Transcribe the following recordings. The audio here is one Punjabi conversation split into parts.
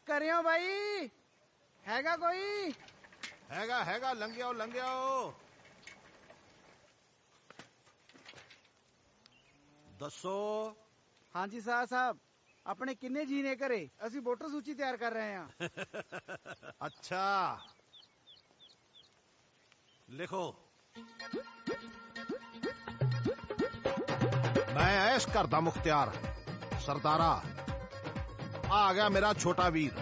करियो भाई, हैगा कोई? हैगा लंघियाओ। दसो। हाँ जी साहब, अपने किन्ने जी ने घरे? असी वोटर सूची तैयार कर रहे हैं। अच्छा, लिखो। मैं इस घर दा मुख्तियार सरदारा, आ गया मेरा छोटा वीर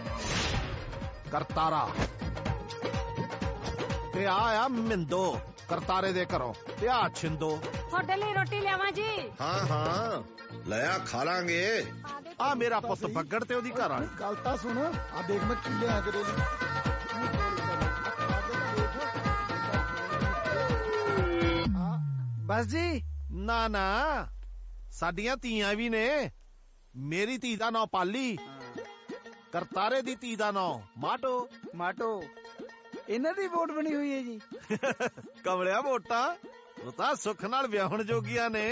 करतारा, ते आया मिंदो करतारे दे घरों ते आ छिंदो। थोड़े लिए रोटी लियावा जी? हाँ लया खा लांगे। आ मेरा पुत बगड़ ते ओदी घर वाली। गल तां सुन, आ देख मैं की लिया तेरे लिए। बस जी। ना ना, साडियां धीआं भी ने। मेरी धी दा नां पाली, करतारे दी धी दा नां माटो। इन्हां दी वोट बनी हुई है जी। कमलिया वोटां ਉਹ ਤਾਂ ਸੁੱਖ ਨਾਲ ਵਿਆਹਣ ਜੋਗੀਆਂ ਨੇ।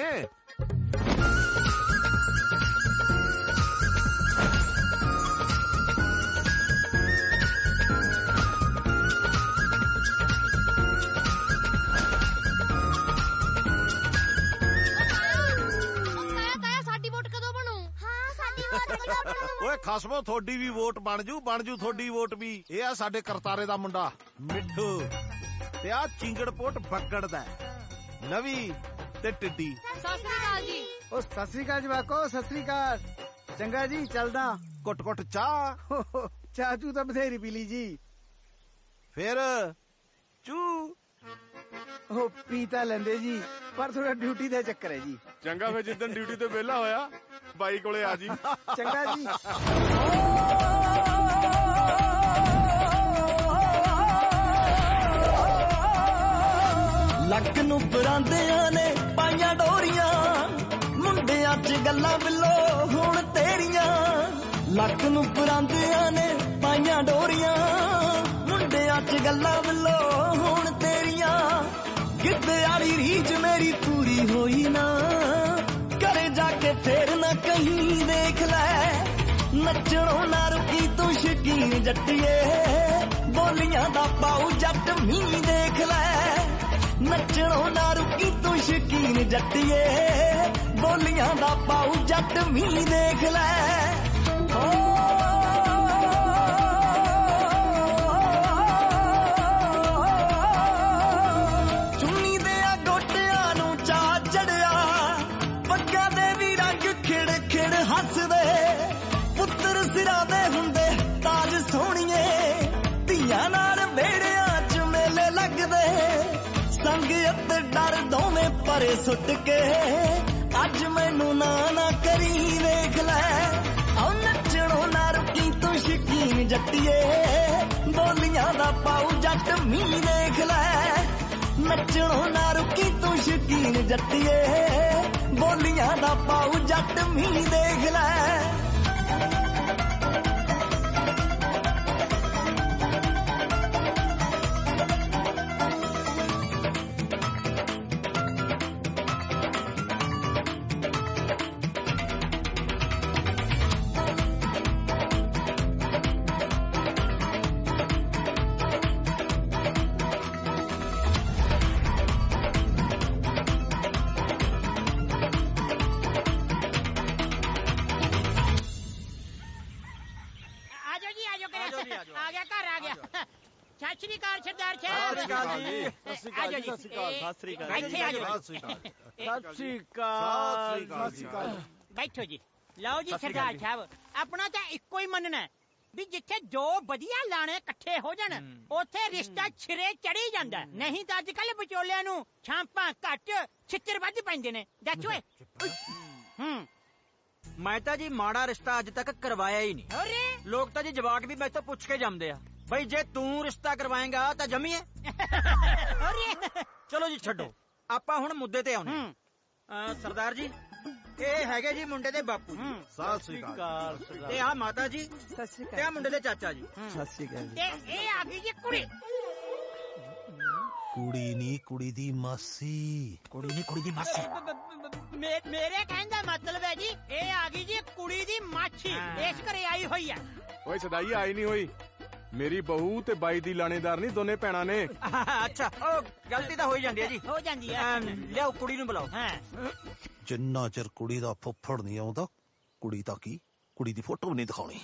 ਓਏ ਖਸਮੋ, ਤੁਹਾਡੀ ਵੀ ਵੋਟ ਬਣ ਜੂ ਤੁਹਾਡੀ ਵੋਟ ਵੀ। ਇਹ ਆ ਸਾਡੇ ਕਰਤਾਰੇ ਦਾ ਮੁੰਡਾ ਮਿੱਠੂ, ਤੇ ਆ ਚਿੰਗੜਪੋਟ ਬੱਗੜ ਦਾ ਨਵੀ ਤੇ ਟਿੱਡੀ। ਸਤਿ ਸ੍ਰੀ ਅਕਾਲ ਜੀ। ਉਹ ਸਤਿ ਸ੍ਰੀ ਅਕਾਲ ਜਵਾਕੋ, ਸਤਿ ਸ੍ਰੀ ਅਕਾਲ। ਚੰਗਾ ਜੀ, ਚੱਲਦਾ। ਕੁੱਟ ਚਾਹ। ਚਾਹ ਚੂ ਤਾਂ ਬਥੇਰੀ ਪੀ ਲਈ ਜੀ। ਫਿਰ ਚੂ ਉਹ ਪੀ ਤਾਂ ਲੈਂਦੇ ਜੀ, ਪਰ ਥੋੜਾ ਡਿਊਟੀ ਦਾ ਚੱਕਰ ਹੈ ਜੀ। ਚੰਗਾ, ਫਿਰ ਜਿੱਦਣ ਡਿਊਟੀ ਤੇ ਵਿਹਲਾ ਹੋਇਆ ਬਾਈ ਕੋਲੇ ਆ ਜੀ। ਚੰਗਾ ਜੀ। ਲੱਕ ਨੂੰ ਪਰਾਂਦਿਆਂ ਨੇ ਪਾਈਆਂ ਡੋਰੀਆਂ, ਮੁੰਡਿਆਂ 'ਚ ਗੱਲਾਂ ਬਿੱਲੋ ਹੁਣ ਤੇਰੀਆਂ। ਲੱਕ ਨੂੰ ਪਰਾਂਦਿਆਂ ਨੇ ਪਾਈਆਂ ਡੋਰੀਆਂ, ਮੁੰਡਿਆਂ 'ਚ ਗੱਲਾਂ ਬਿੱਲੋ ਹੁਣ ਤੇਰੀਆਂ। ਗਿੱਧੇ ਵਾਲੀ ਰੀਝ ਮੇਰੀ ਪੂਰੀ ਹੋਈ ਨਾ, ਘਰੇ ਜਾ ਕੇ ਫੇਰ ਨਾ ਕਹੀਂ ਦੇਖ ਲੈ। ਨੱਚਣੋਂ ਨਾ ਰੁਕੀ ਤੂੰ ਸ਼ਕੀਨ ਜੱਟੀਏ, ਬੋਲੀਆਂ ਦਾ ਪਾਉ ਜੱਟ ਮੀਂਹ ਦੇਖ ਲੈ। ਨੱਚਣੋਂ ਨਾ ਰੁਕੀ ਤੂੰ ਸ਼ਕੀਨ ਜੱਟੀਏ, ਬੋਲੀਆਂ ਦਾ ਪਾਉ ਜੱਟ ਮੀਂਹ ਦੇਖ ਲੈ। ਚੁੰਨੀ ਦੇ ਆ ਗੋਟਿਆਂ ਨੂੰ ਚਾਅ ਚੜਿਆ, ਪੱਗਾਂ ਦੇ ਵੀ ਰੰਗ ਖਿੜ ਖਿੜ ਹੱਸਦੇ। ਪੁੱਤਰ ਸਿਰਾਂ ਦੇ ਹੁੰਦੇ ਤਾਜ ਸੋਹਣੀਏ, ਧੀਆਂ ਨਾਲ ਵਿਹੜਿਆਂ 'ਚ ਮੇਲੇ ਲੱਗਦੇ। ਸੰਗ ਅਤੇ ਡਰ ਦੋਵੇਂ ਪਰੇ ਸੁੱਟ ਕੇ, ਅੱਜ ਮੈਨੂੰ ਨਾ ਕਰੀ ਵੇਖ ਲੈ। ਆਉ ਨੱਚਣੋਂ ਨਾ ਰੁਕੀ ਤੂੰ ਸ਼ਕੀਨ ਜੱਟੀਏ, ਬੋਲੀਆਂ ਦਾ ਪਾਉ ਜੱਟ ਮੀਂਹ ਦੇਖ ਲੈ। ਨੱਚਣੋਂ ਨਾ ਰੁਕੀ ਤੂੰ ਸ਼ਕੀਨ ਜੱਟੀਏ, ਬੋਲੀਆਂ ਦਾ ਪਾਉ ਜੱਟ ਮੀਂਹ ਦੇਖ ਲੈ। बैठो जी। लो जी सरदार साहब, अपना तो इको ही मनना ਵੀ ਜਿੱਥੇ ਦੋ ਵਧੀਆ ਲਾਣੇ ਇਕੱਠੇ ਹੋ ਜਾਣ ਉੱਥੇ ਰਿਸ਼ਤਾ ਛਿਰੇ ਚੜੀ ਜਾਂਦਾ। ਨਹੀਂ ਤਾਂ ਅੱਜ ਕੱਲ ਵਿਚੋਲਿਆਂ ਨੂੰ ਛਾਂਪਾਂ ਘੱਟ ਛਿੱਤਰ ਵੱਧ ਪੈਂਦੇ ਨੇ। ਦੱਸ ਓਏ। ਮੈਂ ਤਾਂ ਜੀ ਮਾੜਾ ਰਿਸ਼ਤਾ ਅੱਜ ਤੱਕ ਕਰਵਾਇਆ ਹੀ ਨਹੀਂ। ਅਰੇ ਲੋਕ ਤਾਂ ਜੀ ਜਵਾਕ ਵੀ ਮੈਥੋਂ ਪੁੱਛ ਕੇ ਜੰਮਦੇ ਆ, ਬਈ ਜੇ ਤੂੰ ਰਿਸ਼ਤਾ ਕਰਵਾਏਂਗਾ ਤਾਂ ਜੰਮੀਏ। ਅਰੇ ਚਲੋ ਜੀ ਛੱਡੋ, ਆਪਾਂ ਹੁਣ ਮੁੱਦੇ ਤੇ ਆਉਣੇ। ਸਰਦਾਰ ਜੀ, ਇਹ ਹੈਗੇ ਜੀ ਮੁੰਡੇ ਦੇ ਬਾਪੂ ਜੀ। ਸਤਿ ਸ੍ਰੀ ਅਕਾਲ। ਤੇ ਆ ਮਾਤਾ ਜੀ, ਤੇ ਆ ਮੁੰਡੇ ਦੇ ਚਾਚਾ ਜੀ। ਸਤਿ ਸ਼੍ਰੀ ਅਕਾਲ। ਤੇ ਇਹ ਆ ਗਈ ਜੀ ਕੁੜੀ। ਕੁੜੀ ਨਹੀਂ, ਕੁੜੀ ਦੀ ਮਾਸੀ। ਕੁੜੀ ਨਹੀਂ, ਕੁੜੀ ਦੀ ਮਾਸੀ। ਮੇਰੇ ਕਹਿਣ ਦਾ ਮਤਲਬ ਹੈ ਜੀ ਇਹ ਆ ਗਈ ਜੀ ਕੁੜੀ ਦੀ ਮਾਛੀ। ਇਸ ਘਰੇ ਆਈ ਹੋਈ ਆ। ਓਏ ਸਦਾਈ ਆਈ ਨਹੀਂ ਹੋਈ, ਮੇਰੀ ਬਹੂ ਤੇ ਬਾਈ ਦੀ ਲਾਣੇਦਾਰ ਨਹੀਂ, ਦੋਨੇ ਭੈਣਾਂ ਨੇ। ਅੱਛਾ, ਉਹ ਗਲਤੀ ਤਾਂ ਹੋਈ ਜਾਂਦੀ ਹੈ ਜੀ। ਹੋ ਜਾਂਦੀ ਹੈ। ਲਿਆਓ ਕੁੜੀ ਨੂੰ ਬੁਲਾਓ। ਹਾਂ ਜਿੰਨਾ ਚਿਰ ਕੁੜੀ ਦਾ ਫੁੱਫੜ ਨਹੀਂ ਆਉਂਦਾ, ਕੁੜੀ ਤਾਂ ਕੀ, ਕੁੜੀ ਦੀ ਫੋਟੋ ਵੀ ਨਹੀਂ ਦਿਖਾਉਣੀ।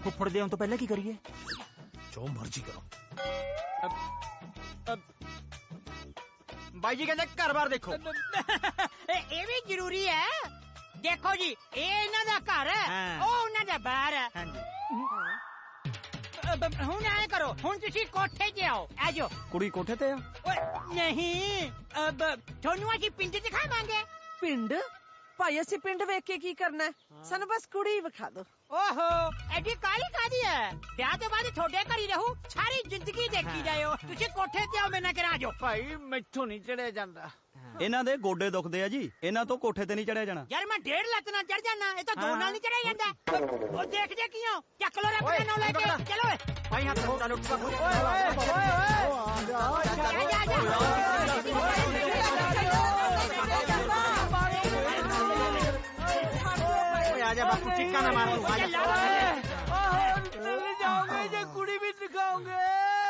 ਫੁੱਫੜ ਦੇ ਆਉਣ ਤੋਂ ਪਹਿਲਾਂ ਕੀ ਕਰੀਏ? ਜੋ ਮਰਜ਼ੀ ਕਰੋ। ਬਾਈ ਜੀ ਕਹਿੰਦੇ ਘਰ-ਬਾਰ ਦੇਖੋ। ਇਹ ਵੀ ਜ਼ਰੂਰੀ ਹੈ। ਦੇਖੋ ਜੀ, ਇਹ ਇਹਨਾਂ ਦਾ ਘਰ ਹੈ, ਉਹ ਉਹਨਾਂ ਦਾ ਬਾਹਰ ਹੈ। ਹੁਣ ਐ ਕਰੋ, ਹੁਣ ਤੁਸੀਂ ਕੋਠੇ 'ਤੇ ਆਓ। ਆ ਜਾਓ। ਕੁੜੀ ਕੋਠੇ ਤੇ ਆ? ਓਏ ਨਹੀਂ, ਤੁਹਾਨੂੰ ਅਸੀਂ ਪਿੰਡ ਦਿਖਾਵਾਂਗੇ। ਪਿੰਡ? ਭਾਈ ਅਸੀਂ ਪਿੰਡ ਵੇਖ ਕੇ ਕੀ ਕਰਨਾ ਹੈ? ਸਾਨੂੰ ਬਸ ਕੁੜੀ ਵਿਖਾ ਦਿਓ। ਓਹੋ, ਐਡੀ ਕਾਹਲੀ ਕਾਹਦੀ ਹੈ? ਵਿਆਹ ਤੋਂ ਬਾਅਦ ਤੁਹਾਡੇ ਘਰ ਹੀ ਰਹੂ, ਸਾਰੀ ਜ਼ਿੰਦਗੀ ਦੇਖੀ ਜਾਇਓ। ਤੁਸੀਂ ਕੋਠੇ 'ਤੇ ਆਓ, ਮੇਰੇ ਨਾਲ ਕਰਾ ਜਾਓ। ਭਾਈ ਮੈਥੋਂ ਨਹੀਂ ਚੜਿਆ ਜਾਂਦਾ। ਇਹਨਾਂ ਦੇ ਗੋਡੇ ਦੁਖਦੇ ਆ ਜੀ, ਇਹਨਾਂ ਤੋਂ ਕੋਠੇ ਤੇ ਨਹੀਂ ਚੜਿਆ ਜਾਣਾ। ਯਾਰ ਮੈਂ 1.5 ਲੱਤ ਨਾਲ ਚੜ ਜਾਣਾ, ਇਹ ਤਾਂ 2 ਨਾਲ ਨਹੀਂ ਚੜਿਆ ਜਾਂਦਾ। ਉਹ ਦੇਖਦੇ ਕਿਉਂ? ਚੱਕ ਲੋ ਰੱਬ ਦਾ ਨਾਮ ਲੈ ਕੇ। ਚਲੋ ਭਾਈ ਹੱਥ ਮੋਟਾ ਲੁੱਟ ਪਾ। ਆ ਜਾ ਬਾਪੂ, ਚਿੱਕਾ ਨਾ ਮਾਰ ਤੂੰ। ਜਾਓਗੇ ਜੇ ਕੁੜੀ ਵੀ ਦਿਖਾਓਗੇ।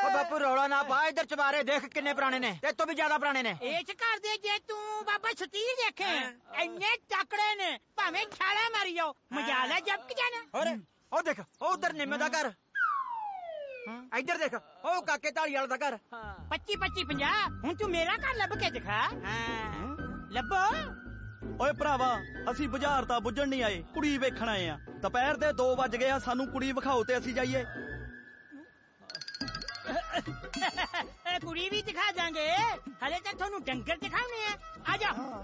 ਓ ਬਾਪੂ ਰੌਲਾ ਨਾ ਪਾ, ਇੱਧਰ ਚਵਾਰੇ ਦੇਖ ਕਿੰਨੇ ਪੁਰਾਣੇ ਨੇ, ਤੇ ਤੋਂ ਵੀ ਜ਼ਿਆਦਾ ਪੁਰਾਣੇ ਨੇ। ਇਸ ਘਰ ਦੇ ਜੇ ਤੂੰ ਬਾਬਾ ਸਤੀਰ ਦੇਖੇ, ਇੰਨੇ ਤਕੜੇ ਨੇ, ਭਾਵੇਂ ਛਾਲਾ ਮਾਰੀ ਜਾਓ, ਮਜਾ ਲੈ ਜੱਪ ਜਾਣਾ। ਹੋਰ ਉਹ ਦੇਖ, ਉਹ ਉਧਰ ਨਿੰਮੇ ਦਾ ਘਰ। ਇੱਧਰ ਦੇਖ, ਉਹ ਕਾਕੇ ਢਾਲੀ ਵਾਲਾ ਦਾ ਘਰ। 25 25 50। ਹੁਣ ਤੂੰ ਮੇਰਾ ਘਰ ਲੱਭ ਕੇ ਦਿਖਾ। ਲੱਭੋ। ਓਏ ਭਰਾਵਾ, ਅਸੀਂ ਬਾਜ਼ਾਰ ਤਾਂ ਬੁੱਝਣ ਨਹੀਂ ਆਏ, ਕੁੜੀ ਵੇਖਣ ਆਏ ਆ। ਦੁਪਹਿਰ ਦੇ 2 ਵੱਜ ਗਏ ਆ, ਸਾਨੂੰ ਕੁੜੀ ਵਿਖਾਓ ਤੇ ਅਸੀਂ ਜਾਈਏ। ਕੁੜੀ ਵੀ ਦਿਖਾ ਦਾਂਗੇ, ਹਲੇ ਤਾਂ ਤੁਹਾਨੂੰ ਡੰਗਰ ਦਿਖਾਉਣੇ ਆ। ਆ ਜਾਓ।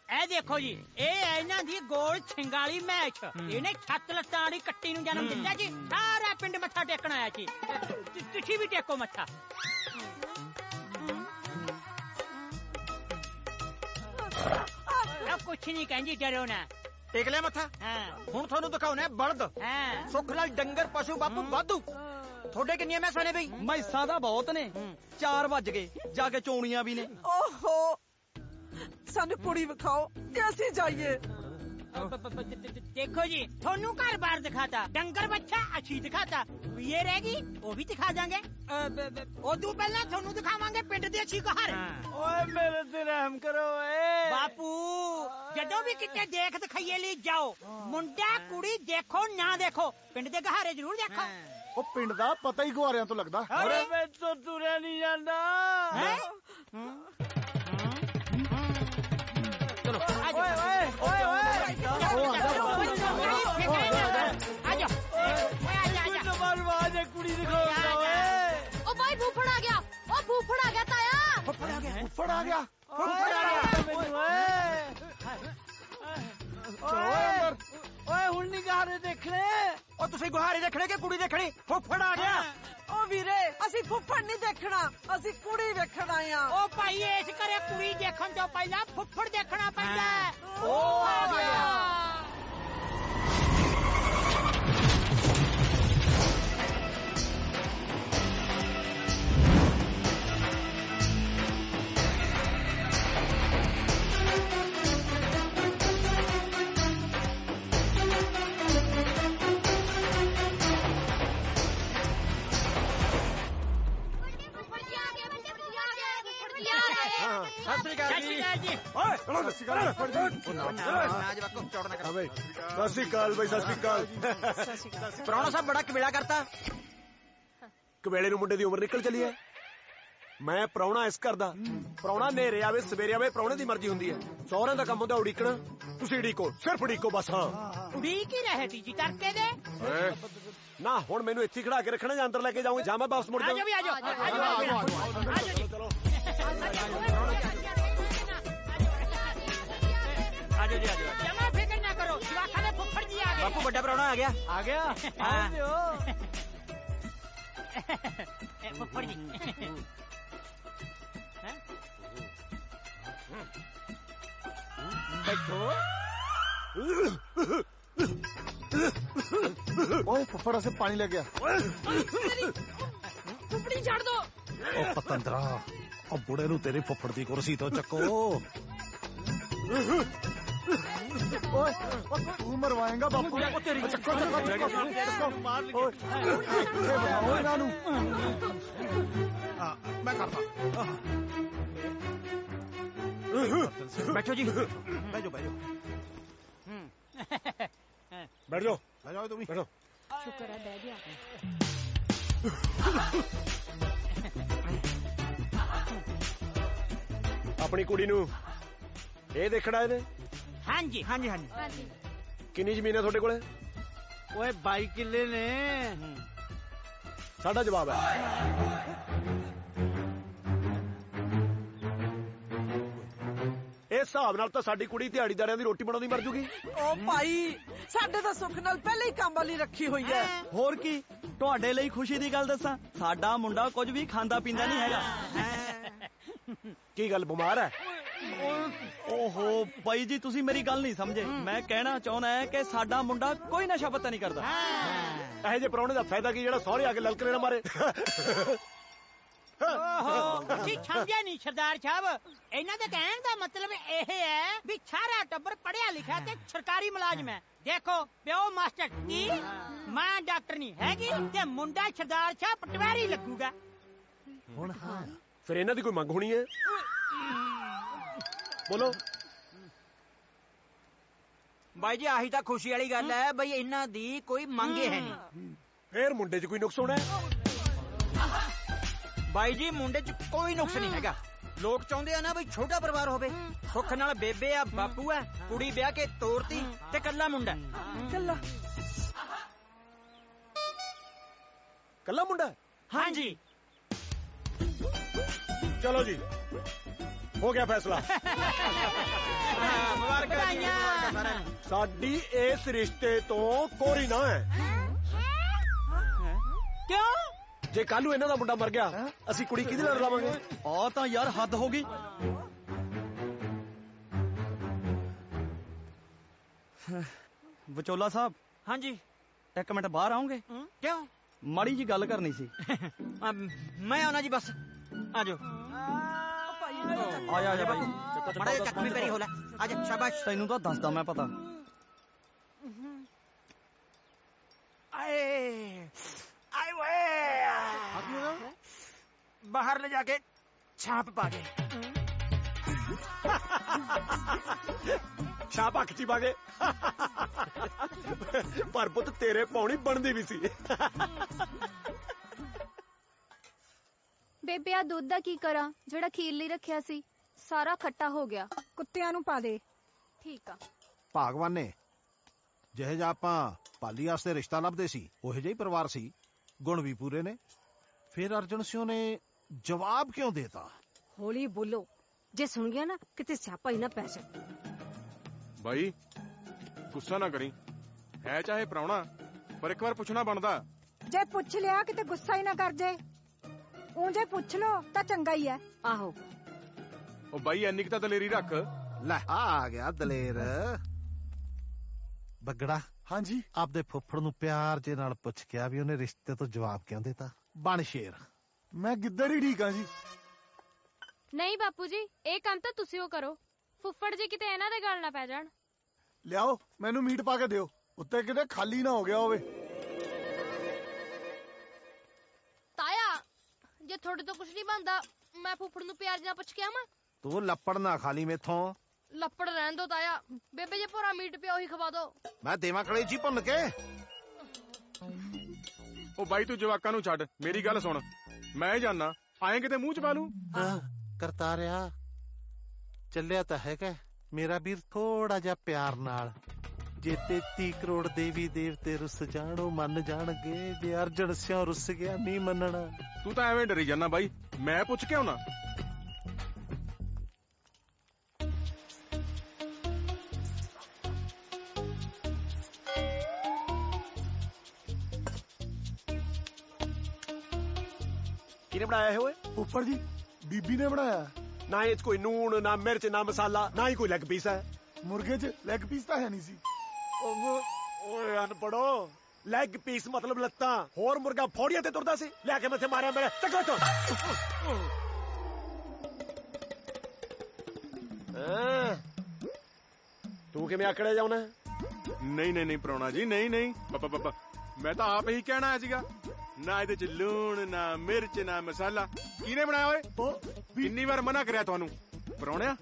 ਇਹ ਦੇਖੋ ਜੀ, ਇਹ ਹੈ ਇਹਨਾਂ ਦੀ ਗੋਲ ਛਿੰਗਾਲੀ ਮੈਚ। ਇਹਨੇ 7 ਲੱਤਾਂ ਵਾਲੀ ਕੱਟੀ ਨੂੰ ਜਨਮ ਦਿੱਤਾ ਜੀ। ਸਾਰਾ ਪਿੰਡ ਮੱਥਾ ਟੇਕਣ ਆਇਆ ਜੀ। ਤੁਸੀਂ ਵੀ ਟੇਕੋ ਮੱਥਾ। ਕੁਛ ਨਹੀਂ ਕਹਿੰਦੀ, ਡਰੋ ਨਾ। ਟੇਕ ਲਿਆ ਮੱਥਾ। ਹੁਣ ਤੁਹਾਨੂੰ ਦਿਖਾਉਣਾ ਬਲਦ। ਸੁੱਖ ਨਾਲ ਡੰਗਰ ਪਸ਼ੂ ਬਾਪੂ ਵਾਧੂ। ਤੁਹਾਡੇ ਕਿੰਨੀਆਂ ਮੈਸਾਂ ਨੇ ਬਈ? ਮੈਸਾਂ ਦਾ ਬਹੁਤ ਨੇ। 4 ਵੱਜ ਗਏ, ਜਾ ਕੇ ਚੋਣੀਆਂ ਵੀ ਨੇ। ਓਹੋ, ਸਾਨੂੰ ਕੁੜੀ ਵਿਖਾਓ ਤੇ ਅਸੀਂ ਜਾਈਏ। ਦੇਖੋ ਜੀ, ਤੁਹਾਨੂੰ ਘਰ-ਬਾਰ ਦਿਖਾਤਾ, ਡੰਗਰ ਬੱਚਾ ਅਸੀਂ ਦਿਖਾਤਾ, ਇਹ ਰਹਿ ਗਈ ਉਹ ਵੀ ਦਿਖਾ ਦਾਂਗੇ। ਉਦੋਂ ਪਹਿਲਾਂ ਤੁਹਾਨੂੰ ਦਿਖਾਵਾਂਗੇ ਪਿੰਡ ਦੇ ਅੱਛੀ ਘਰ। ਓਏ ਮੇਰੇ ਤੇ ਰਹਿਮ ਕਰੋ ਓਏ। ਬਾਪੂ, ਜਦੋਂ ਵੀ ਕਿਤੇ ਦੇਖ ਦਿਖਾਈਏ ਲਈ ਜਾਓ, ਮੁੰਡਾ ਕੁੜੀ ਦੇਖੋ ਨਾ ਦੇਖੋ, ਪਿੰਡ ਦੇ ਘਾਰੇ ਜ਼ਰੂਰ ਦੇਖੋ। ਉਹ ਪਿੰਡ ਦਾ ਪਤਾ ਹੀ ਗੁਆਰਿਆਂ ਤੋਂ ਲੱਗਦਾ। ਅਰੇ ਮੈਂ ਤੋਂ ਤੁਰਿਆ ਨਹੀਂ ਜਾਂਦਾ। ਚਲੋ ਓਏ ਓਏ ਓਏ ਓਏ। ਕੁੜੀ ਦਿਖਾਉਂਦਾ ਓਏ। ਉਹ ਭਾਈ ਫੁੱਫੜ ਆ ਗਿਆ, ਉਹ ਫੁੱਫੜ ਆ ਗਿਆ ਤਾਇਆ। ਫੁੱਫੜ ਆ ਗਿਆ, ਫੁੱਫੜ ਆ ਗਿਆ, ਫੁੱਫੜ ਆ ਗਿਆ ਮੈਨੂੰ। ਓਏ ਓਏ, ਹੁਣ ਨਹੀਂ ਗਾਰੇ ਦੇਖਣੇ। ਉਹ ਤੁਸੀਂ ਗੁਹਾਰੇ ਦੇਖਣੇ ਕਿ ਕੁੜੀ ਦੇਖਣੀ? ਫੁੱਫੜ ਆ ਗਿਆ। ਓ ਵੀਰੇ, ਅਸੀਂ ਫੁੱਫੜ ਨਹੀਂ ਦੇਖਣਾ, ਅਸੀਂ ਕੁੜੀ ਵੇਖਣ ਆਏ ਆ। ਉਹ ਭਾਈ, ਇਸ ਘਰੇ ਕੁੜੀ ਦੇਖਣ ਤੋਂ ਪਹਿਲਾਂ ਫੁੱਫੜ ਦੇਖਣਾ ਪੈਂਦਾ। ਉਹ ਆ ਗਿਆ। ਸਤਿ ਸ੍ਰੀ ਅਕਾਲ ਜੀ। ਓਏ ਚਲੋ ਸਤਿ ਸ੍ਰੀ ਅਕਾਲ। ਨਾ ਜਵਾਕੋ ਚੌੜ ਨਾ ਕਰੋ। ਸਤਿ ਸ੍ਰੀ ਅਕਾਲ ਬਈ, ਸਤਿ ਸ੍ਰੀ ਅਕਾਲ। ਪ੍ਰਾਹੁਣਾ ਸਾਹਿਬ ਬੜਾ ਕਵੇਲਾ ਕਰਤਾ। ਕਵੇਲੇ ਨੂੰ ਮੁੰਡੇ ਦੀ ਉਮਰ ਨਿਕਲ ਚਲੀ ਹੈ। ਮੈਂ ਪ੍ਰਾਹੁਣਾ ਇਸ ਘਰ ਦਾ। ਪ੍ਰਾਹੁਣਾ ਨੇਰੇ ਆਵੇ ਸਵੇਰੇ ਆਵੇ ਪ੍ਰਾਹੁਣੇ ਦੀ ਮਰਜ਼ੀ ਹੁੰਦੀ ਹੈ। ਸਹੁਰਿਆਂ ਦਾ ਕੰਮ ਹੁੰਦਾ ਉਡੀਕਣਾ। ਤੁਸੀਂ ਉਡੀਕੋ, ਸਿਰਫ ਉਡੀਕੋ ਬਸ। ਹਾਂ ਉਡੀਕ ਹੀ ਰਹੇ ਤੀ ਜੀ ਤੜਕੇ ਦੇ। ਨਾ ਹੁਣ ਮੈਨੂੰ ਇੱਥੇ ਖੜਾ ਕੇ ਰੱਖਣਾ ਜਾਂ ਅੰਦਰ ਲੈ ਕੇ ਜਾਓਗੇ ਜਾਂ ਮੈਂ ਵਾਪਸ ਮੁੜ ਜਾਵਾਂ? ਆਜੋ ਵੀ ਆਜੋ ਜੀ। ਚਲੋ ਆਜੋ ਜੀ ਆਜੋ। ਜਮਾ ਫਿਕਰ ਨਾ ਕਰੋ, ਜਵਾਖਾਂ ਦੇ ਫੁੱਫੜ ਜੀ ਆ ਗਏ। ਬਾਪੂ ਵੱਡਾ ਪ੍ਰਾਹੁਣਾ ਆ ਗਿਆ। ਆ ਗਿਆ ਫੁੱਫੜ ਜੀ। ਬੈਠੋ। ਓਏ ਫੁੱਫੜ ਅਸੀਂ ਪਾਣੀ ਲੈ ਗਿਆ। ਫੁੱਫੜੀ ਛੱਡ ਦੋ। ਉਹ ਪਤੰਦਰਾ, ਉਹ ਬੁੜੇ ਨੂੰ ਤੇਰੇ ਫੁੱਫੜ ਦੀ ਕੁਰਸੀ ਤੋਂ ਚੱਕੋ। ਓਏ ਤੂੰ ਮਰਵਾਏਗਾ ਬਾਪੂ। ਚੱਕੋ ਇਹਨਾਂ ਨੂੰ। ਮੈਂ ਕਰਦਾ। ਬੈਠੋ ਜੀ। ਬਹਿ ਜਾਓ ਬੈਠ ਜਾਓ। ਬਹਿ ਜਾਓ ਤੁਸੀਂ। ਬੈਠੋ। ਸ਼ੁਕਰ ਹੈ ਬਹਿ ਗਿਆ। ਆਪਣੀ ਕੁੜੀ ਨੂੰ ਇਹ ਦੇਖਣਾ ਇਹਨੇ। ਹਾਂਜੀ ਹਾਂਜੀ ਹਾਂਜੀ। ਹਾਂਜੀ ਕਿੰਨੀ ਜ਼ਮੀਨ ਹੈ ਤੁਹਾਡੇ ਕੋਲੇ? ਓਏ 22 ਕਿੱਲੇ ਨੇ। ਸਾਡਾ ਜਵਾਬ ਹੈ ਇਸ ਹਿਸਾਬ ਨਾਲ ਤਾਂ ਸਾਡੀ ਕੁੜੀ ਦਿਹਾੜੀਦਾਰਿਆਂ ਦੀ ਰੋਟੀ ਬਣਾਉਂਦੀ ਮਰ ਜੂਗੀ। ਉਹ ਭਾਈ ਸਾਡੇ ਤਾਂ ਸੁੱਖ ਨਾਲ ਪਹਿਲੇ ਹੀ ਕੰਮ ਵਾਲੀ ਰੱਖੀ ਹੋਈ ਹੈ। ਹੋਰ ਕੀ, ਤੁਹਾਡੇ ਲਈ ਖੁਸ਼ੀ ਦੀ ਗੱਲ ਦੱਸਾਂ, ਸਾਡਾ ਮੁੰਡਾ ਕੁਝ ਵੀ ਖਾਂਦਾ ਪੀਂਦਾ ਨਹੀਂ ਹੈਗਾ। ਕੀ ਗੱਲ ਬਿਮਾਰ ਹੈ? ਓਹੋ ਬਾਈ ਜੀ, ਤੁਸੀਂ ਮੇਰੀ ਗੱਲ ਨਹੀਂ ਸਮਝੇ। ਮੈਂ ਕਹਿਣਾ ਚਾਹੁੰਦਾ ਹੈ ਕਿ ਸਾਡਾ ਮੁੰਡਾ ਕੋਈ ਨਸ਼ਾ ਪੱਤਾ ਨਹੀਂ ਕਰਦਾ। ਇਹੋ ਜਿਹੇ ਪ੍ਰਾਹੁਣੇ ਦਾ ਫਾਇਦਾ ਕੀ ਜਿਹੜਾ ਸਹੁਰੇ ਆ ਕੇ ਲਲਕਰੇ ਨਾ ਮਾਰੇ। ਓਹੋ ਤੁਸੀਂ ਸਮਝਿਆ ਨਹੀਂ ਸਰਦਾਰ ਸਾਹਿਬ। ਇਹਨਾਂ ਦੇ ਕਹਿਣ ਦਾ ਮਤਲਬ ਇਹ ਹੈ ਵੀ ਸਾਰਾ ਟੱਬਰ ਪੜ੍ਹਿਆ ਲਿਖਿਆ ਤੇ ਸਰਕਾਰੀ ਮੁਲਾਜ਼ਮ ਹੈ। ਦੇਖੋ ਪਿਓ ਮਾਸਟਰ ਕੀ, ਮਾਂ ਡਾਕਟਰ ਨਹੀਂ ਹੈਗੀ ਤੇ ਮੁੰਡਾ ਸਰਦਾਰ ਸਾਹਿਬ ਪਟਵਾਰੀ ਲੱਗੂਗਾ। ਹੁਣ ਹਾਂ ਫਿਰ ਇਹਨਾਂ ਦੀ ਕੋਈ ਮੰਗ ਹੋਣੀ ਹੈ? ਬੋਲੋ। ਬਾਈ ਜੀ ਆਹੀ ਤਾਂ ਖੁਸ਼ੀ ਵਾਲੀ ਗੱਲ ਹੈ ਬਈ ਇਹਨਾਂ ਦੀ ਕੋਈ ਮੰਗ ਹੈ ਨਹੀਂ। ਫੇਰ ਮੁੰਡੇ 'ਚ ਕੋਈ ਨੁਕਸ ਹੋਣਾ ਹੈ? ਬਾਈ ਜੀ ਮੁੰਡੇ 'ਚ ਕੋਈ ਨੁਕਸ ਨਹੀਂ ਹੈਗਾ। ਲੋਕ ਚਾਹੁੰਦੇ ਆ ਨਾ ਬਈ ਛੋਟਾ ਪਰਿਵਾਰ ਹੋਵੇ। ਸੁੱਖ ਨਾਲ ਬੇਬੇ ਆ, ਬਾਪੂ ਆ, ਕੁੜੀ ਵਿਆਹ ਕੇ ਤੋਰਤੀ ਤੇ ਕੱਲਾ ਮੁੰਡਾ। ਕੱਲਾ ਮੁੰਡਾ? ਹਾਂਜੀ ਚਲੋ ਜੀ ਹੋ ਗਿਆ ਫੈਸਲਾ। ਮੁਬਾਰਕਾਂ। ਸਾਡੀ ਇਸ ਰਿਸ਼ਤੇ ਤੋਂ ਕੋਰੀ ਨਾ ਹੈ। ਕਿਉਂ? ਜੇ ਕੱਲ ਨੂੰ ਇਹਨਾਂ ਦਾ ਮੁੰਡਾ ਮਰ ਗਿਆ ਅਸੀਂ ਕੁੜੀ ਕਿਹਦੇ ਨਾਲ ਲਾਵਾਂਗੇ? ਆ ਤਾਂ ਯਾਰ ਹੱਦ ਹੋ ਗਈ। ਵਿਚੋਲਾ ਸਾਹਿਬ, ਹਾਂਜੀ ਇੱਕ ਮਿੰਟ ਬਾਹਰ ਆਉਂਗੇ? ਕਿਉਂ? ਮਾੜੀ ਜੀ ਗੱਲ ਕਰਨੀ ਸੀ। ਮੈਂ ਆਉਣਾ ਜੀ ਬਸ। ਆਜੋ। ਆ ਜਾ ਬਾਈ। ਮਾੜਾ ਜਿਹਾ ਚੱਕਮੀ ਪੈਰੀ ਹੋ ਲੈ। ਆਜਾ ਸ਼ਾਬਾਸ਼। ਤੈਨੂੰ ਤਾਂ ਦੱਸਦਾ ਮੈਂ ਪਤਾ। ਆਏ ਆਏ ਵੇ ਬਾਹਰ ਲੈ ਜਾ ਕੇ ਛਾਪ ਪਾ ਦੇ। ਛਾਪ ਅੱਖ 'ਚ ਹੀ ਪਾ ਗਏ। ਪਰ ਪੁੱਤ ਤੇਰੇ ਪਾਉਣੀ ਬਣਦੀ ਵੀ ਸੀ। ਬੇਬੇ ਆ ਦੁੱਧ ਦਾ ਕੀ ਕਰਾਂ? ਜਿਹੜਾ ਖੀਰ ਲਈ ਰੱਖਿਆ ਸੀ ਸਾਰਾ ਖੱਟਾ ਹੋ ਗਿਆ। ਕੁੱਤਿਆਂ ਨੂੰ ਪਾ ਦੇ। ਠੀਕ ਆ। ਭਗਵਾਨ ਨੇ ਜਿਹੇ ਜਿਹਾ ਆਪਾਂ ਪਾਲੀ ਵਾਸਤੇ ਰਿਸ਼ਤਾ ਲੱਭਦੇ ਸੀ ਉਹੋ ਜਿਹਾ ਹੀ ਪਰਿਵਾਰ ਸੀ, ਗੁਣ ਵੀ ਪੂਰੇ ਨੇ। ਫਿਰ ਅਰਜਨ ਸਿੰਘ ਨੇ ਜਵਾਬ ਕਿਉਂ ਦੇਤਾ? ਹੌਲੀ ਬੋਲੋ, ਜੇ ਸੁਣ ਗਿਆ ਨਾ ਕਿਤੇ ਸਿਆਪਾ ਹੀ ਨਾ ਪੈ ਜਾਏ। ਬਾਈ ਗੁੱਸਾ ਨਾ ਕਰੀ, ਹੈ ਚਾਹੇ ਪ੍ਰਾਹੁਣਾ ਪਰ ਇੱਕ ਵਾਰ ਪੁੱਛਣਾ ਬਣਦਾ। ਜੇ ਪੁੱਛ ਲਿਆ ਕਿਤੇ ਗੁੱਸਾ ਹੀ ਨਾ ਕਰ ਜੇ। ਊਂ ਜੇ ਪੁੱਛ ਲੋ ਤਾਂ ਚੰਗਾ ਹੀ ਹੈ। ਆਹੋ ਉਹ ਬਾਈ ਐਨੀ ਕੁ ਤਾਂ ਦਲੇਰੀ ਰੱਖ। ਲੈ ਆ ਗਿਆ ਦਲੇਰ। ਬੱਗੜਾ। ਹਾਂਜੀ। ਆਪਦੇ ਫੁੱਫੜ ਨੂੰ ਪਿਆਰ ਜੇ ਨਾਲ ਪੁੱਛ ਕੇ ਆ ਵੀ ਉਹਨੇ ਰਿਸ਼ਤੇ ਤੋਂ ਜਵਾਬ ਕਿਉਂ ਦੇਤਾ। ਬਣ ਸ਼ੇਰ। ਮੈਂ ਗਿੱਦੜ ਹੀ ਠੀਕ ਆ ਜੀ। ਨਹੀਂ ਬਾਪੂ ਜੀ, ਇਹ ਕੰਮ ਤਾਂ ਤੁਸੀਂ ਉਹ ਕਰੋ। ਫੁੱਫੜ ਜੀ ਕਿਤੇ ਇਹਨਾਂ ਦੇ ਗੱਲ ਨਾ ਪੈ ਜਾਣ। ਲਿਆਓ ਮੈਨੂੰ ਮੀਟ ਪਾ ਕੇ ਦਿਓ, ਉੱਤੇ ਕਿਤੇ ਖਾਲੀ ਨਾ ਹੋ ਗਿਆ ਹੋਵੇ। ਤਾਇਆ ਜੇ ਤੁਹਾਡੇ ਤੋਂ ਕੁਝ ਨਹੀਂ ਬਣਦਾ ਮੈਂ ਫੁੱਫੜ ਨੂੰ ਪਿਆਰ ਨਾਲ ਪੁੱਛ ਕੇ ਆਵਾਂ। ਤੂੰ ਲੱਪੜ ਨਾ ਖਾਲੀ ਮੇਥੋਂ। ਲੱਪੜ ਰਹਿਣ ਦੋ ਤਾਇਆ, ਬੇਬੇ ਜੇ ਭੋਰਾ ਮੀਟ ਪਿਆ ਉਹੀ ਖਵਾ ਦੋ। ਮੈਂ ਦੇਵਾਂ ਕਲੇਜੀ ਭੁੰਨ ਕੇ। ਉਹ ਬਾਈ ਤੂੰ ਜਵਾਕਾਂ ਨੂੰ ਛੱਡ, ਮੇਰੀ ਗੱਲ ਸੁਣ। ਮੈਂ ਜਾਣਾ ਆਏ ਕਿਤੇ ਮੂੰਹ ਚ ਪਾ ਲੂ। ਕਰਤਾਰਿਆ ਚੱਲਿਆ ਤਾਂ ਹੈਗਾ ਮੇਰਾ ਵੀਰ ਥੋੜਾ ਜਿਹਾ ਪਿਆਰ ਨਾਲ। ਜੇ 33 ਕਰੋੜ ਦੇਵੀ ਦੇਵਤੇ ਰੁੱਸ ਜਾਣ ਉਹ ਮੰਨ ਜਾਣਗੇ, ਜੇ ਅਰਜਨ ਸਿਉ ਰੁੱਸ ਗਿਆ ਨਹੀਂ ਮੰਨਣਾ। ਤੂੰ ਤਾਂ ਐਵੇਂ ਡਰੀ ਜਾਂਦਾ ਬਾਈ, ਮੈਂ ਪੁੱਛ ਕੇ ਆਉਣਾ। ਕਿਹਨੇ ਬਣਾਇਆ ਇਹ ਓਏ? ਉੱਪਰ ਜੀ ਬੀਬੀ ਨੇ ਬਣਾਇਆ। ਨਾ ਇਹ 'ਚ ਕੋਈ ਨੂਣ, ਨਾ ਮਿਰਚ, ਨਾ ਮਸਾਲਾ, ਨਾ ਹੀ ਕੋਈ ਲੈਗ ਪੀਸ ਹੈ। ਮੁਰਗੇ 'ਚ ਲੈਗ ਪੀਸ ਤਾਂ ਹੈ ਨਹੀਂ ਸੀ। ਓਏ ਅਨਪੜੋ, ਲੈਗ ਪੀਸ ਮਤਲਬ ਲੱਤਾਂ। ਹੋਰ ਮੁਰਗਾ ਫੌੜੀਆਂ ਤੇ ਤੁਰਦਾ ਸੀ, ਲਿਆ ਕੇ ਮੈਥੇ ਮਾਰਿਆ ਮੇਰੇ। ਚੱਕੋ ਤੋਂ ਤੂੰ ਕਿਵੇਂ ਆਕੜਿਆ ਜਾਉਣਾ? ਨਹੀਂ ਪ੍ਰਾਹੁਣਾ ਜੀ, ਨਹੀਂ ਮੈਂ ਤਾਂ ਆਪ ਹੀ ਕਹਿਣਾ ਸੀਗਾ। ਨਾ ਇਹਦੇ ਚ ਲੂਣ, ਨਾ ਮਿਰਚ, ਨਾ ਮਸਾਲਾ। ਕਿਹਨੇ ਬਣਾਇਆ ਓਏ? ਕਿੰਨੀ ਵਾਰ ਮਨਾ ਕਰਿਆ ਤੁਹਾਨੂੰ? ਪ੍ਰਾਹੁਣਿਆ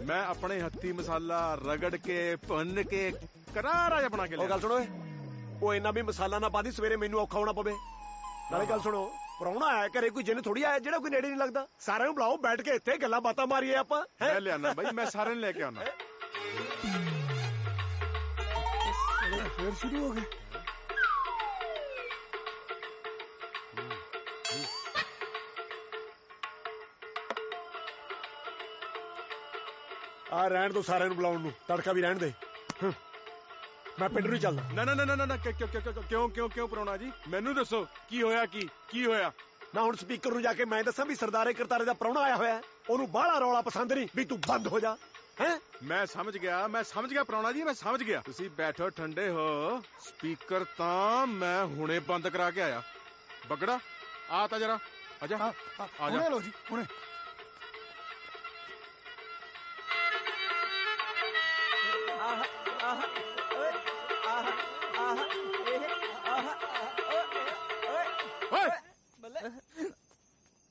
ਮੈਂ ਆਪਣੇ ਹੱਥੀ ਮਸਾਲਾ ਰਗੜ ਕੇ ਭੁੰਨ ਕੇ ਕਰਾਰਾ ਜਿਹਾ ਬਣਾ ਕੇ ਲਿਆ। ਉਹ ਗੱਲ ਸੁਣੋ, ਉਹ ਇੰਨਾ ਵੀ ਮਸਾਲਾ ਨਾ ਪਾਦੀ ਸਵੇਰੇ ਮੈਨੂੰ ਔਖਾ ਹੋਣਾ ਪਵੇ। ਨਾਲੇ ਗੱਲ ਸੁਣੋ, ਪ੍ਰਾਹੁਣਾ ਆਇਆ ਘਰੇ ਕੋਈ ਜਿੰਨ ਥੋੜੀ ਆਇਆ ਜਿਹੜਾ ਕੋਈ ਨੇੜੇ ਨਹੀਂ ਲੱਗਦਾ। ਸਾਰਿਆਂ ਨੂੰ ਬੁਲਾਓ, ਬੈਠ ਕੇ ਇੱਥੇ ਗੱਲਾਂ ਬਾਤਾਂ ਮਾਰੀਏ ਆਪਾਂ। ਮੈਂ ਲਿਆਣਾ ਬਾਈ, ਮੈਂ ਸਾਰਿਆਂ ਨੂੰ ਲੈ ਕੇ ਆਉਣਾ। ਫੇਰ ਸ਼ੁਰੂ ਹੋ ਗਏ। ਆ ਰਹਿਣ ਦੋ ਸਾਰਿਆਂ ਨੂੰ ਬੁਲਾਉਣ ਨੂੰ, ਤੜਕਾ ਵੀ ਰਹਿਣ ਦੇ। ਮੈਂ ਪਿੰਡ ਨੂੰ ਚੱਲਦਾ। ਨਾ ਕਿਉਂ ਪ੍ਰਾਹੁਣਾ ਜੀ? ਮੈਨੂੰ ਦੱਸੋ ਕੀ ਹੋਇਆ? ਕੀ ਹੋਇਆ? ਨਾ ਹੁਣ ਸਪੀਕਰ ਨੂੰ ਜਾ ਕੇ ਮੈਂ ਦੱਸਾਂ ਵੀ ਸਰਦਾਰੇ ਕਰਤਾਰੇ ਦਾ ਪ੍ਰਾਹੁਣਾ ਆਇਆ ਹੋਇਆ, ਉਹਨੂੰ ਬਾਹਲਾ ਰੌਲਾ ਪਸੰਦ ਨਹੀਂ, ਵੀ ਤੂੰ ਬੰਦ ਹੋ ਜਾ। ਹੈ ਮੈਂ ਸਮਝ ਗਿਆ ਪ੍ਰਾਹੁਣਾ ਜੀ, ਮੈਂ ਸਮਝ ਗਿਆ। ਤੁਸੀਂ ਬੈਠੋ, ਠੰਡੇ ਹੋ। ਸਪੀਕਰ ਤਾਂ ਮੈਂ ਹੁਣੇ ਬੰਦ ਕਰਾ ਕੇ ਆਇਆ। ਬੱਗੜਾ ਆ ਤਾਂ ਜਰਾ, ਆਜਾ ਹੁਣੇ ਲੋ ਜੀ, ਹੁਣੇ।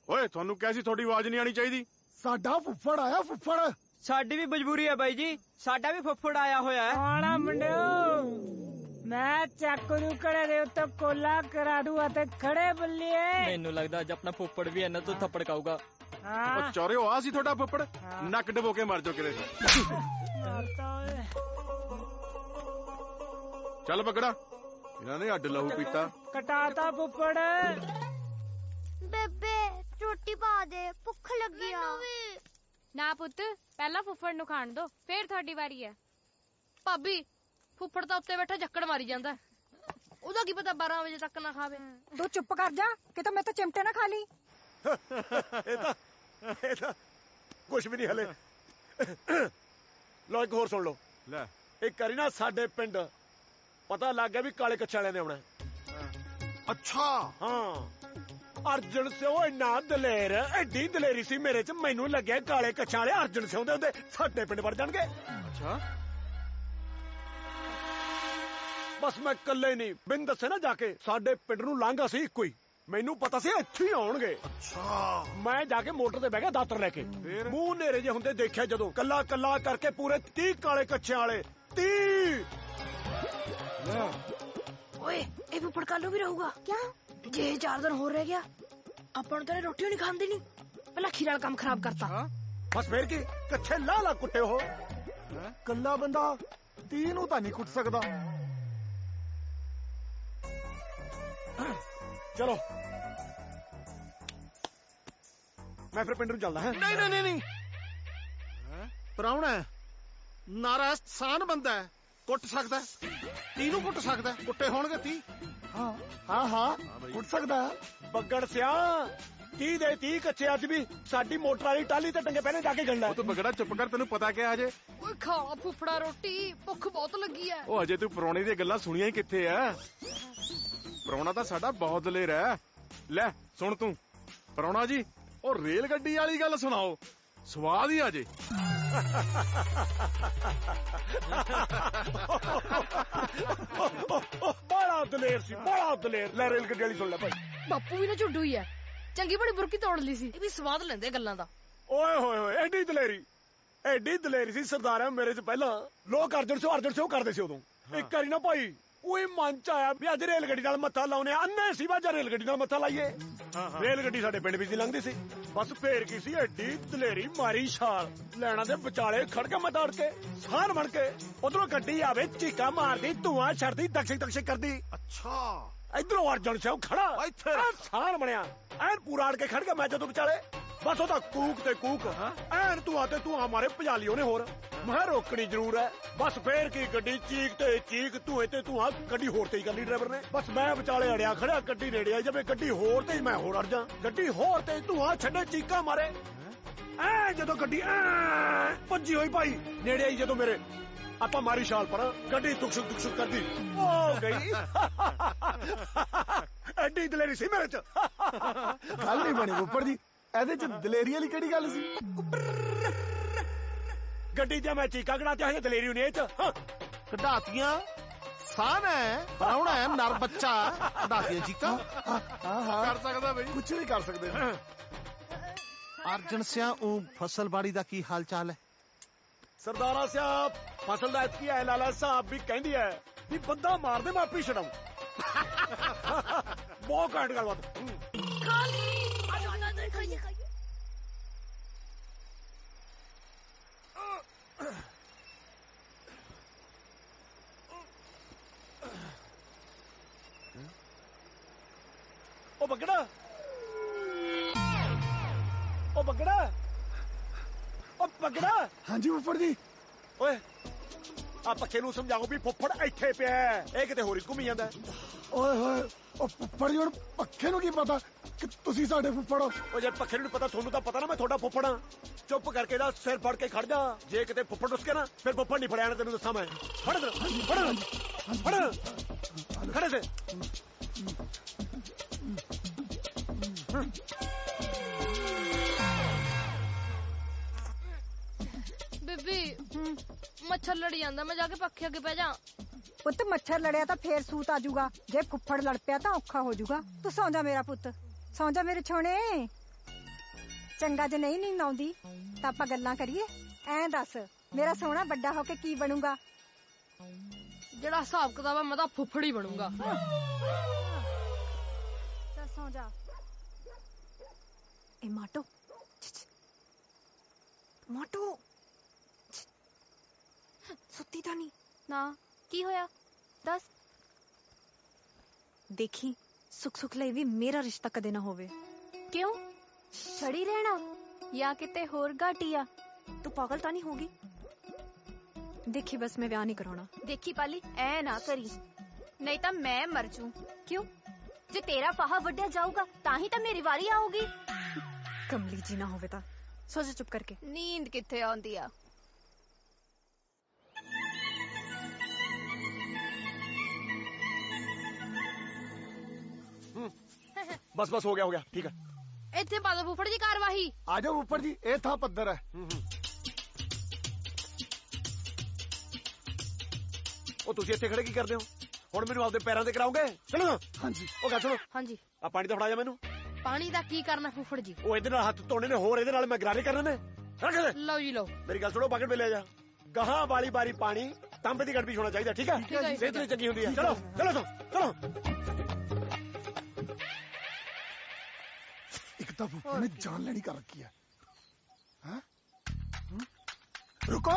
ਓਏ ਤੁਹਾਨੂੰ ਕਿਹਾ ਸੀ ਤੁਹਾਡੀ ਆਵਾਜ਼ ਨਹੀਂ ਆਣੀ ਚਾਹੀਦੀ। ਸਾਡਾ ਫੁੱਫੜ ਆਇਆ, ਫੁੱਫੜ। ਸਾਡੀ ਵੀ ਮਜਬੂਰੀ ਹੈ ਬਾਈ ਜੀ, ਸਾਡਾ ਵੀ ਫੁੱਫੜ ਆਇਆ ਹੋਇਆ ਹੈ। ਆਣਾ ਮੁੰਡਿਓ, ਮੈਂ ਚਾਕੂ ਨੂੰ ਕੜੇ ਦੇ ਉੱਤੇ ਕੋਲਾ ਕਰਾ ਦੂ ਅਤੇ ਖੜੇ ਬੱਲੀਏ। ਮੈਨੂੰ ਲੱਗਦਾ ਅੱਜ ਆਪਣਾ ਫੁੱਫੜ ਵੀ ਇਹਨਾਂ ਤੋਂ ਥੱਪੜ ਖਾਊਗਾ। ਉਹ ਚੋਰਿਓ, ਆ ਸੀ ਤੁਹਾਡਾ ਫੁੱਫੜ? ਨੱਕ ਡਬੋ ਕੇ ਮਰ ਜਾਓ ਕਿਤੇ। ਚੱਲ ਬੱਗੜਾ, ਇਹਨਾਂ ਨੇ ਅੱਡ ਲਹੂ ਪੀਤਾ। ਕਟਾਤਾ ਫੁੱਫੜ। ਬੇਬੇ ਰੋਟੀ ਪਾ ਦੇ, ਭੁੱਖ ਲੱਗੀ ਆ। ਨਾ ਪੁੱਤ, ਪਹਿਲਾਂ ਫੁੱਫੜ ਨੂੰ ਖਾਣ ਦੋ, ਫੇਰ ਤੁਹਾਡੀ ਵਾਰੀ ਹੈ। ਭਾਬੀ, ਫੁੱਫੜ ਤਾਂ ਉੱਤੇ ਬੈਠਾ ਜੱਕੜ ਮਾਰੀ ਜਾਂਦਾ, ਉਹਦਾ ਕੀ ਪਤਾ 12 ਵਜੇ ਤੱਕ ਨਾ ਖਾਵੇ। ਤੂੰ ਚੁੱਪ ਕਰ ਜਾ, ਕਿਤੇ ਮੈਂ ਤਾਂ ਚਿਮਟੇ ਨਾ ਖਾ ਲਈ। ਇਹ ਤਾਂ ਕੁਛ ਵੀ ਨਹੀਂ ਹਲੇ। ਲੋ ਇੱਕ ਹੋਰ ਸੁਣ ਲਓ। ਲੈ ਇੱਕ ਵਾਰੀ ਨਾ ਸਾਡੇ ਪਿੰਡ ਪਤਾ ਲੱਗ ਗਿਆ ਵੀ ਕਾਲੇ ਕੱਛੇ ਵਾਲਿਆਂ ਨੇ ਆਉਣਾ। ਅੱਛਾ ਹਾਂ, ਅਰਜਨ ਸਿਓ ਇੰਨਾ ਦਲੇਰ, ਐਡੀ ਦਲੇਰੀ ਸੀ ਮੇਰੇ ਚ, ਮੈਨੂੰ ਲੱਗਿਆ ਕਾਲੇ ਕੱਛਾਂ ਵਾਲੇ ਅਰਜਨ ਸਿਓ ਦੇ ਹੁੰਦੇ ਸਾਡੇ ਪਿੰਡ ਵੜ ਜਾਣਗੇ। ਅੱਛਾ, ਬਸ ਮੈਂ ਇਕੱਲੇ ਨਹੀਂ, ਬਿਨ ਦੱਸੇ ਨਾ ਜਾ ਕੇ ਸਾਡੇ ਪਿੰਡ ਨੂੰ ਲਾਂਘਾ ਸੀ ਇੱਕੋ ਹੀ, ਮੈਨੂੰ ਪਤਾ ਸੀ ਇੱਥੇ ਹੀ ਆਉਣਗੇ। ਅੱਛਾ, ਮੈਂ ਜਾ ਕੇ ਮੋਟਰ ਤੇ ਬਹਿ ਗਿਆ ਦਾਤਰ ਲੈ ਕੇ। ਮੂੰਹ ਨੇਰੇ ਜੇ ਹੁੰਦੇ ਦੇਖਿਆ ਜਦੋਂ, ਕੱਲਾ ਕੱਲਾ ਕਰਕੇ ਪੂਰੇ 30 ਕਾਲੇ ਕੱਛਿਆਂ ਵਾਲੇ। 30 ਓਏ ਇਹ ਫੁੱਫੜ ਕਾਲੂ ਵੀ ਰਹੂਗਾ ਕਿਆ? ਜੇ 4 ਦਿਨ ਹੋਰ ਰਹਿ ਗਿਆ ਆਪਾਂ ਨੂੰ ਤਾਂ ਰੋਟੀ ਨਹੀਂ ਖਾਂਦੀ ਨਹੀਂ, ਪਹਿਲਾਂ ਖੀਰ ਵਾਲਾ ਕੰਮ ਖਰਾਬ ਕਰਤਾ। ਬਸ ਫੇਰ ਕੀ, ਕੱਛੇ ਲਾ ਕੁੱਟੇ ਹੋ। ਕੱਲਾ ਬੰਦਾ 30 ਨੂੰ ਤਾਂ ਨਹੀਂ ਕੁੱਟ ਸਕਦਾ। ਚਲੋ ਮੈਂ ਫਿਰ ਪਿੰਡ ਨੂੰ ਚੱਲਦਾ। ਹੈ ਨਹੀਂ ਪ੍ਰਾਹੁਣਾ ਨਾਰਾ ਸਾਨ ਬੰਦਾ ਹੈ, ਕੁੱਟ ਸਕਦਾ। 30 ਨੂੰ ਕੁੱਟ ਸਕਦਾ, ਕੁੱਟੇ ਹੋਣਗੇ 30। ਹਾਂ ਕੁੱਟ ਸਕਦਾ। ਬੱਗੜ ਸਿਆ 30 ਦੇ 30 ਕੱਚੇ ਅੱਜ ਵੀ ਸਾਡੀ ਮੋਟਰ ਵਾਲੀ ਟਾਲੀ ਤੇ ਟੰਗੇ ਪਹਿਲੇ ਜਾ ਕੇ ਗੰਡਾ। ਉਹ ਤੂੰ ਬੱਗੜਾ ਚੁੱਪ ਕਰ, ਤੈਨੂੰ ਪਤਾ ਕਿਆ ਹਜੇ? ਓਏ ਖਾ ਫੁੱਫੜਾ ਰੋਟੀ, ਭੁੱਖ ਬਹੁਤ ਲੱਗੀ ਐ। ਉਹ ਅਜੇ ਤੂੰ ਪ੍ਰਾਹੁਣੇ ਦੀਆਂ ਗੱਲਾਂ ਸੁਣੀਆਂ ਹੀ ਕਿੱਥੇ ਆ? ਪ੍ਰਾਹੁਣਾ ਤਾਂ ਸਾਡਾ ਬਹੁਤ ਦਲੇਰ ਹੈ। ਲੈ ਸੁਣ ਤੂੰ ਪ੍ਰਾਹੁਣਾ ਜੀ, ਉਹ ਰੇਲ ਗੱਡੀ ਵਾਲੀ ਗੱਲ ਸੁਣਾਓ, ਸਵਾਦ ਹੀ ਆ ਜੇ। ਬੜਾ ਦਲੇਰ ਸੀ, ਬੜਾ ਦਲੇਰ। ਲੈ ਰੇਲ ਗੱਡੀ ਵਾਲੀ ਸੁਣ ਲੈ ਭਾਈ। ਬਾਪੂ ਵੀ ਨਾ ਝੁੱਡੂ ਹੀ ਐ, ਚੰਗੀ ਬੜੀ ਬੁਰਕੀ ਤੋੜ ਲਈ ਸੀ। ਇਹ ਵੀ ਸਵਾਦ ਲੈਂਦੇ ਗੱਲਾਂ ਦਾ। ਓਏ ਹੋਏ ਹੋਏ, ਐਡੀ ਦਲੇਰੀ ਸੀ ਸਰਦਾਰਾ ਮੇਰੇ ਚ ਪਹਿਲਾਂ। ਲੋਕ ਅਰਜਨ ਸਿਓ ਕਰਦੇ ਸੀ ਉਦੋਂ। ਇੱਕ ਵਾਰੀ ਨਾ ਭਾਈ ओए मन च आया भी अज रेलगड्डी नाल मत्था लाउने अन्ने सी वाजा रेलगड्डी नाल मत्था लाइए रेलगड्डी साडे पिंड विच लंघदी सी बस फेर की सी एडी दलेरी मारी छाल लैना दे विचाले खड़ के मत अड़ के सार बन के उधरों गड्डी आवे चीका मारदी धुआं छड़दी दक्षिक दक्षिक करदी अच्छा इधरों अर्जन सिंह खड़ा सार बनया ऐन पूरा अड़ के खड़ के मैं जदों विचाले बस ओदा कूक ते कूक ऐन धुआं मारे भजालियों ने होर मैं रोकनी जरूर है बस फेर की गड्डी चीक ते चीक धुएं ते धुआं गड्डी होर ते ही कर ली ड्राइवर ने बस मैं विचाले अड़िया खड़ा गड्डी नेड़े आई जब गड्डी होर ते मैं होर अड़ जा गड्डी होर ते धुआं छड्डे चीका मारे ऐ जदों गड्डी भज्जी होई भाई नेड़े आई जदों मेरे आपा मारी छाल पर गड्डी दुख कर दी ओ गई एडी दलेरी सी मेरे च गल नहीं बनी फुफड़ जी ਇਹਦੇ ਚ ਦਲੇਰੀ ਵਾਲੀ ਕਿਹੜੀ ਗੱਲ ਸੀ ਗੱਡੀ ਤੇ ਮੈਂ ਚੀਕਾ ਕਢਾਤੀਆਂ ਹੈ ਦਲੇਰੀ ਨੇ ਚ ਕਢਾਤੀਆਂ ਸਾਨ ਹੈ ਪਰਾਉਣਾ ਹੈ ਨਰ ਬੱਚਾ ਕਢਾਤੀਆਂ ਚੀਕਾ ਕਰ ਸਕਦਾ ਬਈ ਕੁਝ ਨਹੀਂ ਕਰ ਸਕਦੇ ਅਰਜਨ ਸਿਆ ਉਹ ਫਸਲਬਾੜੀ ਦਾ ਕੀ ਹਾਲ ਚਾਲ ਹੈ ਸਰਦਾਰਾ ਸਾਹਿਬ ਫਸਲ ਦਾ ਇਤਕੀ ਹੈ ਲਾਲਾ ਸਾਹਿਬ ਵੀ ਕਹਿੰਦੀ ਹੈ ਵੀ ਬੰਦਾ ਮਾਰਦੇ ਮੈਂ ਆਪੀ ਛਡਾਉਂ ਬਹੁਤ ਘੱਟ ਗੱਲਬਾਤ ओ बगड़ा ओ बगड़ा ओ बगड़ा हाँ जी फुफड़ जी ओए आ पक्के नूं समझाओ भी फुफड़ इत्थे पिया है किते होर ही घूमी जांदा ओए होए ओ फुफड़ जी हुण पक्के नूं की पता कि तुसी साडे फुफड़ हो ओ जे पक्के नूं पता थोनू तां पता ना मैं थोड़ा फुफड़ हां चुप करके दा सिर फड़ के खड़ जा जे किते फुफड़ उसके ना फिर फुफड़ नहीं फड़िया तेनू दस्सां मैं फड़ खड़े से बेबी मच्छर लड़ी ਜਾਂਦਾ मैं जाके पक्खे अगे पै जा ਪੁੱਤ ਮੱਛਰ ਲੜਿਆ ਤਾਂ ਫੇਰ ਸੂਤ ਆ ਜਾਊਗਾ ਜੇ ਫੁੱਫੜ ਲੜ ਪਿਆ ਤਾਂ ਔਖਾ ਹੋ ਜਾਊਗਾ ਤੂੰ ਸੌਂ ਜਾ ਮੇਰਾ ਪੁੱਤ ਸੌਂ ਜਾ ਮੇਰੇ ਛੋਣੇ ਚੰਗਾ ਜੇ ਨਹੀਂ ਨੀਂਦ ਆਉਂਦੀ ਤਾਂ ਆਪਾਂ ਗੱਲਾਂ ਕਰੀਏ ਐਂ ਦੱਸ ਮੇਰਾ ਸੋਹਣਾ ਵੱਡਾ ਹੋ ਕੇ ਕੀ ਬਣੂਗਾ ਜਿਹੜਾ ਹਿਸਾਬ ਕਿਤਾਬ ਮੈਂ ਤਾਂ ਫੁੱਫੜ ਹੀ ਬਣੂੰਗਾ ਚੱਲ ਸੌਂ ਜਾ ए माटो माटो सुत्ती ਤਾਂ ਨਹੀਂ ਨਾ ਕੀ ਹੋਇਆ ਦੱਸ ਦੇਖੀ ਸੁਖ ਸੁਖ ਲਈ ਵੀ ਮੇਰਾ ਰਿਸ਼ਤਾ ਕਦੇ ਨਾ ਹੋਵੇ ਕਿਉਂ ਛੜੀ ਰਹਿਣਾ ਜਾਂ ਕਿਤੇ ਹੋਰ ਘਾਟੀ ਆ ਤੂੰ ਪਾਗਲ ਤਾਂ ਨਹੀਂ ਹੋਗੀ ਦੇਖੀ ਬਸ ਮੈਂ ਵਿਆਹ ਨਹੀਂ ਕਰਾਉਣਾ ਦੇਖੀ ਪਾਲੀ ਐ ਨਾ ਕਰੀ ਨਹੀਂ ਤਾਂ ਮੈਂ ਮਰ ਜੂ ਕਿਉਂ ਜੇ ਤੇਰਾ ਫਾਹਾ ਵੱਢਿਆ ਜਾਊਗਾ ਤਾਂ ਹੀ ਤਾਂ ਮੇਰੀ ਵਾਰੀ ਆਊਗੀ ਕਮਲੀ ਜੀ ਨਾ ਹੋਵੇ ਤਾਂ ਸੋ ਜਾ ਚੁੱਪ ਕਰਕੇ ਨੀਂਦ ਕਿੱਥੇ ਆਉਂਦੀ ਆ बस बस हो गया ठीक है ਇੱਥੇ ਪਾ ਦੋ ਫੁੱਫੜ ਜੀ ਕਾਰਵਾਈ आ जाओ फुफड़ जी ये था पत्थर है ਉਹ ਤੁਸੀਂ ਇੱਥੇ ਖੜੇ ਕੀ ਕਰਦੇ ਹੋ ਹੁਣ ਮੈਨੂੰ ਆਪਦੇ ਪੈਰਾਂ ਤੇ ਕਰਾਉਂਗੇ ਚਲੋ ਹਾਂਜੀ ਉਹ ਗੱਲ ਸੁਣੋ ਹਾਂਜੀ ਆ ਪਾਣੀ ਤਾਂ ਫੜਾ ਜਾ ਮੈਨੂੰ ਪਾਣੀ ਦਾ ਕੀ ਕਰਨਾ ਫੁੱਫੜ ਜੀ ਉਹ ਇਹਦੇ ਨਾਲ ਹੱਥ ਧੋਣੇ ਨੇ ਹੋਰ ਇਹਦੇ ਨਾਲ ਮੈਂ ਗਰਾਰੇ ਕਰਨੇ ਨੇ ਰੱਖ ਦੇ ਲਓ ਜੀ ਲਓ ਮੇਰੀ ਗੱਲ ਸੁਣੋ ਬਕਟ ਲੈ ਜਾ ਗਾਹਾਂ ਵਾਲੀ ਬਾਰੀ ਪਾਣੀ ਤਾਂਬੇ ਦੀ ਗੜਬੀ ਹੋਣਾ ਚਾਹੀਦਾ ਠੀਕ ਹੈ ਸਿਹਤ ਲਈ ਚੰਗੀ ਹੁੰਦੀ ਹੈ ਚਲੋ ਚਲੋ ਚਲੋ एक तो फुफड़ ने जान लेनी कर रखी है हाँ? रुको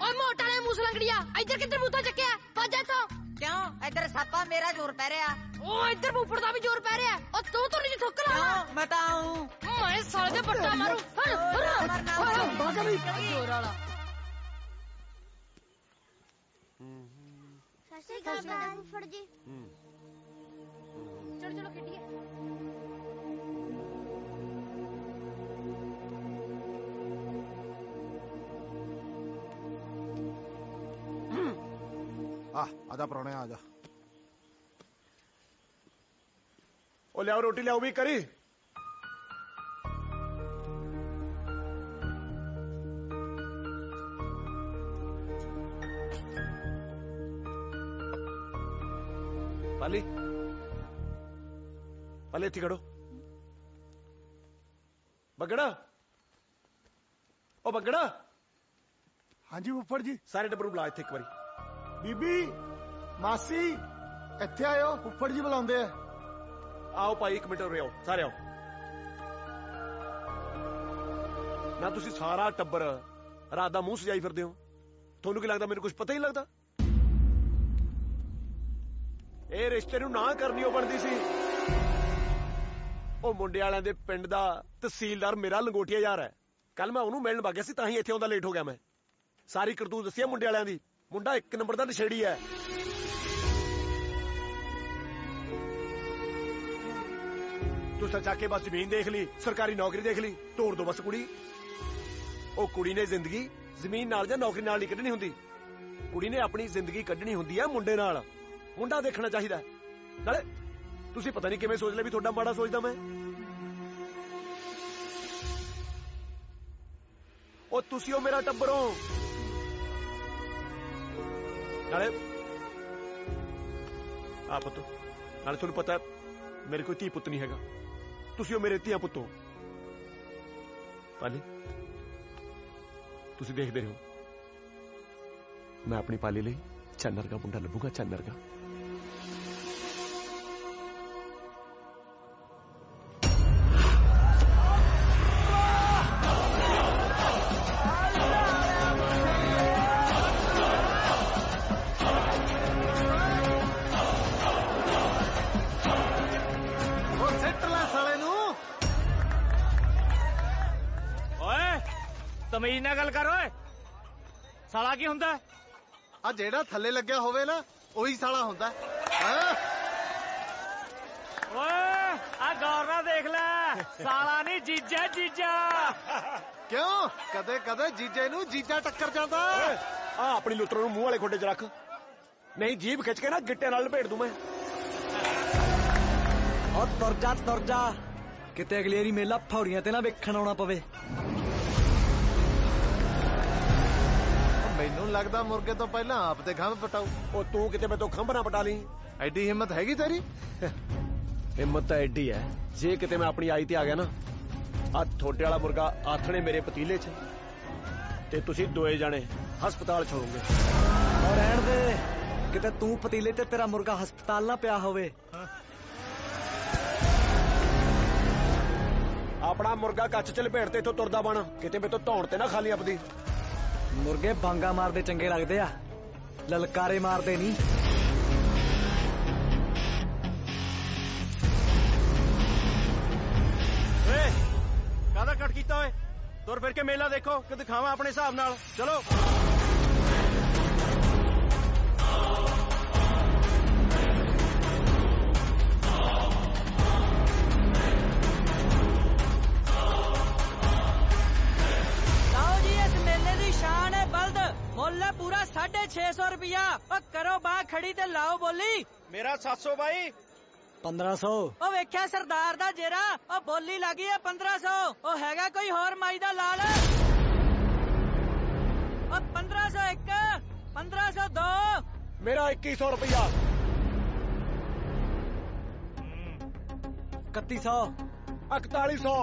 ਓਏ ਮੋਟਾ ਨੇ ਮੂਸ ਲੰਗੜੀਆ ਇੱਧਰ ਕਿੱਧਰ ਬੂਥਾ ਚੱਕਿਆ ਭੱਜ ਇੱਥੋਂ ਕਿਉਂ ਇੱਧਰ ਸਾਪਾ ਮੇਰਾ ਜ਼ੋਰ ਪੈ ਰਿਹਾ ਓ ਇੱਧਰ ਫੁੱਫੜ ਦਾ ਵੀ ਜ਼ੋਰ ਪੈ ਰਿਹਾ ਓ ਤੂੰ ਨਹੀਂ ਥੁੱਕ ਲਾ ਮੈਂ ਤਾਂ ਆਉਂ ਮੈਂ ਸਾਲੇ ਦੇ ਪੱਟਾ ਮਾਰੂ ਜ਼ੋਰ ਵਾਲਾ ਸਸੀ ਕਾਲ ਫੁੱਫੜ ਜੀ ਚਲੋ ਚਲੋ ਖੇਡੀਏ आजा परौने आजा ओ लियाओ रोटी लियाओ भी करी पाली पाली इत्थे खड़ो बगड़ा ओ बगड़ा हाँ जी फुफड़ जी सारे टब्बर बुला इत्थे एक बारी बीबी ਮਾਸੀ ਇੱਥੇ ਆਇਓ, ਫੁੱਫੜ ਜੀ ਬੁਲਾਉਂਦੇ ਆ। ਆਓ ਭਾਈ, 1 ਮਿੰਟ ਉਰੇ ਆਓ, ਸਾਰੇ ਆਓ। ਨਾ ਤੁਸੀਂ ਸਾਰਾ ਟੱਬਰ ਰਾਤ ਦਾ ਮੂੰਹ ਸਜਾਈ ਫਿਰਦੇ ਹੋ, ਤੁਹਾਨੂੰ ਕੀ ਲੱਗਦਾ ਮੈਨੂੰ ਕੁਝ ਪਤਾ ਹੀ ਲੱਗਦਾ? ਇਹ ਰਿਸ਼ਤੇ ਨੂੰ ਨਾ ਕਰਨੀ ਉਹ ਬਣਦੀ ਸੀ। ਉਹ ਮੁੰਡੇ ਵਾਲਿਆਂ ਦੇ ਪਿੰਡ ਦਾ ਤਹਿਸੀਲਦਾਰ ਮੇਰਾ ਲੰਗੋਟੀਆ ਯਾਰ ਹੈ। ਕੱਲ ਮੈਂ ਉਹਨੂੰ ਮਿਲਣ ਵਗਿਆ ਸੀ, ਤਾਂ ਹੀ ਇੱਥੇ ਆਉਂਦਾ ਲੇਟ ਹੋ ਗਿਆ। ਮੈਂ ਸਾਰੀ ਕਰਤੂਤ ਦੱਸੀ ਮੁੰਡੇ ਵਾਲਿਆਂ ਦੀ। ਮੁੰਡਾ 1 ਨੰਬਰ ਦਾ ਨਸ਼ੇੜੀ ਹੈ। ਤੁਸੀਂ ਚੱਕ ਕੇ ਬਸ ਜ਼ਮੀਨ ਦੇਖ ਲਈ, ਸਰਕਾਰੀ ਨੌਕਰੀ ਦੇਖ ਲਈ, ਤੋੜ ਦੋ ਬਸ ਕੁੜੀ। ਉਹ ਕੁੜੀ ਨੇ ਜ਼ਿੰਦਗੀ ਜ਼ਮੀਨ ਨਾਲ ਜਾਂ ਨੌਕਰੀ ਨਾਲ ਨਹੀਂ ਕੱਢਣੀ ਹੁੰਦੀ। ਕੁੜੀ ਨੇ ਆਪਣੀ ਜ਼ਿੰਦਗੀ ਕੱਢਣੀ ਹੁੰਦੀ ਹੈ ਮੁੰਡੇ ਨਾਲ। ਮੁੰਡਾ ਦੇਖਣਾ ਚਾਹੀਦਾ। ਨਾਲੇ ਤੁਸੀਂ ਪਤਾ ਨਹੀਂ ਕਿਵੇਂ ਸੋਚ ਲਿਆ ਵੀ ਤੁਹਾਡਾ ਮਾੜਾ ਸੋਚਦਾ ਮੈਂ। ਉਹ ਤੁਸੀਂ ਉਹ ਮੇਰਾ ਟੱਬਰ ਹੋ। ਨਾਲੇ ਆ ਪੁੱਤ, ਨਾਲੇ ਤੁਹਾਨੂੰ ਪਤਾ ਮੇਰੇ ਕੋਈ ਧੀ ਪੁੱਤ ਨਹੀਂ ਹੈਗਾ। ਤੁਸੀਂ ਉਹ ਮੇਰੇ ਧੀਆਂ ਪੁੱਤ ਹੋ। ਪਾਲੀ, ਤੁਸੀਂ ਦੇਖਦੇ ਰਹੋ, ਮੈਂ ਆਪਣੀ ਪਾਲੀ ਲਈ ਚੰਨਰ ਦਾ ਮੁੰਡਾ ਲੱਭੂਗਾ। ਚੰਨਰ ਦਾ ਤਮੀਜ਼ ਨਾਲ ਗੱਲ ਕਰ ਓਏ। ਸਾਲਾ ਕੀ ਹੁੰਦਾ? ਆ ਜਿਹੜਾ ਥੱਲੇ ਲੱਗਿਆ ਹੋਵੇ ਨਾ, ਉਹੀ ਸਾਲਾ ਹੁੰਦਾ। ਓਏ ਆ ਗੌਰ ਨਾਲ ਦੇਖ ਲੈ, ਸਾਲਾ ਨਹੀਂ ਜੀਜਾ। ਜੀਜਾ ਕਿਉਂ? ਕਦੇ ਕਦੇ ਜੀਜੇ ਨੂੰ ਜੀਜਾ ਟੱਕਰ ਜਾਂਦਾ। ਆ ਆਪਣੀ ਲੁੱਤਰ ਨੂੰ ਮੂੰਹ ਵਾਲੇ ਖੋਡੇ 'ਚ ਰੱਖ, ਨਹੀਂ ਜੀਭ ਖਿੱਚ ਕੇ ਨਾ ਗਿੱਟੇ ਨਾਲ ਲਪੇਟ ਦੂੰ ਮੈਂ। ਓ ਤੁਰ ਜਾ, ਕਿਤੇ ਅਗਲੀ ਵਾਰੀ ਮੇਲਾ ਫੌੜੀਆਂ ਤੇ ਨਾ ਵੇਖਣ ਆਉਣਾ ਪਵੇ। ਮੈਨੂੰ ਲੱਗਦਾ ਮੁਰਗੇ ਤੋਂ ਪਹਿਲਾਂ ਆਪ ਤੇ ਖੰਭ ਪਟਾਉ। ਉਹ ਤੂੰ ਕਿਤੇ ਮੈਂ ਤੋਂ ਖੰਭ ਨਾ ਪਟਾ ਲਈ। ਐਡੀ ਹਿੰਮਤ ਹੈਗੀ ਤੇਰੀ? ਹਿੰਮਤ ਤਾਂ ਐਡੀ ਹੈ, ਜੇ ਕਿਤੇ ਮੈਂ ਆਪਣੀ ਆਈ ਤੇ ਆ ਗਿਆ ਨਾ, ਆ ਥੋੜੇ ਵਾਲਾ ਮੁਰਗਾ ਆਥਣੇ ਮੇਰੇ ਪਤੀਲੇ 'ਚ, ਤੇ ਤੁਸੀਂ ਦੋਏ ਜਾਣੇ ਹਸਪਤਾਲ ਛੋੜੋਗੇ। ਔਰ ਰਹਿਣ ਦੇ, ਕਿਤੇ ਤੂੰ ਪਤੀਲੇ ਤੇ ਤੇਰਾ ਮੁਰਗਾ ਹਸਪਤਾਲ ਨਾ ਪਿਆ ਹੋਵੇ। ਆਪਣਾ ਮੁਰਗਾ ਕੱਚ 'ਚ ਲਪੇਟ ਤੇ ਇੱਥੋਂ ਤੁਰਦਾ ਬਣ, ਕਿਤੇ ਮੇਰੇ ਤੋਂ ਧੌਣ ਤੇ ਨਾ ਖਾਲੀ ਆਪਦੀ। ਮੁਰਗੇ ਬਾਂਗਾ ਮਾਰਦੇ ਚੰਗੇ ਲੱਗਦੇ ਆ, ਲਲਕਾਰੇ ਮਾਰਦੇ ਨਹੀਂ। ਓਏ ਕਾਹਦਾ ਕੱਟ ਕੀਤਾ ਓਏ? ਤੁਰ ਫਿਰ ਕੇ ਮੇਲਾ ਦੇਖੋ ਕਿ ਦਿਖਾਵਾਂ ਆਪਣੇ ਹਿਸਾਬ ਨਾਲ। ਚਲੋ ਸ਼ਾਨ ਹੈ ਬਲਦ। ਮੁੱਲ ਹੈ ਪੂਰਾ 650 ਰੁਪਇਆ। ਉਹ ਕਰੋ ਬਾਹ ਖੜੀ ਤੇ ਲਾਓ ਬੋਲੀ। ਮੇਰਾ 700 ਬਾਈ। 1500। ਉਹ ਵੇਖਿਆ ਸਰਦਾਰ ਦਾ ਜੇਰਾ, ਉਹ ਬੋਲੀ ਲੱਗੀ ਹੈ 1500। ਉਹ ਹੈਗਾ ਕੋਈ ਹੋਰ ਮਾਈ ਦਾ ਲਾਲ? ਉਹ 1501, 1502। ਮੇਰਾ 2100 ਰੁਪਇਆ। 3100, 4100,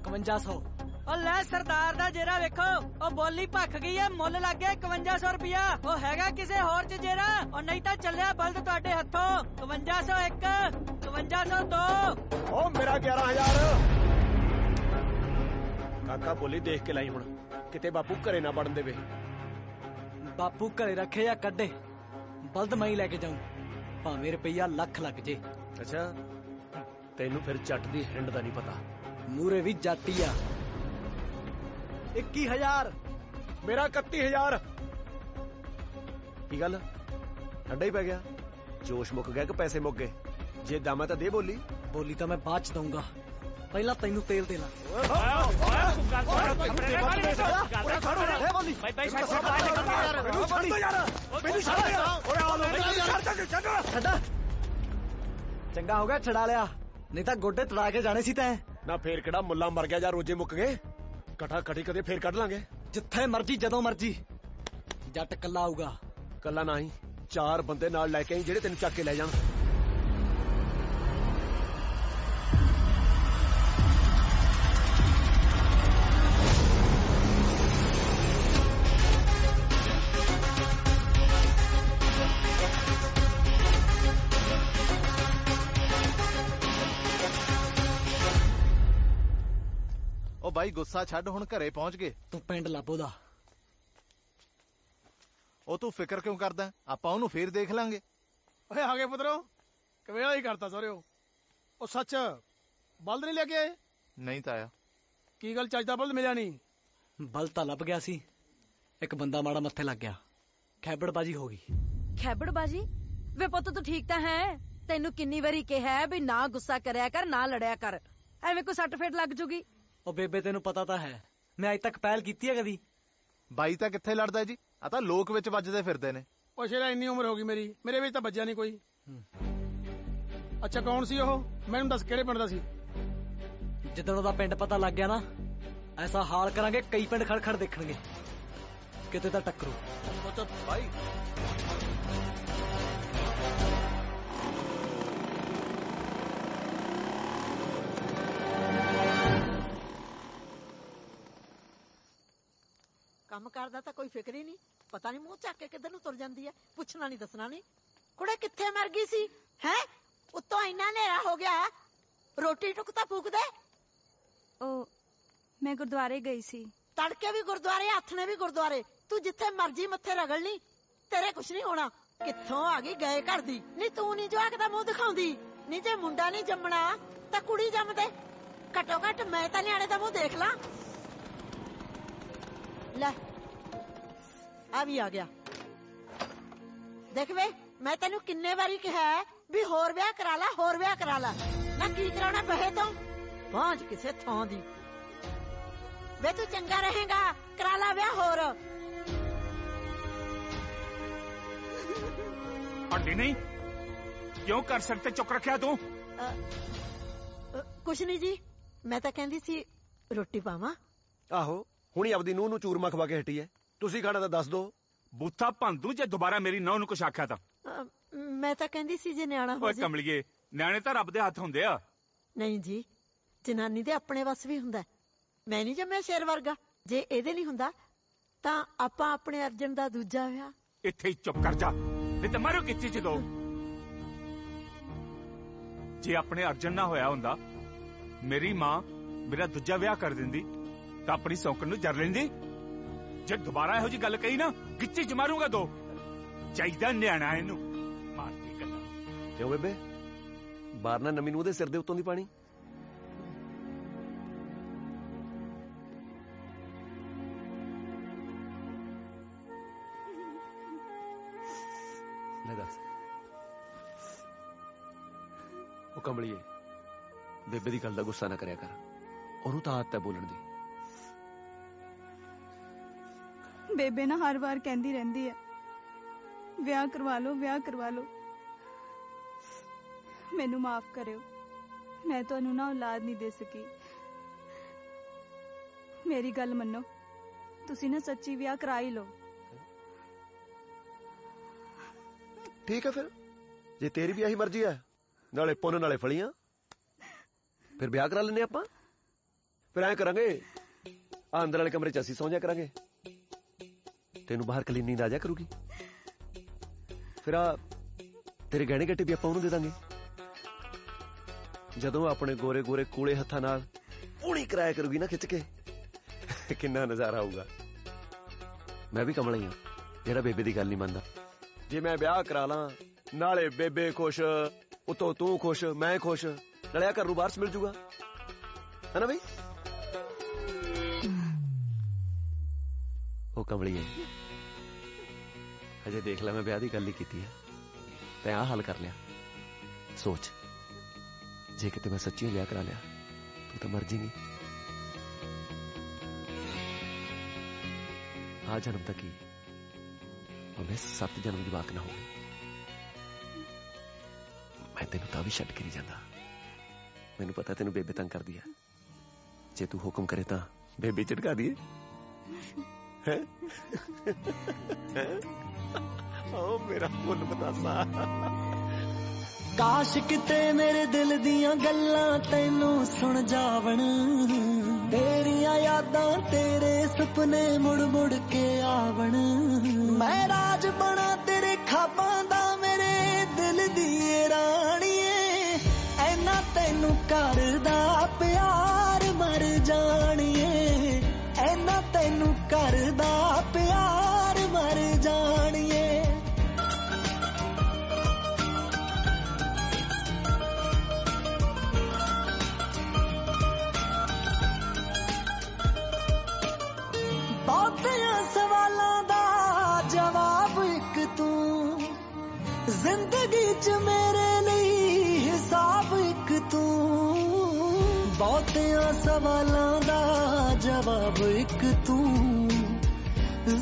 5100। ਉਹ ਲੈ ਸਰਦਾਰ ਦਾ ਜੇਰਾ ਵੇਖੋ, ਉਹ ਬੋਲੀ ਭੱਖ ਗਈ ਹੈ। ਮੁੱਲ ਲੱਗ ਗਿਆ 5100 ਰੁਪਇਆ। ਉਹ ਹੈਗਾ ਕਿਸੇ ਹੋਰ ਚ ਜੇਰਾ? ਉਹ ਨਹੀਂ ਤਾਂ ਚੱਲਿਆ ਬਲਦ ਤੁਹਾਡੇ ਹੱਥੋਂ। 5101, 5102। ਉਹ ਮੇਰਾ 11000। ਕਾਕਾ ਬੋਲੀ ਦੇਖ ਕੇ ਲਾਈ ਹੁਣ, ਕਿਤੇ ਬਾਪੂ ਘਰੇ ਨਾ ਵੜਨ ਦੇਵੇ। ਬਾਪੂ ਘਰੇ ਰੱਖੇ ਜਾਂ ਕੱਢੇ, ਬਲਦ ਮੈਂ ਹੀ ਲੈ ਕੇ ਜਾਊਂ, ਭਾਵੇਂ ਰੁਪਈਆ ਲੱਖ ਲੱਗ ਜੇ। ਅੱਛਾ, ਤੈਨੂੰ ਫਿਰ ਜੱਟ ਦੀ ਹਿੰਡ ਦਾ ਨਹੀਂ ਪਤਾ। ਮੂਰੇ ਵੀ ਜੱਟ ਹੀ ਆ। 21000। ਮੇਰਾ 31000। ਕੀ ਗੱਲ, ਠੰਡਾ ਹੀ ਪੈ ਗਿਆ? ਜੋਸ਼ ਮੁੱਕ ਗਿਆ ਕਿ ਪੈਸੇ ਮੁੱਕ ਗਏ? ਜੇ ਦਮ ਤਾਂ ਦੇ ਬੋਲੀ। ਬੋਲੀ ਤਾਂ ਮੈਂ ਬਾਅਦ ਚ ਦਊਂਗਾ, ਪਹਿਲਾਂ ਤੈਨੂੰ ਤੇਲ ਦੇ ਲਾ। ਚੰਗਾ ਹੋ ਗਿਆ ਛਡਾ ਲਿਆ, ਨਹੀਂ ਤਾਂ ਗੋਡੇ ਤੜਾ ਕੇ ਜਾਣੇ ਸੀ ਤੈਂ। ਨਾ ਫੇਰ ਕਿਹੜਾ ਮੁੱਲਾ ਮਰ ਗਿਆ ਜਾਂ ਰੋਜੇ ਮੁੱਕ ਗਏ? ਕਠਾ ਕਠੀ ਕਦੇ ਫੇਰ ਕੱਢ ਲਾਂਗੇ। ਜਿੱਥੇ ਮਰਜੀ ਜਦੋਂ ਮਰਜੀ। ਜੱਟ ਕੱਲਾ ਆਊਗਾ। ਕੱਲਾ ਨਾ ਹੀ, 4 ਬੰਦੇ ਨਾਲ ਲੈ ਕੇ ਆਈ ਜਿਹੜੇ ਤੈਨੂੰ ਚੱਕ ਕੇ ਲੈ ਜਾਣ। ਬਾਈ ਗੁੱਸਾ ਛੱਡ, ਹੁਣ ਘਰੇ ਪਹੁੰਚ ਗਏ। ਤੂੰ ਪਿੰਡ ਲੱਭ ਉਹਦਾ। ਉਹ ਤੂੰ ਫਿਕਰ ਕਿਉਂ ਕਰਦਾ? ਆਪਾਂ ਉਹਨੂੰ ਫੇਰ ਦੇਖ ਲਾਂਗੇ। ਓਏ ਆ ਗਏ ਪੁੱਤਰੋ, ਕਵੇਲਾ ਹੀ ਕਰਤਾ ਸੋਰਿਓ। ਉਹ ਸੱਚ ਬਲਦ ਨਹੀਂ ਲੈ ਕੇ ਆਏ? ਨਹੀਂ ਤਾਇਆ। ਕੀ ਗੱਲ, ਚੱਜਦਾ ਬਲਦ ਮਿਲਿਆ ਨਹੀਂ? ਬਲਦ ਤਾਂ ਲੱਭ ਗਿਆ ਸੀ, ਇੱਕ ਬੰਦਾ ਮਾੜਾ ਮੱਥੇ ਲੱਗ ਗਿਆ, ਖੈਬੜਬਾਜੀ ਹੋ ਗਈ। ਖੈਬੜਬਾਜੀ? ਵੇ ਪੁੱਤ ਤੂੰ ਠੀਕ ਤਾਂ ਹੈ? ਤੈਨੂੰ ਕਿੰਨੀ ਵਾਰੀ ਕਿਹਾ ਵੀ ਨਾ ਗੁੱਸਾ ਕਰਿਆ ਕਰ, ਨਾ ਲੜਿਆ ਕਰ, ਐਵੇਂ ਕੋਈ ਸੱਟ ਫੇਟ ਲੱਗ ਜੂਗੀ। ਉਹ ਬੇਬੇ ਤੈਨੂੰ ਪਤਾ ਤਾਂ ਹੈ, ਮੈਂ ਅੱਜ ਤੱਕ ਪਹਿਲ ਕੀਤੀ ਹੈ ਕਦੀ? ਬਾਈ ਤਾਂ ਕਿੱਥੇ ਲੜਦਾ ਜੀ, ਆ ਤਾਂ ਲੋਕ ਵਿੱਚ ਵੱਜਦੇ ਫਿਰਦੇ ਨੇ। ਉਹ ਸ਼ੇਰਾ ਇੰਨੀ ਉਮਰ ਹੋ ਗਈ ਮੇਰੀ, ਮੇਰੇ ਵਿੱਚ ਤਾਂ ਵੱਜਿਆ ਨਹੀਂ ਕੋਈ। ਅੱਛਾ ਕੌਣ ਸੀ ਉਹ? ਮੈਨੂੰ ਦੱਸ ਕਿਹੜੇ ਪਿੰਡ ਦਾ ਸੀ? ਜਿੱਦਣ ਉਹਦਾ ਪਿੰਡ ਪਤਾ ਲੱਗ ਗਿਆ ਨਾ, ਐਸਾ ਹਾਲ ਕਰਾਂਗੇ ਕਈ ਪਿੰਡ ਖੜ ਖੜ ਦੇਖਣਗੇ, ਕਿਤੇ ਤਾਂ ਟੱਕਰੂ। ਬਾਈ ਕੰਮ ਕਰਦਾ ਤਾਂ ਕੋਈ ਫਿਕਰ ਹੀ ਨਹੀਂ, ਪਤਾ ਨਹੀਂ ਮੂੰਹ ਚੱਕ ਕੇ ਕਿੱਧਰ ਨੂੰ ਤੁਰ ਜਾਂਦੀ ਹੈ, ਪੁੱਛਣਾ ਨਹੀਂ ਦੱਸਣਾ ਨਹੀਂ। ਕੁੜੇ ਕਿੱਥੇ ਮਰ ਗਈ ਸੀ ਹੈ? ਉੱਤੋਂ ਇੰਨਾ ਹਨੇਰਾ ਹੋ ਗਿਆ, ਰੋਟੀ ਟੁੱਕ ਤਾਂ ਫੂਕ ਦੇ। ਉਹ ਮੈਂ ਗੁਰਦੁਆਰੇ ਗਈ ਸੀ। ਤੜਕੇ ਵੀ ਗੁਰਦੁਆਰੇ, ਹੱਥ ਨੇ ਵੀ ਗੁਰਦੁਆਰੇ, ਤੂੰ ਜਿੱਥੇ ਮਰਜੀ ਮੱਥੇ ਰਗੜ ਲਈ, ਤੇਰੇ ਕੁਛ ਨਹੀਂ ਹੋਣਾ। ਕਿੱਥੋਂ ਆ ਗਈ ਗਏ ਘਰ ਦੀ? ਨਹੀਂ ਤੂੰ ਨਹੀਂ ਜਵਾਕ ਦਾ ਮੂੰਹ ਦਿਖਾਉਂਦੀ? ਨਹੀਂ ਜੇ ਮੁੰਡਾ ਨਹੀਂ ਜੰਮਣਾ ਤਾਂ ਕੁੜੀ ਜੰਮ ਦੇ, ਘੱਟੋ ਘੱਟ ਮੈਂ ਤਾਂ ਨਿਆਣੇ ਦਾ ਮੂੰਹ ਦੇਖ ਲਾਂ। ਲੈ ਆ ਵੀ ਆ ਗਿਆ। ਦੇਖ ਵੇ, ਮੈਂ ਤੈਨੂੰ ਕਿੰਨੇ ਵਾਰੀ ਕਿਹਾ ਵੀ ਹੋਰ ਵਿਆਹ ਕਰਾ ਲੈ, ਹੋਰ ਵਿਆਹ ਕਰਾ ਲੈ। ਨਾ ਕੀ ਕਰਾਉਣਾ ਬਹੇ ਤੋਂ ਪਹੁੰਚ ਕਿਸੇ ਥਾਂ ਦੀ। ਵੇ ਤੂੰ ਚੰਗਾ ਰਹੇਗਾ, ਕਰਾ ਲੈ ਵਿਆਹ ਹੋਰ। ਅੱਡੀ ਨਹੀਂ ਕਿਉਂ ਕਰ ਸਕਤੇ, ਚੁੱਕ ਰੱਖਿਆ ਤੂੰ? ਕੁਛ ਨਹੀਂ ਜੀ, ਮੈਂ ਤਾਂ ਕਹਿੰਦੀ ਸੀ ਰੋਟੀ ਪਾਵਾਂ। ਆਹੋ, ਹੁਣੀ ਆਪਦੀ ਨੂੰਹ ਨੂੰ ਚੂਰਮਾ ਖਵਾ ਕੇ ਹਟੀ ਐ, ਤੁਸੀਂ ਖਾਣਾ ਤਾਂ ਦੱਸ ਦੋ। ਬੂਥਾ ਭੰਦੂ ਜੇ ਦੁਬਾਰਾ ਮੇਰੀ ਨੂੰਹ ਨੂੰ ਕੁਛ ਆਖਿਆ ਤਾਂ। ਮੈਂ ਤਾਂ ਕਹਿੰਦੀ ਸੀ ਜੇ ਨਿਆਣਾ ਹੋ ਓਏ ਕਮਲੀਏ, ਨਿਆਣੇ ਤਾਂ ਰੱਬ ਦੇ ਹੱਥ ਹੁੰਦੇ ਆ। ਨਹੀਂ ਜੀ, ਜਨਾਨੀ ਦੇ ਆਪਣੇ ਵੱਸ ਵੀ ਹੁੰਦਾ। ਮੈਂ ਨਹੀਂ ਜੰਮਿਆ ਸ਼ੇਰ ਵਰਗਾ, ਜੇ ਇਹਦੇ ਨਹੀਂ ਹੁੰਦਾ ਤਾਂ ਆਪਾਂ ਆਪਣੇ ਅਰਜਨ ਦਾ ਦੂਜਾ ਵਿਆਹ। ਇੱਥੇ ਹੀ ਚੁੱਪ ਕਰ ਜਾ, ਨਹੀਂ ਤੇ ਮਾਰੋ ਕਿੱਥੇ ਚ ਦੋ। ਜੇ ਆਪਣੇ ਅਰਜਨ ਨਾ ਹੋਇਆ ਹੁੰਦਾ, ਮੇਰੀ ਮਾਂ ਮੇਰਾ ਦੂਜਾ ਵਿਆਹ ਕਰ ਦਿੰਦੀ ਤਾਂ ਆਪਣੀ ਸੌਕਣ ਨੂੰ ਜਰ ਲੈਂਦੀ। ਜੇ ਦੁਬਾਰਾ ਇਹੋ ਜੀ ਗੱਲ ਕਹੀ ਨਾ, ਗਿੱਚੀ ਚ ਮਾਰੂਗਾ ਦੋ। ਚਾਹੀਦਾ ਨਿਆਣਾ ਇਹਨੂੰ ਮਾਰ ਕੇ ਕੱਢਾ। ਕਿਉਂ ਬੇਬੇ, ਬਾਹਰ ਨਵੀਂ ਨੂੰਹ ਦੇ ਸਿਰ ਦੇ ਉੱਤੋਂ ਦੀ ਪਾਣੀ? ਲੈ ਦੱਸ। ਉਹ ਕਮਲੀਏ, ਬੇਬੇ ਦੀ ਗੱਲ ਦਾ ਗੁੱਸਾ ਨਾ ਕਰਿਆ ਕਰ, ਉਹਨੂੰ ਤਾਂ ਆਦਤ ਹੈ ਬੋਲਣ ਦੀ। ਬੇਬੇ ਨਾ ਹਰ ਵਾਰ ਕਹਿੰਦੀ ਰਹਿੰਦੀ ਹੈ ਵਿਆਹ ਕਰਵਾ ਲਓ, ਵਿਆਹ ਕਰਵਾ ਲਓ। ਮੈਨੂੰ ਮਾਫ ਕਰਿਓ, ਮੈਂ ਤੁਹਾਨੂੰ ਨਾ ਔਲਾਦ ਨਹੀਂ ਦੇ ਸਕੀ। ਮੇਰੀ ਗੱਲ ਮੰਨੋ, ਤੁਸੀਂ ਨਾ ਸੱਚੀ ਵਿਆਹ ਕਰਾ ਹੀ ਲਓ। ਠੀਕ ਹੈ ਫਿਰ, ਜੇ ਤੇਰੀ ਵੀ ਆਹੀ ਮਰਜ਼ੀ ਹੈ, ਨਾਲੇ ਪੁੰਨ ਨਾਲੇ ਫਲੀਆਂ, ਫਿਰ ਵਿਆਹ ਕਰਾ ਲੈਨੇ ਆਪਾਂ। ਫਿਰ ਐਂ ਕਰਾਂਗੇ, ਆ ਅੰਦਰ ਵਾਲੇ ਕਮਰੇ ਚ ਅਸੀਂ ਸੌਂ ਜਾ ਕਰਾਂਗੇ, ਤੈਨੂੰ ਬਾਹਰ ਕਲੀ ਨੀਂਦ ਆ ਜਾ ਕਰੂਗੀ। ਫਿਰ ਆ ਤੇਰੇ ਗਹਿਣੇ ਗੱਟੇ ਵੀ ਆਪਾਂ ਉਹਨੂੰ ਦੇ ਦਾਂਗੇ। ਜਦੋਂ ਆਪਣੇ ਗੋਰੇ ਗੋਰੇ ਕੂਲੇ ਹੱਥਾਂ ਨਾਲ ਪੂਣੀ ਕਰਾਇਆ ਕਰੂਗੀ ਨਾ ਖਿੱਚ ਕੇ, ਕਿੰਨਾ ਨਜ਼ਾਰਾ ਆਊਗਾ। ਮੈਂ ਵੀ ਕਮਲਾ ਹੀ ਆ ਜਿਹੜਾ ਬੇਬੇ ਦੀ ਗੱਲ ਨਹੀਂ ਮੰਨਦਾ। ਜੇ ਮੈਂ ਵਿਆਹ ਕਰਾ ਲਾਂ, ਨਾਲੇ ਬੇਬੇ ਖੁਸ਼, ਉਤੋਂ ਤੂੰ ਖੁਸ਼, ਮੈਂ ਖੁਸ਼, ਲੜਿਆ ਘਰ ਨੂੰ ਵਾਰਸ ਮਿਲ ਜੂਗਾ, ਹੈ ਨਾ ਬਈ? ਉਹ ਕਮਲੀਏ, ਅਜੇ ਦੇਖ ਲੈ, ਮੈਂ ਵਿਆਹ ਦੀ ਗੱਲ ਹੀ ਕੀਤੀ ਹੈ, ਤੈਂ ਆਹ ਹੱਲ ਕਰ ਲਿਆ। ਸੋਚ, ਜੇ ਕਿਤੇ ਮੈਂ ਸੱਚੀ ਵਿਆਹ ਕਰਾ ਲਿਆ, ਤੂੰ ਤਾਂ ਮਰ ਜਾਏਂਗੀ। ਆ ਜਨਮ ਤੱਕ ਹੀ, ਉਹਨੇ 7 ਜਨਮ ਦੀ ਵਾਕ ਨਾ ਹੋਵੇ। ਮੈਂ ਤੈਨੂੰ ਤਾਂ ਵੀ ਛੱਡ ਕੇ ਨਹੀਂ ਜਾਂਦਾ। ਮੈਨੂੰ ਪਤਾ ਤੈਨੂੰ ਬੇਬੇ ਤੰਗ ਕਰਦੀ ਆ, ਜੇ ਤੂੰ ਹੁਕਮ ਕਰੇ ਤਾਂ ਬੇਬੇ ਝਟਕਾ ਦੀਏ। ਹੈ ਓ ਮੇਰਾ ਫੁੱਲ ਬਤਾਸਾ। ਕਾਸ਼ ਕਿਤੇ ਮੇਰੇ ਦਿਲ ਦੀਆਂ ਗੱਲਾਂ ਤੈਨੂੰ ਸੁਣ ਜਾਵਣ, ਤੇਰੀਆਂ ਯਾਦਾਂ ਤੇਰੇ ਸੁਪਨੇ ਮੁੜ ਮੁੜ ਕੇ ਆਵਣ। ਮੈਂ ਰਾਜ ਬਣਾ ਤੇਰੇ ਖਾਬਾਂ ਦਾ, ਮੇਰੇ ਦਿਲ ਦੀ ਰਾਣੀਏ, ਐਨਾ ਤੈਨੂੰ ਕਰਦਾ ਪਿਆਰ ਮਰ ਜਾਣੀਏ। करदा प्यार मर जानिए बहुतियां सवालां दा जवाब एक तू जिंदगी च मेरे लिए हिसाब एक तू बहुतियां सवालां दा जवाब एक तू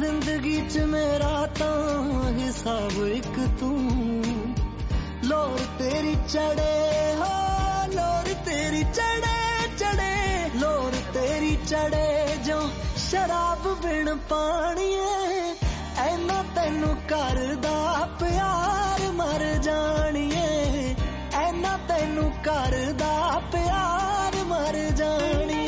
जिंदगी च मेरा तां हिसाब एक तू लोर तेरी चढ़े हो लोर तेरी चढ़े चढ़े लोर तेरी चढ़े जो शराब बिन पानिए ऐना तेनू करदा प्यार मर जानिए ऐना तेनू करदा प्यार मर जानिए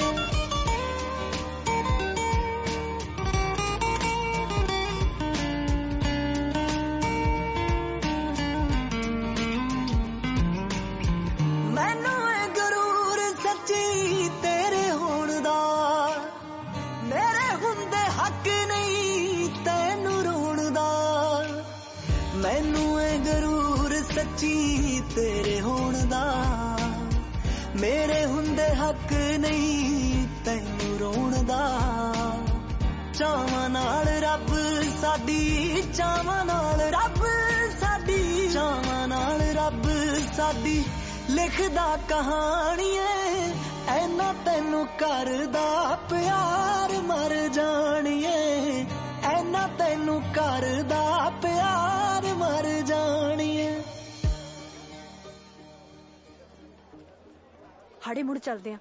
मैनू है गरूर सच्ची तेरे होण दा मेरे हुंदे हक नहीं तैनू रोण दा मैनू है गरूर सच्ची तेरे होण दा मेरे हुंदे हक नहीं तैनू रोण दा चावां नाल रब साडी चावां नाल रब साडी चावां नाल रब साडी लिखदा कहानिए ऐना तेनू करदा प्यार मर जानिए ऐना तेनू करदा प्यार मर जानिए हाड़े मुड़ चलदे आ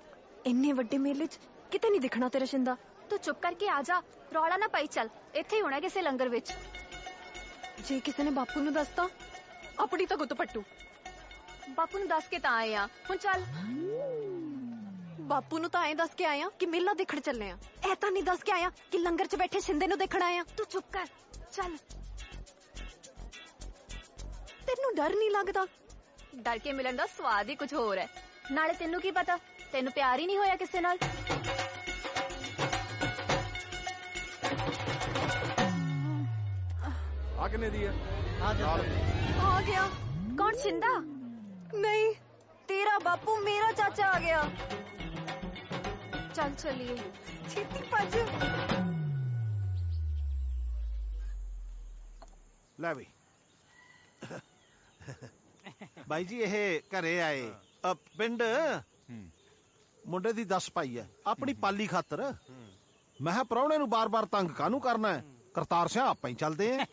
इन्ने वड्डे मेले च किते नहीं दिखना तेरा शिंदा तू चुप करके आ जा रौला ना पाई चल इत्थे ही होना किसे लंगर विच जे किसे ने बापू नू दसता अपनी तो गुत पट्टू बापू नू दस के तां आए आ हुण चल बापू नू तां दस के आया कि मेला देखण चले आ ऐ तां नहीं दस के आया कि लंगर च बैठे शिंदे नू देखण आया तू चुप कर चल तेनू डर नहीं लगदा डर के मिलन दा स्वाद ही कुछ होर है नाले तेनू की पता तेनू प्यार ही नहीं होया किसे नाल आ किने दी है आ गया कौन शिंदा नहीं तेरा बापू मेरा चाचा आ गया चल चलिए छेती भज ਲੈ ਵੀ ਬਾਈ ਜੀ ਇਹ ਘਰੇ ਆਏ ਪਿੰਡ ਮੁੰਡੇ ਦੀ 10 ਪਾਈ ਹੈ ਆਪਣੀ ਪਾਲੀ ਖਾਤਰ ਮੈਂ ਕਿਹਾ ਪ੍ਰਾਹੁਣੇ ਨੂੰ ਬਾਰ-ਬਾਰ ਤੰਗ ਕਾਹਨੂੰ ਕਰਨਾ ਹੈ ਕਰਤਾਰ ਸਿੰਘ ਆਪਾਂ ਹੀ ਚੱਲਦੇ ਆਂ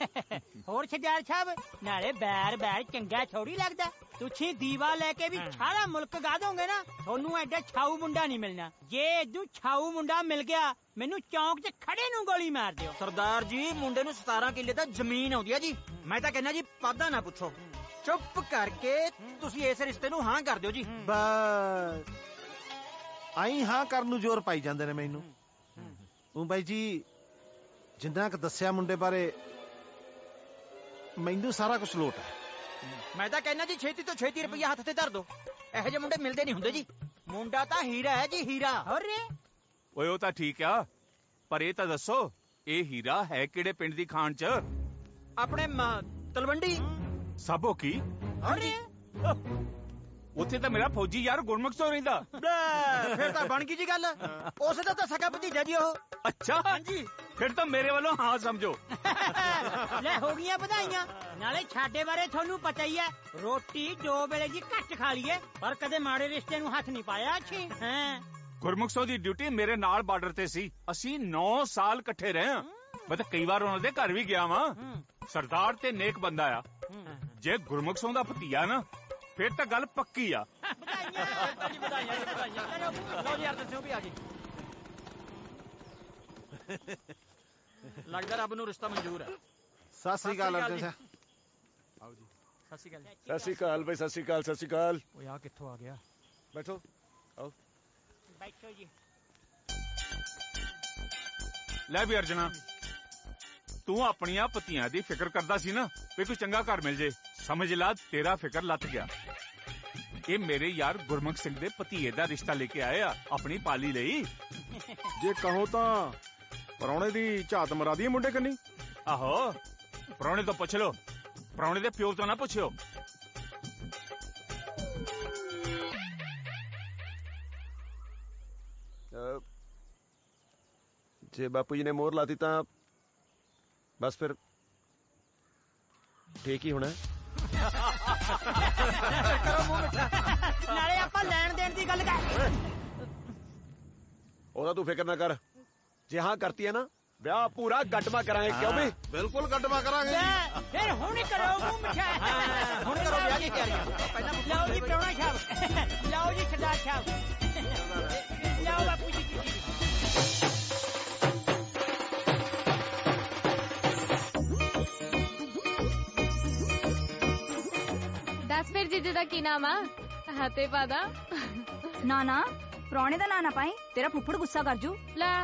ਹੋਰ ਸਰਦਾਰ ਸਾਹਿਬ ਨਾਲੇ ਬੈਰ ਬੈਰ ਚੰਗਾ ਥੋੜੀ ਲੱਗਦਾ ਤੁਸੀਂ ਦੀਵਾ ਲੈ ਕੇ ਵੀ ਸਾਰਾ ਮੁਲਕ ਗਾ ਦੋਗੇ ਨਾ ਤੁਹਾਨੂੰ ਐਡਾ ਛਾਊ ਮੁੰਡਾ ਨਹੀਂ ਮਿਲਣਾ ਜੇ ਇਦੋਂ ਛਾਊ ਮੁੰਡਾ ਮਿਲ ਗਿਆ ਮੈਨੂੰ ਚੌਂਕ 'ਚ ਖੜੇ ਨੂੰ ਗੋਲੀ ਮਾਰ ਦਿਓ ਸਰਦਾਰ ਜੀ ਮੁੰਡੇ ਨੂੰ 17 ਕਿੱਲੇ ਤਾਂ ਜ਼ਮੀਨ ਆਉਂਦੀ ਆ ਜੀ ਮੈਂ ਤਾਂ ਕਹਿੰਦਾ ਜੀ ਪਾਦਾ ਨਾ ਪੁੱਛੋ ਚੁੱਪ ਕਰਕੇ ਤੁਸੀਂ ਇਸ ਰਿਸ਼ਤੇ ਨੂੰ ਹਾਂ ਕਰ ਦਿਓ ਜੀ ਬਸ ਆਈ ਹਾਂ ਕਰਨ ਨੂੰ ਜ਼ੋਰ ਪਾਈ ਜਾਂਦੇ ਨੇ ਮੈਨੂੰ ਉਹ ਬਾਈ ਜੀ ਜਿੰਨਾ ਕ ਦੱਸਿਆ ਮੁੰਡੇ ਬਾਰੇ ਮੈਨੂੰ ਸਾਰਾ ਕੁਝ ਲੋਟ ਹੈ ਮੈਂ ਤਾਂ ਕਹਿੰਦਾ ਜੀ ਛੇਤੀ ਤੋਂ ਛੇਤੀ ਰੁਪਈਆ ਹੱਥ ਤੇ ਧਰ ਦੋ ਇਹੋ ਜਿਹੇ ਮੁੰਡੇ ਮਿਲਦੇ ਨਹੀਂ ਹੁੰਦੇ ਜੀ ਮੁੰਡਾ ਤਾਂ ਹੀਰਾ ਹੈ ਜੀ ਹੀਰਾ ਹੋਰੇ ਓਏ ਉਹ ਤਾਂ ਠੀਕ ਆ ਪਰ ਇਹ ਤਾਂ ਦੱਸੋ ਇਹ ਹੀਰਾ ਹੈ ਕਿਹੜੇ ਪਿੰਡ ਦੀ ਖਾਨ ਚ ਆਪਣੇ ਤਲਵੰਡੀ ਸਾਬੋ ਕੀ ਹੋਰੇ ਉੱਥੇ ਤਾਂ ਮੇਰਾ ਫੌਜੀ ਯਾਰ ਗੁਰਮੁਖ ਤੋਂ ਰਹਿੰਦਾ ਫਿਰ ਤਾਂ ਬਣ ਗਈ ਜੀ ਗੱਲ ਉਸ ਦਾ ਤਾਂ ਸਕਾ ਭਤੀਜਾ ਜੀ ਉਹ ਅੱਛਾ ਹਾਂਜੀ ਫਿਰ ਤਾਂ ਮੇਰੇ ਵੱਲੋਂ ਹਾਂ ਸਮਝੋ ਲੈ ਹੋ ਗਈਆਂ ਵਧਾਈਆਂ ਨਾਲੇ ਛਾਡੇ ਬਾਰੇ ਤੁਹਾਨੂੰ ਪਤਾ ਹੀ ਹੈ ਰੋਟੀ 2 ਵੇਲੇ ਜੀ ਘੱਟ ਖਾ ਲਈਏ ਪਰ ਕਦੇ ਮਾੜੇ ਰਿਸ਼ਤੇ ਨੂੰ ਹੱਥ ਨਹੀਂ ਪਾਇਆ ਅੱਛੀ ਹਾਂ ਗੁਰਮੁਖ ਸਿੰਘ ਦੀ ਡਿਊਟੀ ਮੇਰੇ ਨਾਲ ਬਾਰਡਰ ਤੇ ਸੀ ਅਸੀਂ 9 ਸਾਲ ਇਕੱਠੇ ਰਹੇ ਹਾਂ ਮੈਂ ਤਾਂ ਕਈ ਵਾਰ ਉਹਨਾਂ ਦੇ ਘਰ ਵੀ ਗਿਆ ਵਾਂ ਸਰਦਾਰ ਤੇ ਨੇਕ ਬੰਦਾ ਆ ਜੇ ਗੁਰਮੁਖ ਸਿੰਘ ਦਾ ਭਤੀਆ ਨਾ ਫਿਰ ਤਾਂ ਗੱਲ ਪੱਕੀ ਆ ਲਓ ਜੀ ਅਰਜਨ ਸਿੰਘ ਵੀ ਆ ਜੀ ਲੱਗਦਾ ਰੱਬ ਨੂੰ ਰਿਸ਼ਤਾ ਮਨਜ਼ੂਰ ਹੈ ਸਤਿ ਸ੍ਰੀ ਅਕਾਲ ਅਰਜਨ ਸਿੰਘ ਆਓ ਜੀ ਸਤਿ ਸ੍ਰੀ ਅਕਾਲ ਸਤਿ ਸ੍ਰੀ ਅਕਾਲ ਬਈ ਸਤਿ ਸ੍ਰੀ ਅਕਾਲ ਸਤਿ ਸ੍ਰੀ ਅਕਾਲ ਓਏ ਆ ਕਿੱਥੋਂ ਆ ਗਿਆ ਬੈਠੋ ਆਓ ਬੈਠੋ ਜੀ ਲੈ ਵੀ ਅਰਜਨਾ ਤੂੰ ਆਪਣੀਆਂ ਪਤੀਆਂ ਦੀ ਫਿਕਰ ਕਰਦਾ ਸੀ ਨਾ ਵੀ ਕੋਈ ਚੰਗਾ ਘਰ ਮਿਲ ਜੇ ਸਮਝ ਲਾ ਤੇਰਾ ਫਿਕਰ ਲੱਥ ਗਿਆ ਇਹ ਮੇਰੇ ਯਾਰ ਗੁਰਮੁਖ ਸਿੰਘ ਦੇ ਭਤੀਏ ਦਾ ਰਿਸ਼ਤਾ ਲੈ ਕੇ ਆਏ ਆ ਆਪਣੀ ਪਾਲੀ ਲਈ ਜੇ ਕਹੋ ਤਾਂ ਪ੍ਰਾਹੁਣੇ ਦੀ ਝਾਤ ਮਰਾ ਦੀ ਮੁੰਡੇ ਕੰਨੀ। ਆਹੋ ਪ੍ਰਾਹੁਣੇ ਤੋਂ ਪੁੱਛ ਲੋ, ਪ੍ਰਾਹੁਣੇ ਦੇ ਪਿਓ ਤੋਂ ਨਾ ਪੁੱਛਿਓ। ਜੇ ਬਾਪੂ ਜੀ ਨੇ ਮੋਹਰ ਲਾਤੀ ਤਾਂ ਬਸ ਫਿਰ ਠੀਕ ਹੀ ਹੋਣਾ। ਕਰੋ ਮੂੰਹ ਮਿੱਠਾ, ਨਾਲੇ ਆਪਾਂ ਲੈਣ ਦੇਣ ਦੀ ਗੱਲ ਕਰ। ਉਹਦਾ ਤੂੰ ਫਿਕਰ ਨਾ ਕਰ, ਜੇ ਹਾਂ ਕਰਤੀ ਹੈ ਨਾ ਵਿਆਹ ਪੂਰਾ ਗੱਡਮਾ ਕਰਾਂਗੇ। ਕਿਉਂ ਵੀ ਬਿਲਕੁਲ ਗੱਡਮਾ ਕਰਾਂਗੇ। ਫਿਰ ਹੁਣ ਹੀ ਕਰੋ ਮੂੰਹ ਮਿੱਠਾ। ਹੁਣ ਕਰੋ ਵਿਆਹ ਦੀ ਤਿਆਰੀਆਂ। ਲਓ ਜੀ ਪ੍ਰਾਹੁਣਾ ਸਾਹਿਬ, ਲਓ ਜੀ ਸਰਦਾਰ ਸਾਹਿਬ, ਲਓ ਬਾਪੂ ਜੀ। ਦੱਸ ਫਿਰ ਜੀਜੇ ਦਾ ਕੀ ਨਾਮ ਆ? ਹੱਥੇ ਪਾਦਾ। ਨਾ ਨਾ ਪ੍ਰਾਹੁਣੇ ਦਾ ਨਾਂ ਨਾ ਪਾਈ, ਤੇਰਾ ਫੁੱਫੜ ਗੁੱਸਾ ਕਰ ਜੂ। ਲੈ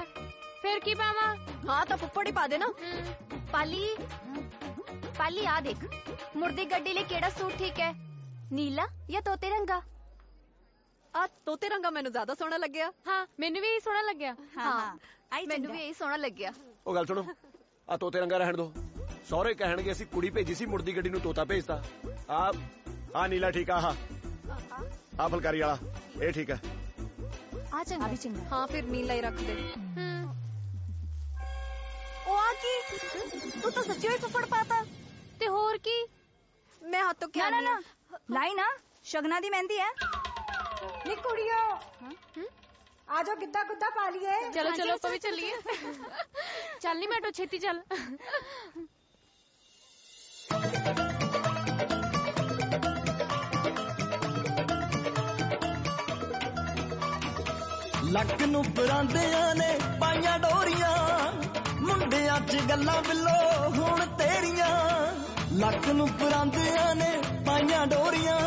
ਫਿਰ ਕੀ ਪਾਵਾਂ? ਹਾਂ ਤਾਂ ਫੁੱਫੜ ਹੀ ਪਾ ਦੇ ਨਾ। ਪਾਲੀ ਪਾਲੀ ਆ ਦੇਖ, ਮੁਰਦੀ ਗੱਡੀ ਲਈ ਕਿਹੜਾ ਸੂਟ ਠੀਕ ਹੈ, ਨੀਲਾ ਜਾਂ ਤੋਤੇ ਰੰਗਾ? ਆ ਤੋਤੇ ਰੰਗਾ ਮੈਨੂੰ ਜ਼ਿਆਦਾ ਸੋਹਣਾ ਲੱਗਿਆ। ਹਾਂ ਮੈਨੂੰ ਵੀ ਇਹੀ ਸੋਹਣਾ ਲੱਗਿਆ। ਹਾਂ ਮੈਨੂੰ ਵੀ ਇਹੀ ਸੋਹਣਾ ਲੱਗਿਆ। ਉਹ ਗੱਲ ਸੁਣੋ, ਆ ਤੋਤੇ ਰੰਗਾ ਰਹਿਣ ਦੋ। ਸਹੁਰੇ ਕਹਿਣਗੇ ਅਸੀਂ ਕੁੜੀ ਭੇਜੀ ਸੀ, ਮੁੜਦੀ ਗੱਡੀ ਨੂੰ ਤੋਤਾ ਭੇਜਤਾ। ਆ ਨੀਲਾ ਠੀਕ ਆ, ਆ ਫੁਲਕਾਰੀ ਵਾਲਾ ਇਹ ਠੀਕ ਹੈ। ਆ ਚੰਗਾ ਵੀ ਚੰਗਾ। ਹਾਂ ਫਿਰ ਨੀਲਾ ਹੀ ਰੱਖ ਦੇ। ਉਹ ਆ ਕੀ, ਤੂੰ ਤਾਂ ਸੱਚੀ ਹੋਈ ਫੁੱਫੜ ਪਾਤਾ। ਤੇ ਹੋਰ ਕੀ, ਮੈਂ ਹੱਥੋਂ ਕਿਹਾ ਨਾ ਨਾ ਲਾਈ ਨਾ, ਸ਼ਗਨਾਂ ਦੀ ਮਹਿੰਦੀ ਹੈ। ਨੀ ਕੁੜੀਓ ਆ ਜਾਓ, ਗਿੱਧਾ ਗੁੱਧਾ ਪਾ ਲਈਏ। ਚਲੋ ਚਲੋ ਆਪਾਂ ਵੀ ਚੱਲੀਏ। ਚੱਲ ਨੀ ਮੈਟੋ, ਛੇਤੀ ਚੱਲ। ਲੱਕ ਨੂੰ ਪਰਾਂਦਿਆਂ ਨੇ ਪਾਈਆਂ ਡੋਰੀਆਂ, ਮੁੰਡਿਆਂ 'ਚ ਗੱਲਾਂ ਬਿੱਲੋ ਹੁਣ ਤੇਰੀਆਂ। ਲੱਕ ਨੂੰ ਪਰਾਂਦਿਆਂ ਨੇ ਪਾਈਆਂ ਡੋਰੀਆਂ,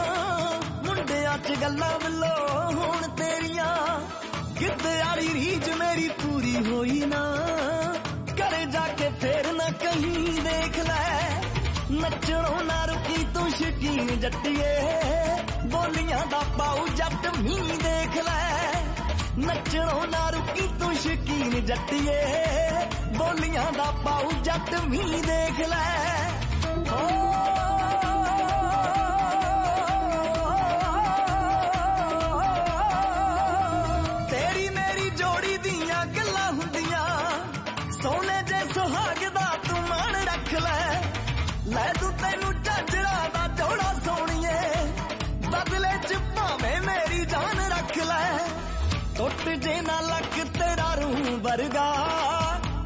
ਮੁੰਡਿਆਂ 'ਚ ਗੱਲਾਂ ਬਿੱਲੋ ਹੁਣ ਤੇਰੀਆਂ। ਗਿੱਧੇ ਵਾਲੀ ਰੀਝ ਮੇਰੀ ਪੂਰੀ ਹੋਈ ਨਾ, ਘਰੇ ਜਾ ਕੇ ਫੇਰ ਨਾ ਕਹੀਂ ਦੇਖ ਲੈ। ਨੱਚਣੋਂ ਨਾ ਰੁਕੀ ਤੂੰ ਸ਼ਕੀਨ ਜੱਟੀਏ, ਬੋਲੀਆਂ ਦਾ ਪਾਉ ਜੱਟ ਮੀਂਹ ਦੇਖ ਲੈ। ਨੱਚਣੋਂ ਨਾ ਰੁਕੀ ਤੂੰ ਸ਼ਕੀਨ ਜੱਟੀਏ, ਬੋਲੀਆਂ ਦਾ ਪਾਉ ਜੱਟ ਮੀਂਹ ਦੇਖ ਲੈ। ਤੇਰੀ ਮੇਰੀ ਜੋੜੀ ਦੀਆਂ ਗੱਲਾਂ ਹੁੰਦੀਆਂ, ਸੋਹਣੇ ਜੇ ਸੁਹਾਗ ਦਾ ਤੂੰ ਮਾਣ ਰੱਖ ਲੈ। ਲੈ ਤੂੰ ਤੈਨੂੰ ਝਾਂਜਰਾਂ ਦਾ ਜੋੜਾ ਸੋਹਣੀਏ, ਬਦਲੇ 'ਚ ਭਾਵੇਂ ਮੇਰੀ ਜਾਨ ਰੱਖ ਲੈ। ਟੁੱਟ ਜੇ ਨਾ ਲੱਕ ਤੇਰਾ ਰੂਹ ਵਰਗਾ,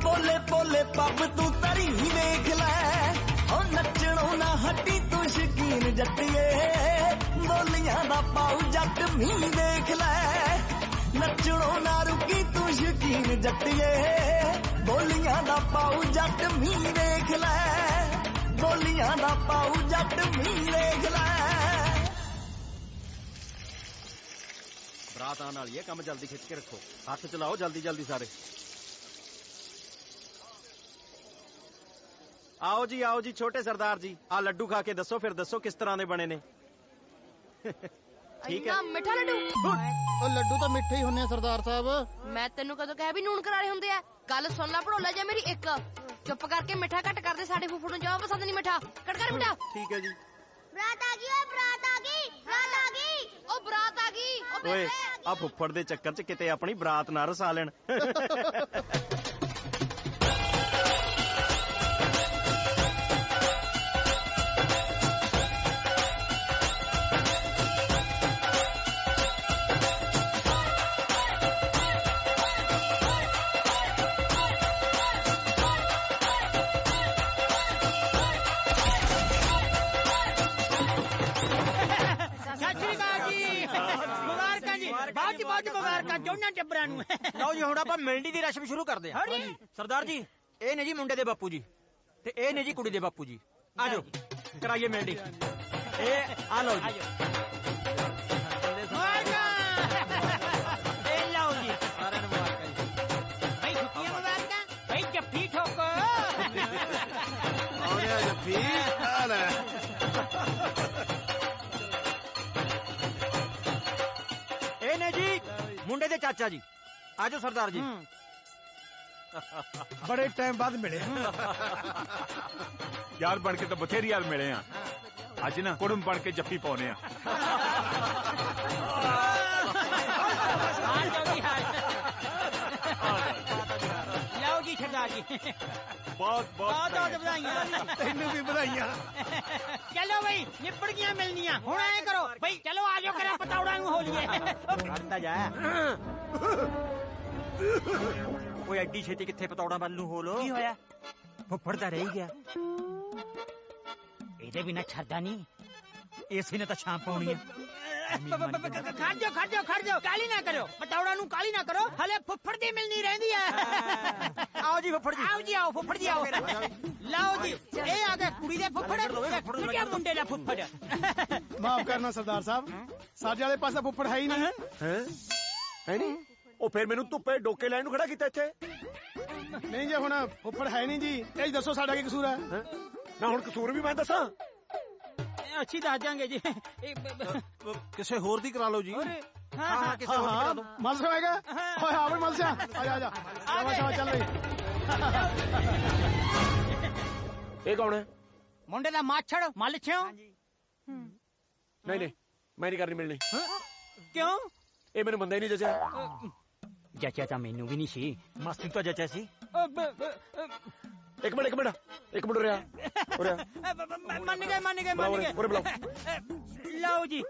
ਪੋਲੇ ਪੋਲੇ ਪੱਬ ਤੂੰ ਤਰੀ ਵੇਖ ਲੈ। ਉਹ ਨੱਚਣੋਂ ਨਾ ਹਟੀ ਤੂੰ ਸ਼ਕੀਨ ਜੱਟੀਏ, ਬੋਲੀਆਂ ਦਾ ਪਾਉ ਜੱਟ ਮੀਂਹ ਦੇਖ ਲੈ। ਨੱਚਣੋਂ ਨਾ ਰੁਕੀ ਤੂੰ ਸ਼ਕੀਨ ਜੱਟੀਏ, ਬੋਲੀਆਂ ਦਾ ਪਾਉ ਜੱਟ ਮੀਂਹ ਦੇਖ ਲੈ। ਬੋਲੀਆਂ ਦਾ ਪਾਉ ਜੱਟ ਮੀਂਹ ਦੇਖ ਲੈ। ਬਰਾਤ ਆਉਣ ਵਾਲੀ ਹੈ, ਕੰਮ ਜਲਦੀ ਖਿੱਚ ਕੇ ਰੱਖੋ। ਹੱਥ ਚਲਾਓ ਜਲਦੀ ਜਲਦੀ ਸਾਰੇ। ਆਓ ਜੀ ਛੋਟੇ ਸਰਦਾਰ ਜੀ, ਆ ਲੱਡੂ ਖਾ ਕੇ ਦੱਸੋ, ਫਿਰ ਦੱਸੋ ਕਿਸ ਤਰ੍ਹਾਂ ਦੇ ਬਣੇ ਨੇ। ਠੀਕ ਹੈ। ਮਿੱਠਾ ਲੱਡੂ? ਉਹ ਲੱਡੂ ਤਾਂ ਮਿੱਠੇ ਹੀ ਹੁੰਦੇ ਆ ਸਰਦਾਰ ਸਾਹਿਬ। ਮੈਂ ਤੈਨੂੰ ਕਦੋਂ ਕਿਹਾ ਵੀ ਨੂਣ ਕਰਾਰੇ ਹੁੰਦੇ ਆ? ਗੱਲ ਸੁਣ ਲੈ ਭੜੋਲਾ ਜਾ ਮੇਰੀ ਇੱਕ, ਚੁੱਪ ਕਰਕੇ ਮਿੱਠਾ ਘੱਟ ਕਰਦੇ। ਸਾਡੇ ਫੁੱਫੜ ਨੂੰ ਜਮਾ ਪਸੰਦ ਨਹੀਂ ਮਿੱਠਾ। ਕੱਟ ਕਰ ਮਿੱਠਾ। ਠੀਕ ਹੈ ਜੀ। ਬਰਾਤ ਆ ਗਈ, ਓਏ ਬਰਾਤ ਆ ਗਈ, ਬਰਾਤ ਆ ਗਈ। ਉਹ ਬਰਾਤ ਆ ਗਈ। ਓਏ ਆ ਫੁੱਫੜ ਦੇ ਚੱਕਰ 'ਚ ਕਿਤੇ ਆਪਣੀ ਬਰਾਤ ਨਾ ਰਸਾ ਲੈਣ। ਬਹੁਤ ਮੁਬਾਰਕਾਂ ਦੋਨਾਂ ਟੱਬਰਾਂ ਨੂੰ। ਲਓ ਜੀ ਹੁਣ ਆਪਾਂ ਮਿਲਣੀ ਦੀ ਰਸਮ ਸ਼ੁਰੂ ਕਰਦੇ ਹਾਂ। ਸਰਦਾਰ ਜੀ ਇਹ ਨੇ ਜੀ ਮੁੰਡੇ ਦੇ ਬਾਪੂ ਜੀ, ਤੇ ਇਹ ਨੇ ਜੀ ਕੁੜੀ ਦੇ ਬਾਪੂ ਜੀ। ਆ ਜਾਓ ਕਰਾਈਏ ਮਿਲਣੀ। ਇਹ ਆ ਲਓ ਜੀ। ਇਹ ਲਓ ਜੀ ਸਾਰਿਆਂ ਨੂੰ ਮੁਬਾਰਕਾਂ ਜੀ। ਭਾਈ ਛੁੱਟੀਆਂ ਮੁਬਾਰਕਾਂ। ਭਾਈ ਜੱਫੀ ਠੋਕੋ। ਆਉਣਿਆ ਜੱਫੀ ਆ ਲੈ। ਇਹ ਨੇ ਜੀ ਮੁੰਡੇ ਦੇ ਚਾਚਾ ਜੀ। ਆਜੋ ਸਰਦਾਰ ਜੀ। ਬੜੇ ਟਾਈਮ ਬਾਅਦ ਮਿਲੇ ਯਾਰ ਬਣ ਕੇ ਤਾਂ ਬਥੇਰੀ ਯਾਰ ਮਿਲੇ ਆ ਅੱਜ ਨਾ ਕੁੜਮ ਬਣ ਕੇ ਜੱਫੀ ਪਾਉਨੇ ਆ ਲਓ ਜੀ ਸਰਦਾਰ ਜੀ ਬਹੁਤ ਬਹੁਤ ਵਧਾਈਆਂ ਤੈਨੂੰ ਵੀ ਵਧਾਈਆਂ ਚਲੋ ਬਈ ਨਿਪੜ ਗਈਆਂ ਮਿਲਣੀਆਂ ਹੁਣ ਐ ਕਰੋ ਬਈ ਚਲੋ ਆ ਜਾਓ ਕਰਾਂ ਪਤੌੜਾ ਨੂੰ ਹੋ ਲਈਏ ਕਰਦਾ ਜਾ ਓਏ ਐਡੀ ਛੇਤੀ ਕਿੱਥੇ ਪਤੌੜਾ ਵੱਲ ਨੂੰ ਹੋ ਲੋ ਕੀ ਹੋਇਆ ਫੁੱਫੜ ਤਾਂ ਰਹਿ ਗਿਆ ਇਹਦੇ ਬਿਨਾ ਛੱਡਦਾ ਨਹੀਂ ਏਸੀ ਨੇ ਤਾਂ ਛਾਂ ਪਾਉਣੀ ਆ ਖੜ ਜਾਓ ਕਾਲੀ ਨਾ ਕਰੋ ਪਤੌੜਾ ਨੂੰ ਕਾਲੀ ਨਾ ਕਰੋ ਹਲੇ ਫੁੱਫੜ ਦੀ ਮਿਲਣੀ ਰਹਿੰਦੀ ਹੈ ਆਓ ਜੀ ਫੁੱਫੜ ਜੀ ਆਓ ਫੁੱਫੜ ਜੀ ਆਓ ਲਓ ਜੀ ਇਹ ਆ ਗਏ ਕੁੜੀ ਦੇ ਫੁੱਫੜ ਕਿਆ ਮੁੰਡੇ ਦਾ ਫੁੱਫੜ ਮਾਫ ਕਰਨਾ ਸਰਦਾਰ ਸਾਹਿਬ ਸਾਡੇ ਵਾਲੇ ਪਾਸੇ ਫੁੱਫੜ ਹੈ ਹੀ ਨਹੀਂ ਹੈ ਨਹੀਂ ਉਹ ਫਿਰ ਮੈਨੂੰ ਧੁੱਪੇ ਡੋਕੇ ਲੈਣ ਨੂੰ ਖੜਾ ਕੀਤਾ ਇੱਥੇ ਨਹੀਂ ਜੇ ਹੁਣ ਫੁੱਫੜ ਹੈ ਨਹੀਂ ਜੀ ਇਹ ਦੱਸੋ ਸਾਡਾ ਕੀ ਕਸੂਰ ਹੈ ਨਾ ਹੁਣ ਕਸੂਰ ਵੀ ਮੈਂ ਦੱਸਾਂ ਅੱਛੀ ਦੱਸ ਜਾਾਂਗੇ ਜੀ ਕਿਸੇ ਹੋਰ ਦੀ ਕਰਾ ਲਓ ਜੀ ਹਾਂ ਕਿਸੇ ਹੋਰ ਦੀ ਕਰਾ ਦੋ ਮਲਸ ਹੋਏਗਾ ਓਏ ਹਾਂ ਵੀ ਮਲਸ ਆ ਜਾ ਸ਼ਾਬਾਸ਼ ਚੱਲ ਰਹੀ ਇਹ ਕੌਣ ਹੈ ਮੁੰਡੇ ਦਾ ਮਾਛੜ ਮੱਲ ਛਿਓ ਨਹੀਂ ਮੈਂ ਨਹੀਂ ਕਰਨੀ ਮਿਲਣੀ ਕਿਉਂ ਇਹ ਮੈਨੂੰ ਬੰਦਾ ਹੀ ਨਹੀਂ ਜਚਿਆ ਜੱਚਿਆ ਤਾਂ ਮੈਨੂੰ ਵੀ ਨਹੀਂ ਸੀ ਮਾਸੀ ਤਾਂ ਜੱਚਿਆ ਸੀ ਇੱਕ ਮਿੰਟ ਰਿਹਾ ਮੰਨ ਗਏ ਉਰੇ ਬੁਲਾਓ ਲਓ ਜੀ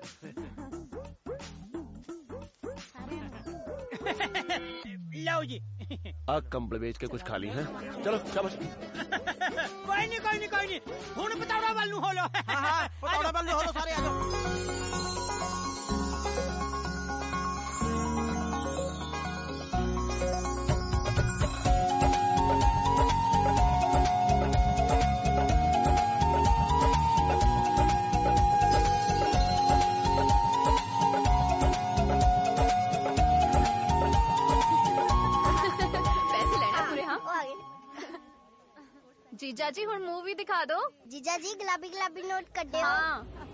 ਲਓ ਜੀ ਆ ਕੰਬਲ ਵੇਚ ਕੇ ਕੁਝ ਖਾ ਲਈ ਹੈ ਚਲੋ ਸ਼ਾਬਾਸ਼ ਕੋਈ ਨਹੀਂ ਹੁਣ ਪਤੌੜਾ ਵੱਲ ਨੂੰ ਹੋ ਲੋ ਹਾਂ ਪਤੌੜਾ ਵੱਲ ਨੂੰ ਹੋ ਲੋ ਸਾਰੇ ਆ ਜਾਓ जीजा जी हुण मूवी दिखा दो जीजा जी गुलाबी नोट कड्डे हाँ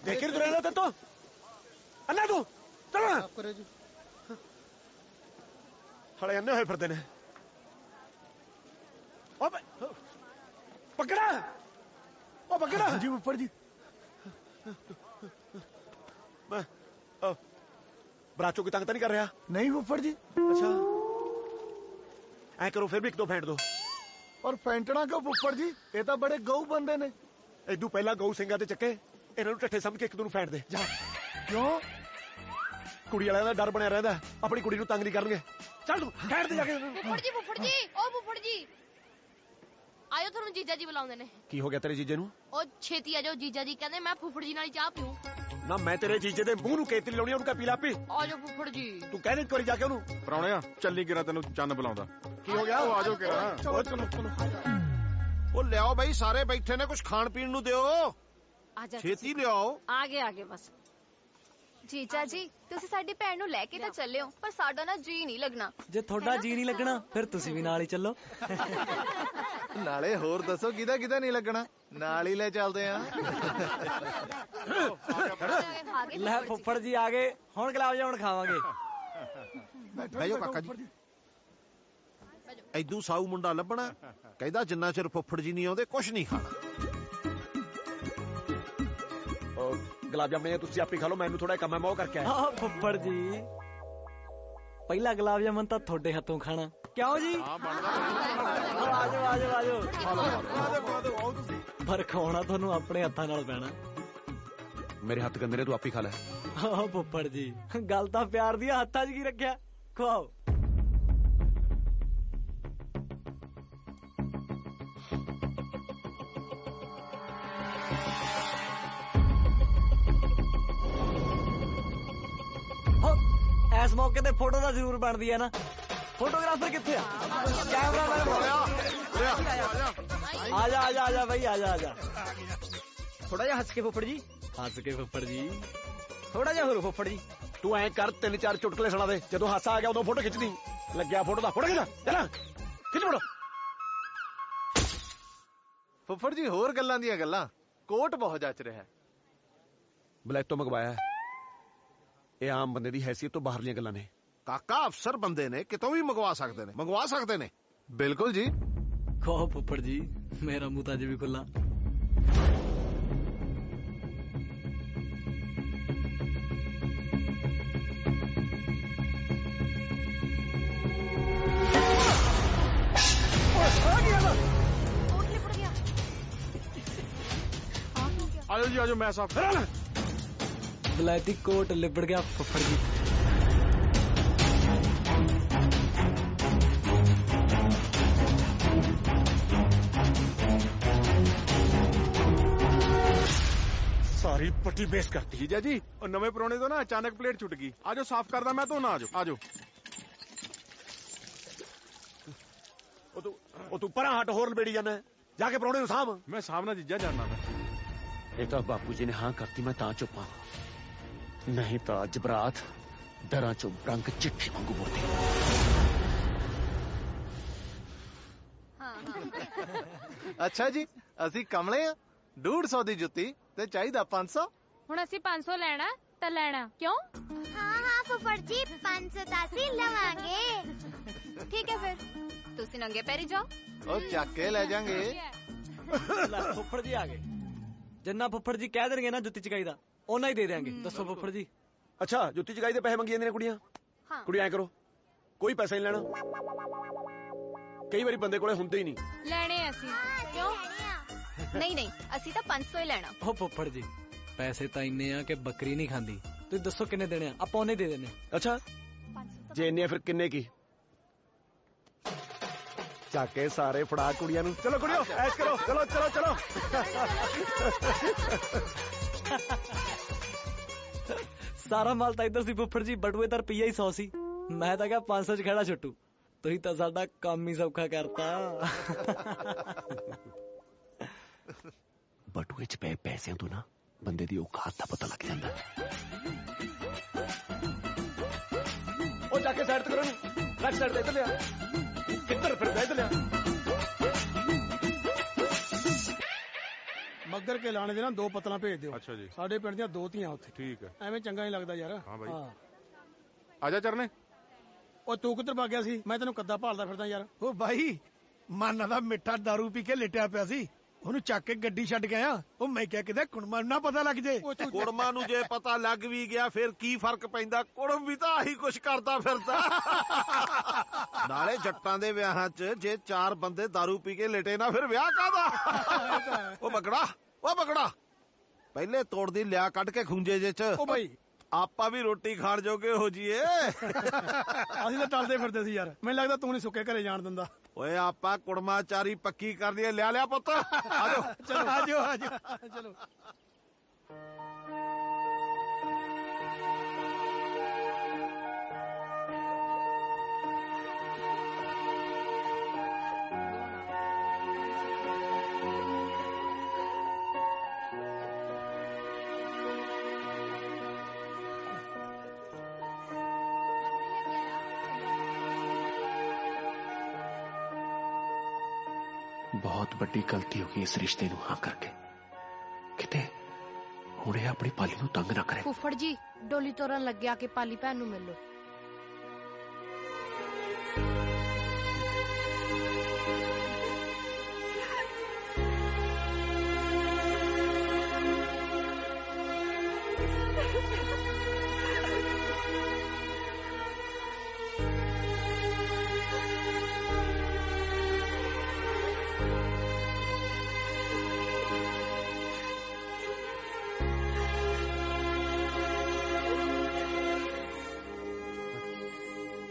देखे तो रहना था तो अन्ना तू चलो ना हड़े अन्ने हुए फिरते ने पकड़ा ओ पकड़ा जी ऊपर जी मैं बराचों की तंग तो नहीं कर रहा नहीं ऊपर जी अच्छा ऐ करो फिर भी एक दो फेंट दो और फेंटना क्यों फुफड़ जी ये तो बड़े गऊ बंदे ने इदू पहला गऊ ਸਿੰਘਾਂ ਤੇ ਚੱਕੇ ਇਹਨਾਂ ਨੂੰ ਠੱਠੇ ਸਮਝ ਕੇ ਇੱਕ ਦੂਜੇ ਨੂੰ ਫੈਂਟ ਦੇ ਜਾ ਕਿਉਂ ਕੁੜੀ ਵਾਲਿਆਂ ਦਾ ਡਰ ਬਣਿਆ ਰਹਿੰਦਾ ਆਪਣੀ ਕੁੜੀ ਨੂੰ ਤੰਗ ਨਹੀਂ ਕਰਨਗੇ ਚੱਲ ਤੂੰ ਫੈਂਟ ਦੇ ਜਾ ਕੇ ਫੁੱਫੜ ਜੀ ਉਹ ਫੁੱਫੜ ਜੀ ਆਇਓ ਤੁਹਾਨੂੰ ਜੀਜਾ ਜੀ ਬੁਲਾਉਂਦੇ ਨੇ ਕੀ ਹੋ ਗਿਆ ਤੇਰੇ ਜੀਜੇ ਨੂੰ ਉਹ ਛੇਤੀ ਆ ਜਾਓ ਜੀਜਾ ਜੀ ਕਹਿੰਦੇ ਮੈਂ ਫੁੱਫੜ ਜੀ ਨਾਲ ਹੀ ਚਾਹ ਪੀਉ ਨਾ ਮੈਂ ਤੇਰੇ ਜੀਜੇ ਦੇ ਮੂੰਹ ਨੂੰ ਕੇਤਲੀ ਲਾਉਣੀ ਉਹਨੂੰ ਕਾ ਪੀਲਾ ਪੀ ਆ ਜਾਓ ਫੁੱਫੜ ਜੀ ਤੂੰ ਕਹਿ ਦੇ ਇੱਕ ਵਾਰੀ ਜਾ ਕੇ ਉਹਨੂੰ ਪਰਾਉਣਿਆ ਚੱਲੀ ਗਿਰਾ ਤੈਨੂੰ ਚੰਨ ਬੁਲਾਉਂਦਾ ਕੀ ਹੋ ਗਿਆ ਉਹ ਆ ਜਾਓ ਕਿਰਾ ਚਲੋ ਚਲੋ ਉਹ ਲਿਆਓ ਬਈ ਸਾਰੇ ਬੈਠੇ ਨੇ ਕੁਝ ਖਾਣ ਪੀਣ ਨੂੰ ਦਿਓ ਛੇਤੀ ਲਿਆਓ ਆਗੇ ਬਸ ਜੀਜਾ ਜੀ ਤੁਸੀਂ ਸਾਡੀ ਭੈਣ ਨੂੰ ਲੈ ਕੇ ਤਾਂ ਚੱਲਿਓ ਪਰ ਸਾਡਾ ਨਾ ਜੀ ਨਹੀਂ ਲੱਗਣਾ ਜੇ ਤੁਹਾਡਾ ਜੀ ਨਹੀਂ ਲੱਗਣਾ ਫਿਰ ਤੁਸੀਂ ਵੀ ਨਾਲ ਹੀ ਚੱਲੋ ਨਾਲੇ ਹੋਰ ਦੱਸੋ ਕਿਹਦਾ ਨਹੀਂ ਲੱਗਣਾ ਨਾਲ ਹੀ ਲੈ ਚੱਲਦੇ ਆ ਲੈ ਫੁੱਫੜ ਜੀ ਆ ਗਏ ਹੁਣ ਗੁਲਾਬ ਜਾਮੁਨ ਖਾਵਾਂਗੇ ਬੈਠੋ ਕਾਕਾ ਜੀ ਐਦੂ ਸਾਊ ਮੁੰਡਾ ਲੱਭਣਾ, ਕਹਿੰਦਾ ਜਿੰਨਾ ਚਿਰ ਫੁੱਫੜ ਜੀ ਨਹੀਂ ਆਉਂਦੇ ਕੁਛ ਨਹੀਂ ਖਾਣਾ। ਗੁਲਾਬ ਜਾਮਣੇ ਤੁਸੀਂ ਆਪੇ ਖਾ ਲਓ, ਮੈਨੂੰ ਥੋੜਾ ਕੰਮ ਹੈ, ਮੈਂ ਉਹ ਕਰਕੇ ਆਇਆ। ਹਾਂ ਫੁੱਫੜ ਜੀ, ਪਹਿਲਾ ਗੁਲਾਬ ਜਾਮਨ ਤਾਂ ਤੁਹਾਡੇ ਹੱਥੋਂ ਖਾਣਾ, ਕਿਉਂ ਜੀ? ਆਜੋ ਆਜੋ ਆਜੋ, ਪਰ ਖਾਣਾ ਤੁਹਾਨੂੰ ਆਪਣੇ ਹੱਥਾਂ ਨਾਲ ਪੈਣਾ। ਮੇਰੇ ਹੱਥ ਗੰਦੇ ਨੇ, ਤੂੰ ਆਪੇ ਖਾ ਲੈ। ਹਾਂ ਫੁੱਫੜ ਜੀ, ਗੱਲ ਤਾਂ ਪਿਆਰ ਦੀ, ਹੱਥਾਂ 'ਚ ਕੀ ਰੱਖਿਆ, ਖਵਾਓ। ਇਸ ਮੌਕੇ ਤੇ ਫੋਟੋ ਤਾਂ ਜ਼ਰੂਰ ਬਣਦੀ ਹੈ ਨਾ, ਫੋਟੋਗ੍ਰਾਫਰ ਕਿੱਥੇ ਆ? ਕੈਮਰਾਮੈਨ ਆ ਜਾ ਆ ਜਾ ਆ ਜਾ ਬਈ, ਆ ਜਾ ਆ ਜਾ। ਥੋੜਾ ਜਿਹਾ ਹੱਸ ਕੇ ਫੁੱਫੜ ਜੀ, ਹੱਸ ਕੇ ਫੁੱਫੜ ਜੀ, ਥੋੜਾ ਜਿਹਾ ਹੋਰ ਫੁੱਫੜ ਜੀ। ਤੂੰ ਐ ਕਰ, 3-4 ਚੁਟਕਲੇ ਸੁਣਾ ਦੇ, ਜਦੋਂ ਹਾਸਾ ਆ ਗਿਆ ਉਦੋਂ ਫੋਟੋ ਖਿੱਚਦੀ। ਲੱਗਿਆ ਫੋਟੋ ਦਾ, ਫੋਟੋ ਚੱਲ ਖਿੱਚ ਫੋਟੋ। ਫੁੱਫੜ ਜੀ ਹੋਰ ਗੱਲਾਂ ਦੀਆਂ ਗੱਲਾਂ, ਕੋਟ ਬਹੁਤ ਜੱਚ ਰਿਹਾ। ਬਲੈਕ ਤੋਂ ਮੰਗਵਾਇਆ ਹੈ, ਇਹ ਆਮ ਬੰਦੇ ਦੀ ਹੈਸੀਅਤ ਤੋਂ ਬਾਹਰਲੀਆਂ ਗੱਲਾਂ ਨੇ। ਕਾਕਾ ਅਫਸਰ ਬੰਦੇ ਨੇ, ਕਿਤੋਂ ਵੀ ਮੰਗਵਾ ਸਕਦੇ ਨੇ। ਬਿਲਕੁਲ ਜੀ। ਖੋ ਫੁੱਫੜ ਜੀ, ਮੇਰਾ ਮੂੰਹ ਤਾਂ ਅਜੇ ਵੀ ਖੁੱਲਾ। ਆਜੋ ਜੀ ਆਜੋ, ਮੈਂ ਸਾਫ ਕਰਾਂ। ਬਲੈਤੀ ਕੋਟ ਲਿਬੜ ਗਿਆ ਫੁੱਫੜ ਜੀ। ਸਾਰੀ ਪੱਟੀ ਬੇਸ ਕਰਤੀ। ਜੀਜਾ ਜੀ, ਉਹ ਨਵੇਂ ਪੁਰਾਣੇ ਤੋਂ ਨਾ ਅਚਾਨਕ ਪਲੇਟ ਛੁੱਟ ਗਈ। ਆਜੋ ਸਾਫ਼ ਕਰਦਾ ਮੈਂ, ਧੋਣਾ। ਆਜੋ ਉਹ ਤੂੰ ਪਰਾਂ ਹਟ, ਹੋਰ ਲਬੇੜੀ ਜਾਂਦਾ, ਜਾ ਕੇ ਪਰੌਣੇ ਨੂੰ ਸਾਂਭ। ਮੈਂ ਸਾਹਮਣਾ ਜੀਜਾ ਜਾਣਨਾ ਮੈਂ। ਇਹ ਤਾਂ ਬਾਪੂ ਜੀ ਨੇ ਹਾਂ ਕਰਤੀ, ਮੈਂ ਤਾਂ ਚੁੱਪਾਂ, ਨਹੀਂ ਤਾਂ ਅੱਜ ਬਰਾਤ ਦਰਾਂ ਚੋਂ ਰੰਗ ਚਿੱਠੀ ਵਾਂਗੂ ਮੋੜਦੀ। ਅੱਛਾ ਜੀ, ਅਸੀਂ ਕਮਲੇ ਆ। 150 ਦੀ ਜੁੱਤੀ ਤੇ ਚਾਹੀਦਾ 500। ਹੁਣ ਅਸੀਂ 500 ਲੈਣਾ ਤਾਂ ਲੈਣਾ ਕਿਉਂ? ਹਾਂ ਫੁੱਫੜ ਜੀ, 500 ਤਾਂ ਅਸੀਂ ਲਵਾਂਗੇ। ਠੀਕ ਹੈ ਫਿਰ ਤੁਸੀਂ ਨੰਗੇ ਪੈਰੀ ਜਾਓ, ਉਹ ਚੱਕ ਕੇ ਲੈ ਜਾਾਂਗੇ। ਫੁੱਫੜ ਜੀ ਆ ਗਏ। ਜਿੰਨਾ ਫੁੱਫੜ ਜੀ ਕਹਿ ਦੇਣਗੇ ਨਾ ਜੁੱਤੀ ਚਕਾਈ ਦਾ, ਉਹਨਾਂ ਹੀ ਦੇ ਦਿਆਂਗੇ। ਦੱਸੋ ਫੁੱਫੜ ਜੀ। ਅੱਛਾ, ਜੁੱਤੀ ਚਕਾਈ ਦੇ ਪੈਸੇ ਮੰਗੀ ਜਾਂਦੇ ਨੇ ਕੁੜੀਆਂ। ਕੁੜੀ ਐ ਕਰੋ, ਕੋਈ ਪੈਸਾ ਨਹੀਂ ਲੈਣਾ। ਕਈ ਵਾਰੀ ਬੰਦੇ ਕੋਲੇ ਹੁੰਦੇ ਹੀ ਨਹੀਂ। ਲੈਣੇ ਅਸੀਂ ਕਿਉਂ? ਨਹੀਂ ਅਸੀਂ ਤਾਂ 500 ਹੀ ਲੈਣਾ। ਉਹ ਫੁੱਫੜ ਜੀ, ਪੈਸੇ ਤਾਂ ਇੰਨੇ ਆ ਕਿ ਬੱਕਰੀ ਨਹੀਂ ਖਾਂਦੀ। ਤੁਸੀਂ ਦੱਸੋ ਕਿੰਨੇ ਦੇਣੇ ਆ, ਆਪਾਂ ਉਹਨੇ ਦੇ ਦੇਣੇ। ਅੱਛਾ, ਜੇ ਇੰਨੇ ਫਿਰ ਕਿੰਨੇ ਕੀ? ਚੱਕ ਕੇ ਸਾਰੇ ਫੜਾ ਕੁੜੀਆਂ ਨੂੰ। ਚਲੋ ਕੁੜੀਓ, ਐਸ਼ ਕਰੋ, ਚਲੋ ਚਲੋ ਚਲੋ। ਸਾਰਾ ਮਾਲ ਤਾਂ ਇੱਧਰ ਸੀ ਫੁੱਫੜ ਜੀ, ਬਟੂਏ ਤਾਂ ਰੁਪਈਆ ਹੀ 100 ਸੀ। ਮੈਂ ਤਾਂ ਕਿਹਾ 500 ਚ ਖੜਾ ਛੁੱਟੂ। ਤੁਸੀਂ ਤਾਂ ਸਾਡਾ ਕੰਮ ਹੀ ਸੌਖਾ ਕਰਤਾ। ਬਟੂਏ ਚ ਪਏ ਪੈਸਿਆਂ ਤੋਂ ਨਾ ਬੰਦੇ ਦੀ ਔਕਾਤ ਦਾ ਪਤਾ ਲੱਗ ਜਾਂਦਾ। ਉਹ ਜਾ ਕੇ ਸਾਈਡ ਤੇ ਕਰੋ, ਰੱਖ ਸਾਈਡ ਤੇ। ਇੱਧਰ ਲਿਆ, ਕਿੱਧਰ ਫਿਰਦਾ? ਇੱਧਰ ਲਿਆ। ਮੱਗਰ ਕੇ ਲਾਣੇ ਦੇ ਨਾ 2 ਪਤਲਾਂ ਭੇਜ ਦਿਓ। ਅੱਛਾ ਜੀ। ਸਾਡੇ ਪਿੰਡ ਦੀਆਂ 2 ਧੀਆਂ ਉੱਥੇ। ਠੀਕ ਹੈ। ਐਵੇਂ ਚੰਗਾ ਨਹੀਂ ਲੱਗਦਾ ਯਾਰ। ਹਾਂ ਬਾਈ। ਆਜਾ ਚਰਨੇ। ਉਹ ਤੂੰ ਕਿੱਧਰ ਭੱਗ ਗਿਆ ਸੀ? ਮੈਂ ਤੈਨੂੰ ਕੱਦਾ ਭਾਲਦਾ ਫਿਰਦਾ ਯਾਰ। ਉਹ ਬਾਈ, ਮਾਨਾ ਦਾ ਮਿੱਠਾ ਦਾਰੂ ਪੀ ਕੇ ਲਿਟਿਆ ਪਿਆ ਸੀ, ਉਹਨੂੰ ਚੱਕ ਕੇ ਗੱਡੀ ਛੱਡ ਗਿਆ। ਉਹ ਮੈਂ ਕਿਹਾ ਕਿਤੇ ਕੁੜਮਾ ਨੂੰ ਨਾ ਪਤਾ ਲੱਗ ਜੇ। ਕੁੜਮਾ ਨੂੰ ਜੇ ਪਤਾ ਲੱਗ ਵੀ ਗਿਆ ਫਿਰ ਕੀ ਫਰਕ ਪੈਂਦਾ? ਕੁੜਮ ਵੀ ਤਾਂ ਆਹੀ ਕੁਛ ਕਰਦਾ ਫਿਰਦਾ। ਨਾਲੇ ਜੱਟਾਂ ਦੇ ਵਿਆਹਾਂ 'ਚ ਜੇ 4 ਬੰਦੇ ਦਾਰੂ ਪੀ ਕੇ ਲਿਟੇ ਨਾ, ਫਿਰ ਵਿਆਹ ਕਾਹਦਾ? ਉਹ ਬਗੜਾ ਪਹਿਲੇ ਤੋੜਦੀ ਲਿਆ ਕੱਢ ਕੇ ਖੂੰਜੇ ਜੇ 'ਚ। ਉਹ ਬਾਈ, ਆਪਾਂ ਵੀ ਰੋਟੀ ਖਾਣ ਜੋਗੇ ਹੋ ਜੀਏ। ਅਸੀਂ ਤਾਂ ਟਲਦੇ ਫਿਰਦੇ ਸੀ ਯਾਰ। ਮੈਨੂੰ ਲੱਗਦਾ ਤੂੰ ਨਹੀਂ ਸੁੱਕੇ ਘਰੇ ਜਾਣ ਦਿੰਦਾ। ਓਏ ਆਪਾਂ ਕੁੜਮਾਚਾਰੀ ਪੱਕੀ ਕਰ ਲਈਏ। ਲਿਆ ਪੁੱਤ, ਆਜੋ। ਚਲੋ ਆਜੋ ਚਲੋ। ਬਹੁਤ ਵੱਡੀ ਗਲਤੀ ਹੋ ਗਈ ਇਸ ਰਿਸ਼ਤੇ ਨੂੰ ਹਾਂ ਕਰਕੇ। ਕਿਤੇ ਹੁਣ ਇਹ ਆਪਣੀ ਪਾਲੀ ਨੂੰ ਤੰਗ ਨਾ ਕਰੇ। ਫੁੱਫੜ ਜੀ, ਡੋਲੀ ਤੋਰਨ ਲੱਗਿਆ ਕਿ ਪਾਲੀ ਭੈਣ ਨੂੰ ਮਿਲ ਲੋ।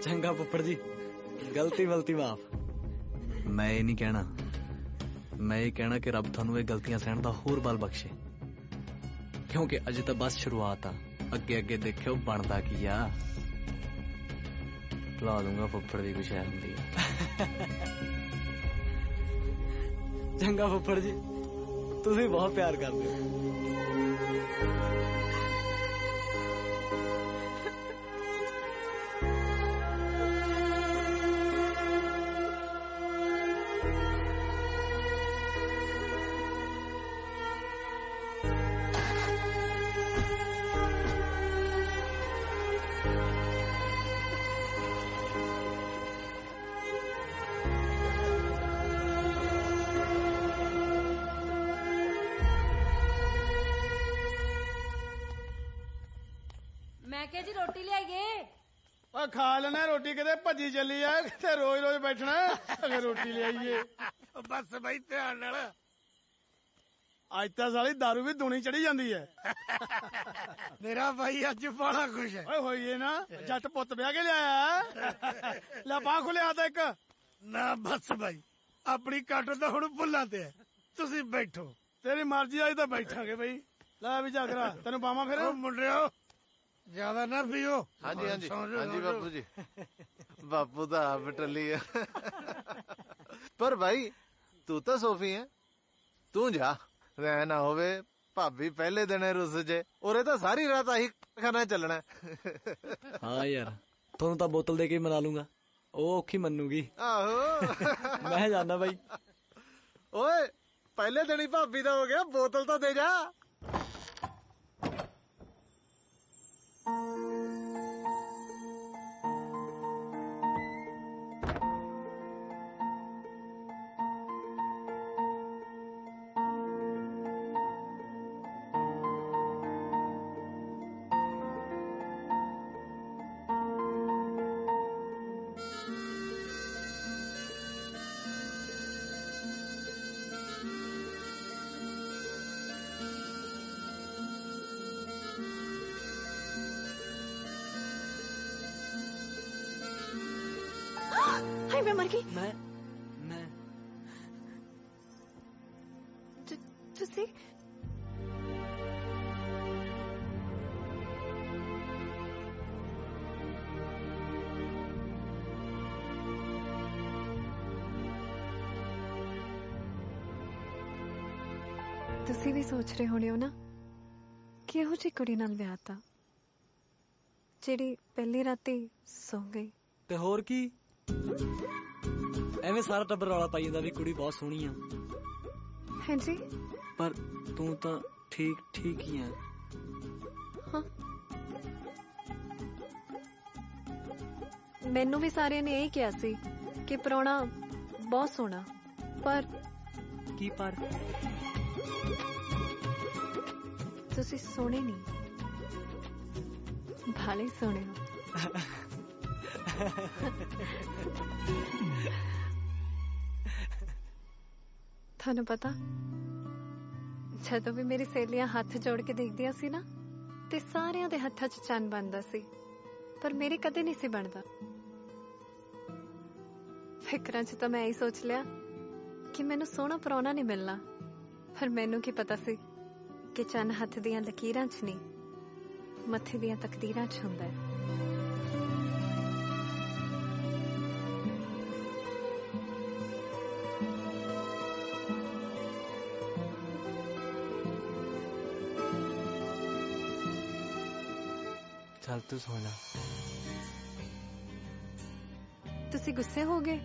चंगा फुफड़ जी, गलती वलती माफ। मैं ये नहीं कहना, मैं ये कहना कि रब थानू ये गलतियां सहन दा होर बल बख्शे, क्योंकि अजे तो बस शुरुआत आ, अगे अगे देखियो बनदा की आ। ला दूंगा फुफड़ दी कुछ है हुंदी चंगा फुफड़ जी, तुसीं बहुत प्यार करदे हो। मैं क्या जी रोटी ले आइए। ਓਏ ਖਾ ਲੈਣਾ ਰੋਟੀ, ਕਿਤੇ ਭੱਜੀ ਚੱਲੀ ਆ, ਕਿਤੇ ਰੋਜ਼ ਰੋਜ਼ ਬੈਠਣਾ ਅਗੇ ਰੋਟੀ ਲੈ ਆਈਏ। ਬਸ ਬਾਈ ਧਿਆਨ ਨਾਲ। ਅੱਜ ਤਾਂ ਸਾਲੀ ਦਾਰੂ ਵੀ ਦੁਨੀ ਚੜੀ ਜਾਂਦੀ ਹੈ। ਮੇਰਾ ਭਾਈ ਅੱਜ ਬੜਾ ਖੁਸ਼ ਹੈ। ਓਏ ਹੋਈਏ ਨਾ, ਜੱਟ ਪੁੱਤ ਵਿਆਹ ਕੇ ਲਿਆਇਆ। ਲੈ ਬਾਹ ਖੁੱਲਿਆ ਤਾਂ ਇੱਕ। ਨਾ ਬਸ ਬਾਈ, ਆਪਣੀ ਕੱਟ ਤਾਂ ਹੁਣ ਭੁੱਲਾਂ ਤੇ ਹੈ, ਤੁਸੀਂ ਬੈਠੋ। ਤੇਰੀ ਮਰਜ਼ੀ, ਅੱਜ ਤਾਂ ਬੈਠਾਂਗੇ ਬਈ। ਲੈ ਵੀ ਜਾਗਰਾ, ਤੈਨੂੰ ਪਾਵਾਂ ਫਿਰ। ਮੁੰਡਿਓ ज्यादा ना पियो। हाँ जी हाँ जी हाँ जी बापू जी, बापू तो आप टली है। पर भाई तू तो सोफी है, तू जा रह ना होवे भाभी पहले दिन रुस जे, और तो सारी रात आही खाना चलना। हाँ यार, थोनू तो बोतल दे के मना लूंगा, ओ औखी मनूगी। आहो मैं जाना भाई। ओए पहले दिन ही भाभी दा हो गया, बोतल तो दे जा। हाय मैं मर गई। मैं तुसी ਤੁਸੀਂ ਵੀ ਸੋਚ ਰਹੇ ਹੋਣੇ ਹੋ ਨਾ ਕਿ ਇਹੋ ਜਿਹੀ ਕੁੜੀ ਨਾਲ ਵਿਆਹ ਤਾ ਜਿਹੜੀ ਪਹਿਲੀ ਰਾਤੀ ਸੌ ਗਈ। ਤੇ ਹੋਰ ਕੀ, ਐਵੇਂ ਸਾਰਾ ਟੱਬਰ ਰੌਲਾ ਪਾਈ ਜਾਂਦਾ ਵੀ ਕੁੜੀ ਬਹੁਤ ਸੋਹਣੀ ਆ। ਹਾਂਜੀ ਪਰ ਤੂੰ ਤਾਂ ਠੀਕ ਠੀਕ ਹੀ ਆ। ਹਾਂ ਮੈਨੂੰ ਵੀ ਸਾਰਿਆਂ ਨੇ ਇਹ ਕਿਹਾ ਸੀ ਕਿ ਪ੍ਰਾਹੁਣਾ ਬਹੁਤ ਸੋਹਣਾ, ਪਰ ਕੀ ਪਰ ਤੁਸੀਂ ਸੋਹਣੇ ਨਹੀਂ, ਭਾਲੇ ਸੋਹਣੇ ਹੋ। ਤੁਹਾਨੂੰ ਪਤਾ, ਜਦੋਂ ਵੀ ਮੇਰੀ ਸਹੇਲੀਆਂ ਹੱਥ ਜੋੜ ਕੇ ਦੇਖਦੀਆਂ ਸੀ ਨਾ, ਤੇ ਸਾਰਿਆਂ ਦੇ ਹੱਥਾਂ 'ਚ ਚੰਨ ਬਣਦਾ ਸੀ, ਪਰ ਮੇਰੇ ਕਦੇ ਨਹੀਂ ਸੀ ਬਣਦਾ। ਫਿਕਰਾਂ 'ਚ ਤਾਂ ਮੈਂ ਇਹੀ ਸੋਚ ਲਿਆ ਕਿ ਮੈਨੂੰ ਸੋਹਣਾ ਪ੍ਰਾਹੁਣਾ ਨਹੀਂ ਮਿਲਣਾ, ਪਰ ਮੈਨੂੰ ਕੀ ਪਤਾ ਸੀ ਕਿ ਚੰਨ ਹੱਥ ਦੀਆਂ ਲਕੀਰਾਂ 'ਚ ਨਹੀਂ, ਮੱਥੇ ਦੀਆਂ ਤਕਦੀਰਾਂ 'ਚ ਹੁੰਦਾ ਹੈ। ਚੱਲ ਤੂੰ ਸੌ ਜਾ। ਤੁਸੀਂ ਗੁੱਸੇ ਹੋ ਗਏ?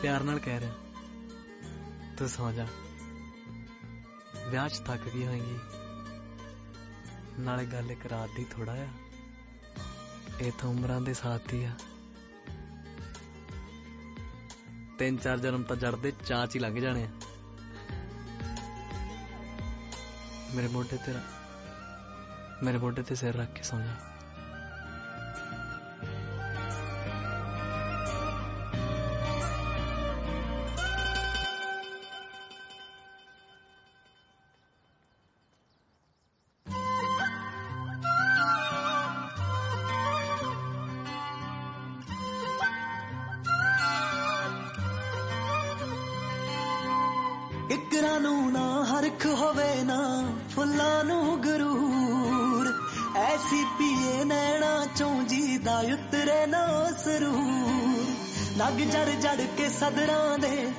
ਪਿਆਰ ਨਾਲ ਕਹਿ ਰਿਹਾ, ਤੂੰ ਸੌ ਜਾ। ਵਿਆਹ 'ਚ ਥੱਕ ਗਈ ਹੋਏਗੀ, ਨਾਲੇ ਗੱਲ ਇੱਕ ਰਾਤ ਦੀ ਥੋੜਾ ਆ, ਇਹ ਤਾਂ ਉਮਰਾਂ ਦੇ ਸਾਥ ਹੀ ਆ। 3-4 ਜਨਮ ਤਾਂ ਜੜਦੇ ਚਾਅ 'ਚ ਹੀ ਲੰਘ ਜਾਣੇ ਆ। ਮੇਰੇ ਮੋਢੇ ਤੇ ਸਿਰ ਰੱਖ ਕੇ ਸੌਂ ਜਾ। ਕਿਕਰਾਂ ਨੂੰ ਨਾ ਹਰਖ ਹੋਵੇ ਨਾ ਫੁੱਲਾਂ ਨੂੰ ਗਰੂਰ ਐਸੀ ਪੀਏ ਨੈਣਾ ਚੋਂ ਜੀ ਦਾ ਉਤਰੇ ਨਾ ਸਰੂਰ ਨਗ ਜੜ ਜੜ ਕੇ ਸਦਰਾਂ ਦੇ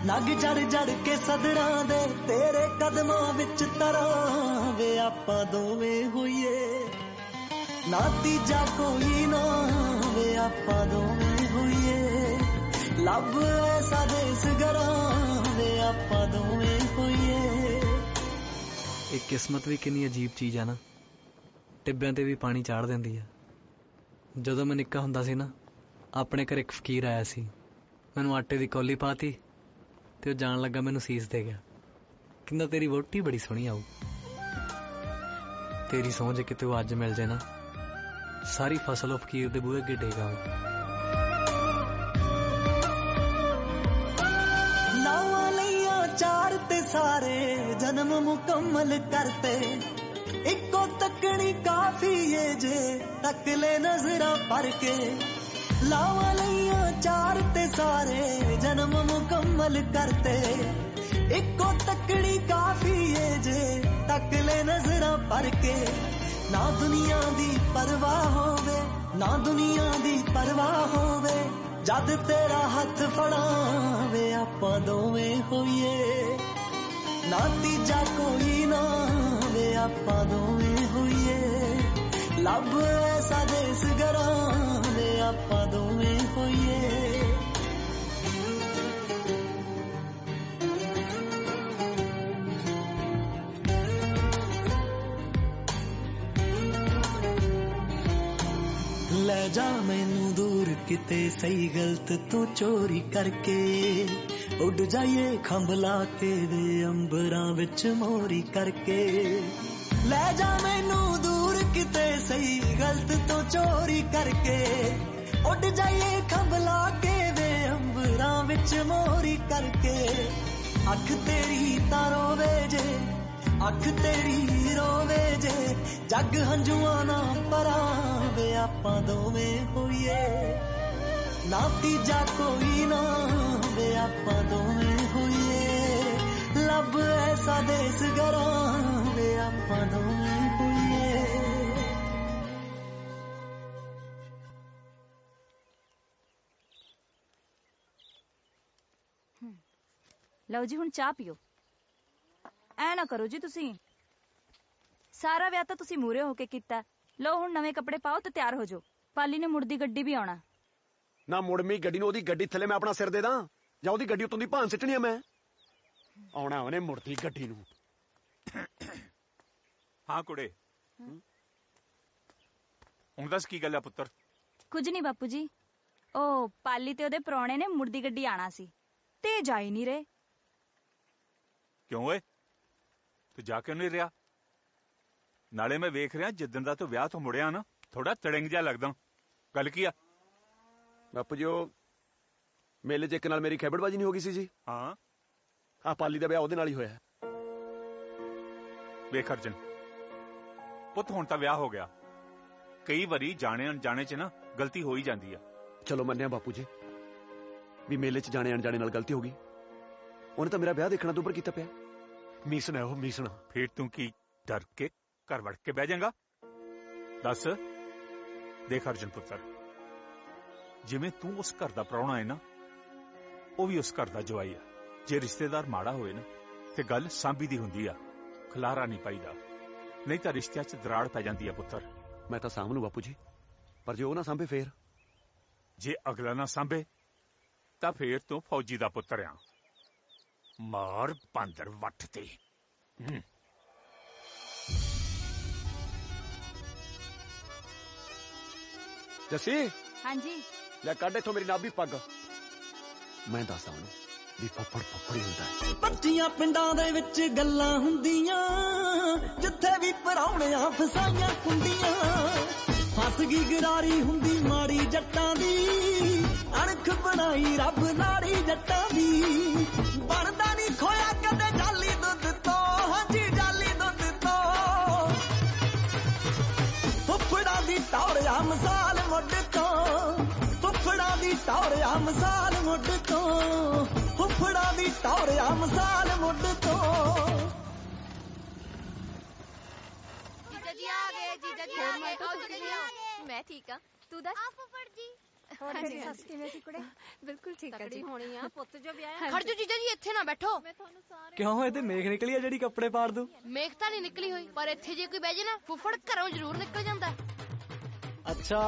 ਨਗ ਜੜ ਜੜ ਕੇ ਸਦਰਾਂ ਦੇ ਤੇਰੇ ਕਦਮਾਂ ਵਿੱਚ ਤਰਾਂ ਵੇ ਆਪਾਂ ਦੋਵੇਂ ਹੋਈਏ ਨਾ ਤੀਜਾ ਕੋਈ ਨਾ ਵੇ ਆਪਾਂ ਦੋਵੇਂ ਹੋਈਏ ਲੱਭ ਐਸਾ ਦੇਸ ਗਰਾਂ ਵੇ ਆਪਾਂ ਦੋਵੇਂ ਹੋਈਏ। ਇਹ ਕਿਸਮਤ ਵੀ ਕਿੰਨੀ ਅਜੀਬ ਚੀਜ਼ ਆ ਨਾ, ਟਿੱਬਿਆਂ ਤੇ ਵੀ ਪਾਣੀ ਚਾੜ ਦਿੰਦੀ ਆ। ਜਦੋਂ ਮੈਂ ਨਿੱਕਾ ਹੁੰਦਾ ਸੀ ਨਾ, ਆਪਣੇ ਘਰ ਇੱਕ ਫਕੀਰ ਆਇਆ ਸੀ, ਮੈਨੂੰ ਆਟੇ ਦੀ ਕੌਲੀ ਪਾਤੀ ਤੇ ਉਹ ਜਾਣ ਲੱਗਾ ਮੈਨੂੰ ਸੀਸ ਦੇ ਗਿਆ, ਕਹਿੰਦਾ ਤੇਰੀ ਵਹੁਟੀ ਬੜੀ ਸੋਹਣੀ ਆਊ। ਤੇਰੀ ਸਹੁੰ ਜੇ ਕਿਤੇ ਉਹ ਅੱਜ ਮਿਲ ਜਾਏ ਨਾ, ਸਾਰੀ ਫਸਲ ਉਹ ਫਕੀਰ ਦੇ ਬੂਹੇ ਅੱਗੇ ਡੇਗਾ। ਨਾਵਾਂ ਲਈਆਂ ਚਾਰ ਤੇ ਸਾਰੇ ਜਨਮ ਮੁਕੰਮਲ ਕਰਤੇ ਇੱਕੋ ਤੱਕਣੀ ਕਾਫੀ ਏ ਜੇ ਤੱਕ ਲੈ ਨਜ਼ਰਾਂ ਭਰ ਕੇ ਲਾਵਾਂ ਲਈਆਂ ਚਾਰ ਤੇ ਸਾਰੇ ਜਨਮ ਮੁਕੰਮਲ ਕਰਤੇ ਇੱਕੋ ਤੱਕਣੀ ਕਾਫੀ ਏ ਜੇ ਤੱਕ ਲੈ ਨਜ਼ਰਾਂ ਭਰ ਕੇ ਨਾ ਦੁਨੀਆ ਦੀ ਪਰਵਾਹ ਹੋਵੇ ਨਾ ਦੁਨੀਆ ਦੀ ਪਰਵਾਹ ਹੋਵੇ ਜਦ ਤੇਰਾ ਹੱਥ ਫੜਾਵੇ ਆਪਾਂ ਦੋਵੇਂ ਹੋਈਏ ਨਾ ਤੀਜਾ ਕੋਈ ਨਾ ਵੇ ਆਪਾਂ ਦੋਵੇਂ ਹੋਈਏ ਲੱਭ ਐਸਾ ਦੇਸ ਗਰਾਂ ਵੇ ਆਪਾਂ ਦੋਵੇਂ ਹੋਈਏ। ਲੈ ਜਾ ਮੈਨੂੰ ਦੂਰ ਕਿਤੇ ਸਹੀ ਗਲਤ ਤੂੰ ਚੋਰੀ ਕਰਕੇ ਉੱਡ ਜਾਈਏ ਖੰਭ ਲਾ ਕੇ ਵੇ ਅੰਬਰਾਂ ਵਿੱਚ ਮੋਰੀ ਕਰਕੇ ਲੈ ਜਾ ਮੈਨੂੰ ਦੂਰ ਕਿਤੇ ਸਹੀ ਗਲਤ ਤੂੰ ਚੋਰੀ ਕਰਕੇ ਉੱਡ ਜਾਈਏ ਖੰਭ ਲਾ ਕੇ ਵੇ ਅੰਬਰਾਂ ਵਿੱਚ ਮੋਰੀ ਕਰਕੇ ਅੱਖ ਤੇਰੀ ਤਾਂ ਰੋਵੇ ਜੇ ਅੱਖ ਤੇਰੀ ਰੋਵੇ ਜੇ ਜੱਗ ਹੰਝੂਆਂ ਨਾ ਪਰਾਵੇ ਆਪਾਂ ਦੋਵੇਂ ਹੋਈਏ ਨਾ ਤੀਜਾ ਕੋਈ ਨਾ ਵੇ ਆਪਾਂ ਦੋਵੇਂ ਹੋਈਏ ਲੱਭ ਐਸਾ ਦੇਸ ਗਰਾਂ ਵੇ ਆਪਾਂ ਦੋਵੇਂ ਹੋਈਏ। ਲਓ ਜੀ ਹੁਣ ਚਾਹ ਪੀਓ। ਐ ਨਾ ਕਰੋ ਜੀ ਤੁਸੀਂ, ਸਾਰਾ ਵਿਆਹ ਤਾਂ ਤੁਸੀਂ ਮੂਰੇ ਹੋ ਕੇ ਕੀਤਾ। ਲਓ ਹੁਣ ਨਵੇਂ ਕੱਪੜੇ ਪਾਓ ਤੇ ਤਿਆਰ ਹੋ ਜਾਓ, ਪਾਲੀ ਨੇ ਮੁੜਦੀ ਗੱਡੀ ਵੀ ਆਉਣਾ। ਨਾ ਮੁੜਮੀ ਗੱਡੀ ਨੂੰ ਉਹਦੀ ਗੱਡੀ ਥੱਲੇ ਮੈਂ ਆਪਣਾ ਸਿਰ ਦੇ ਦਾਂ ਜਾਂ ਉਹਦੀ ਗੱਡੀ ਉੱਤੋਂ ਦੀ ਭਾਂ ਸਿੱਟਣੀ ਆ? ਮੈਂ ਆਉਣਾ ਉਹਨੇ ਮੁੜਦੀ ਗੱਡੀ ਨੂੰ। ਹਾਂ ਕੁੜੇ, ਹੁਣ ਦੱਸ ਕੀ ਗੱਲ ਆ ਪੁੱਤਰ? ਕੁਝ ਨਹੀਂ ਬਾਪੂ ਜੀ, ਉਹ ਪਾਲੀ ਤੇ ਉਹਦੇ ਪ੍ਰਾਹੁਣੇ ਨੇ ਮੁੜਦੀ ਗੱਡੀ ਆਣਾ ਸੀ ਤੇ ਜਾ ਹੀ ਨਹੀਂ ਰਹੇ। ਕਿਉਂ ਓਏ, ਤੂੰ ਜਾ ਕਿਉਂ ਨਹੀਂ ਰਿਹਾ? ਨਾਲੇ ਮੈਂ ਵੇਖ ਰਿਹਾ ਜਿੱਦਣ ਦਾ ਤੂੰ ਵਿਆਹ ਤੋਂ ਮੁੜਿਆ ਨਾ, ਥੋੜਾ ਤੜਿੰਗ ਜਿਹਾ ਲੱਗਦਾ। ਗੱਲ ਕੀ ਆ? ਬਾਪੂ ਜੀ ਉਹ ਮੇਲੇ 'ਚ ਇੱਕ ਨਾਲ ਮੇਰੀ ਖੈਬੜਬਾਜੀ ਨਹੀਂ ਹੋ ਗਈ ਸੀ ਜੀ? ਹਾਂ, ਆ ਪਾਲੀ ਦਾ ਵਿਆਹ ਉਹਦੇ ਨਾਲ ਹੀ ਹੋਇਆ। ਵੇਖ ਅਰਜਨ ਪੁੱਤ, ਹੁਣ ਤਾਂ ਵਿਆਹ ਹੋ ਗਿਆ, ਕਈ ਵਾਰੀ ਜਾਣੇ ਅਣਜਾਣੇ 'ਚ ਨਾ ਗਲਤੀ ਹੋ ਹੀ ਜਾਂਦੀ ਆ। ਚਲੋ ਮੰਨਿਆ ਬਾਪੂ ਜੀ ਵੀ ਮੇਲੇ 'ਚ ਜਾਣੇ ਅਣਜਾਣੇ ਨਾਲ ਗਲਤੀ ਹੋ ਗਈ, ਉਹਨੇ ਤਾਂ ਮੇਰਾ ਵਿਆਹ ਦੇਖਣਾ ਤੋਂ ਉੱਪਰ ਕੀਤਾ ਪਿਆ। ਮੀਸਣ ਹੈ ਉਹ, ਮੀਸਣ। ਫੇਰ ਤੂੰ ਕੀ ਡਰ ਕੇ ਘਰ ਵੜ ਕੇ ਬਹਿ ਜਾਏਗਾ? ਦੱਸ। ਦੇਖ ਅਰਜਨ ਪੁੱਤਰ, ਜਿਵੇਂ ਤੂੰ ਉਸ ਘਰ ਦਾ ਪ੍ਰਾਹੁਣਾ ਹੈ ਨਾ, ਉਹ ਵੀ ਉਸ ਘਰ ਦਾ ਜਵਾਈ ਆ। ਜੇ ਰਿਸ਼ਤੇਦਾਰ ਮਾੜਾ ਹੋਏ ਨਾ ਤੇ ਗੱਲ ਸਾਂਭੀ ਦੀ ਹੁੰਦੀ ਆ, ਖਲਾਰਾ ਨਹੀਂ ਪਾਈਦਾ, ਨਹੀਂ ਤਾਂ ਰਿਸ਼ਤਿਆਂ 'ਚ ਦਰਾੜ ਪੈ ਜਾਂਦੀ ਆ ਪੁੱਤਰ। ਮੈਂ ਤਾਂ ਸਾਂਭ ਲੂ ਬਾਪੂ ਜੀ, ਪਰ ਜੇ ਉਹ ਨਾ ਸਾਂਭੇ ਫੇਰ? ਜੇ ਅਗਲਾ ਨਾ ਸਾਂਭੇ ਤਾਂ ਫੇਰ ਤੂੰ ਫੌਜੀ ਦਾ ਪੁੱਤਰ ਆ। ਮਾਰ ਬਾਂਦਰ ਵੱਟ ਤੇ। ਜੱਸੀ, ਹਾਂਜੀ ਲੈ ਕੱਢ ਇੱਥੋਂ ਮੇਰੀ ਨਾਭੀ ਪੱਗ। ਮੈਂ ਦੱਸਦਾ ਉਹਨੂੰ ਵੀ ਫੱਫੜ ਫੱਫੜ ਹੀ ਹੁੰਦਾ। ਬੱਚੀਆਂ ਪਿੰਡਾਂ ਦੇ ਵਿੱਚ ਗੱਲਾਂ ਹੁੰਦੀਆਂ, ਜਿੱਥੇ ਵੀ ਪਰਾਉਣਿਆਂ ਫਸਾਈਆਂ ਕੁੰਡੀਆਂ। ਫਸ ਗਈ ਗਰਾਰੀ ਹੁੰਦੀ ਮਾੜੀ ਜੱਟਾਂ ਦੀ, ਅਣਖ ਬਣਾਈ ਰੱਬ ਨਾੜੀ ਜੱਟਾਂ ਦੀ। ਬਣਦਾ ਨਹੀਂ ਖੋਇਆ ਕਦੇ ਜਾਲੀ ਦੁੱਧ ਤੋਂ, ਹਾਂਜੀ ਜਾਲੀ ਦੁੱਧ ਤੋਂ। ਫੁੱਫੜਾਂ ਦੀ ਟੌਰਿਆ ਮਿਸਾਲ ਮੁੱਢ ਤੋਂ, ਫੁੱਫੜਾਂ ਦੀ ਟੌਰਿਆ ਮਿਸਾਲ ਮੁੱਢ ਤੋਂ। ਫੁੱਫੜਾ ਦੀ ਟੌਰਿਆ ਮਿਸਾਲ ਮੁੱਢ ਤੋਂ जीजा जी आ गए जीजा जी आ गए आओ जीजा जी आओ मैं ठीक हाँ तू दस आ फुफड़ जी ਹੋਰ ਤੇਰੀ ਸੱਸ ਕਿਵੇਂ ਸੀ ਕੁੜੇ? बिल्कुल ठीक है जी ਹੋਣੀ ਆ ਪੁੱਤ ਜੋ ਵਿਆਹਿਆ ਖੜ ਜਾ ਜੀਜਾ ਜੀ ਇੱਥੇ ਨਾ ਬੈਠੋ ਕਿਉਂ ਇਹ ਤੇ ਮੇਖ ਨਿਕਲੀ ਆ ਜਿਹੜੀ ਕੱਪੜੇ ਪਾੜ ਦੂ ਮੇਖ ਤਾਂ ਨਹੀਂ ਨਿਕਲੀ ਹੋਈ ਪਰ ਇੱਥੇ ਜੇ ਕੋਈ ਬਹਿ ਜੇ ਨਾ ਫੁੱਫੜ ਘਰੋਂ ਜ਼ਰੂਰ ਨਿਕਲ ਜਾਂਦਾ ਅੱਛਾ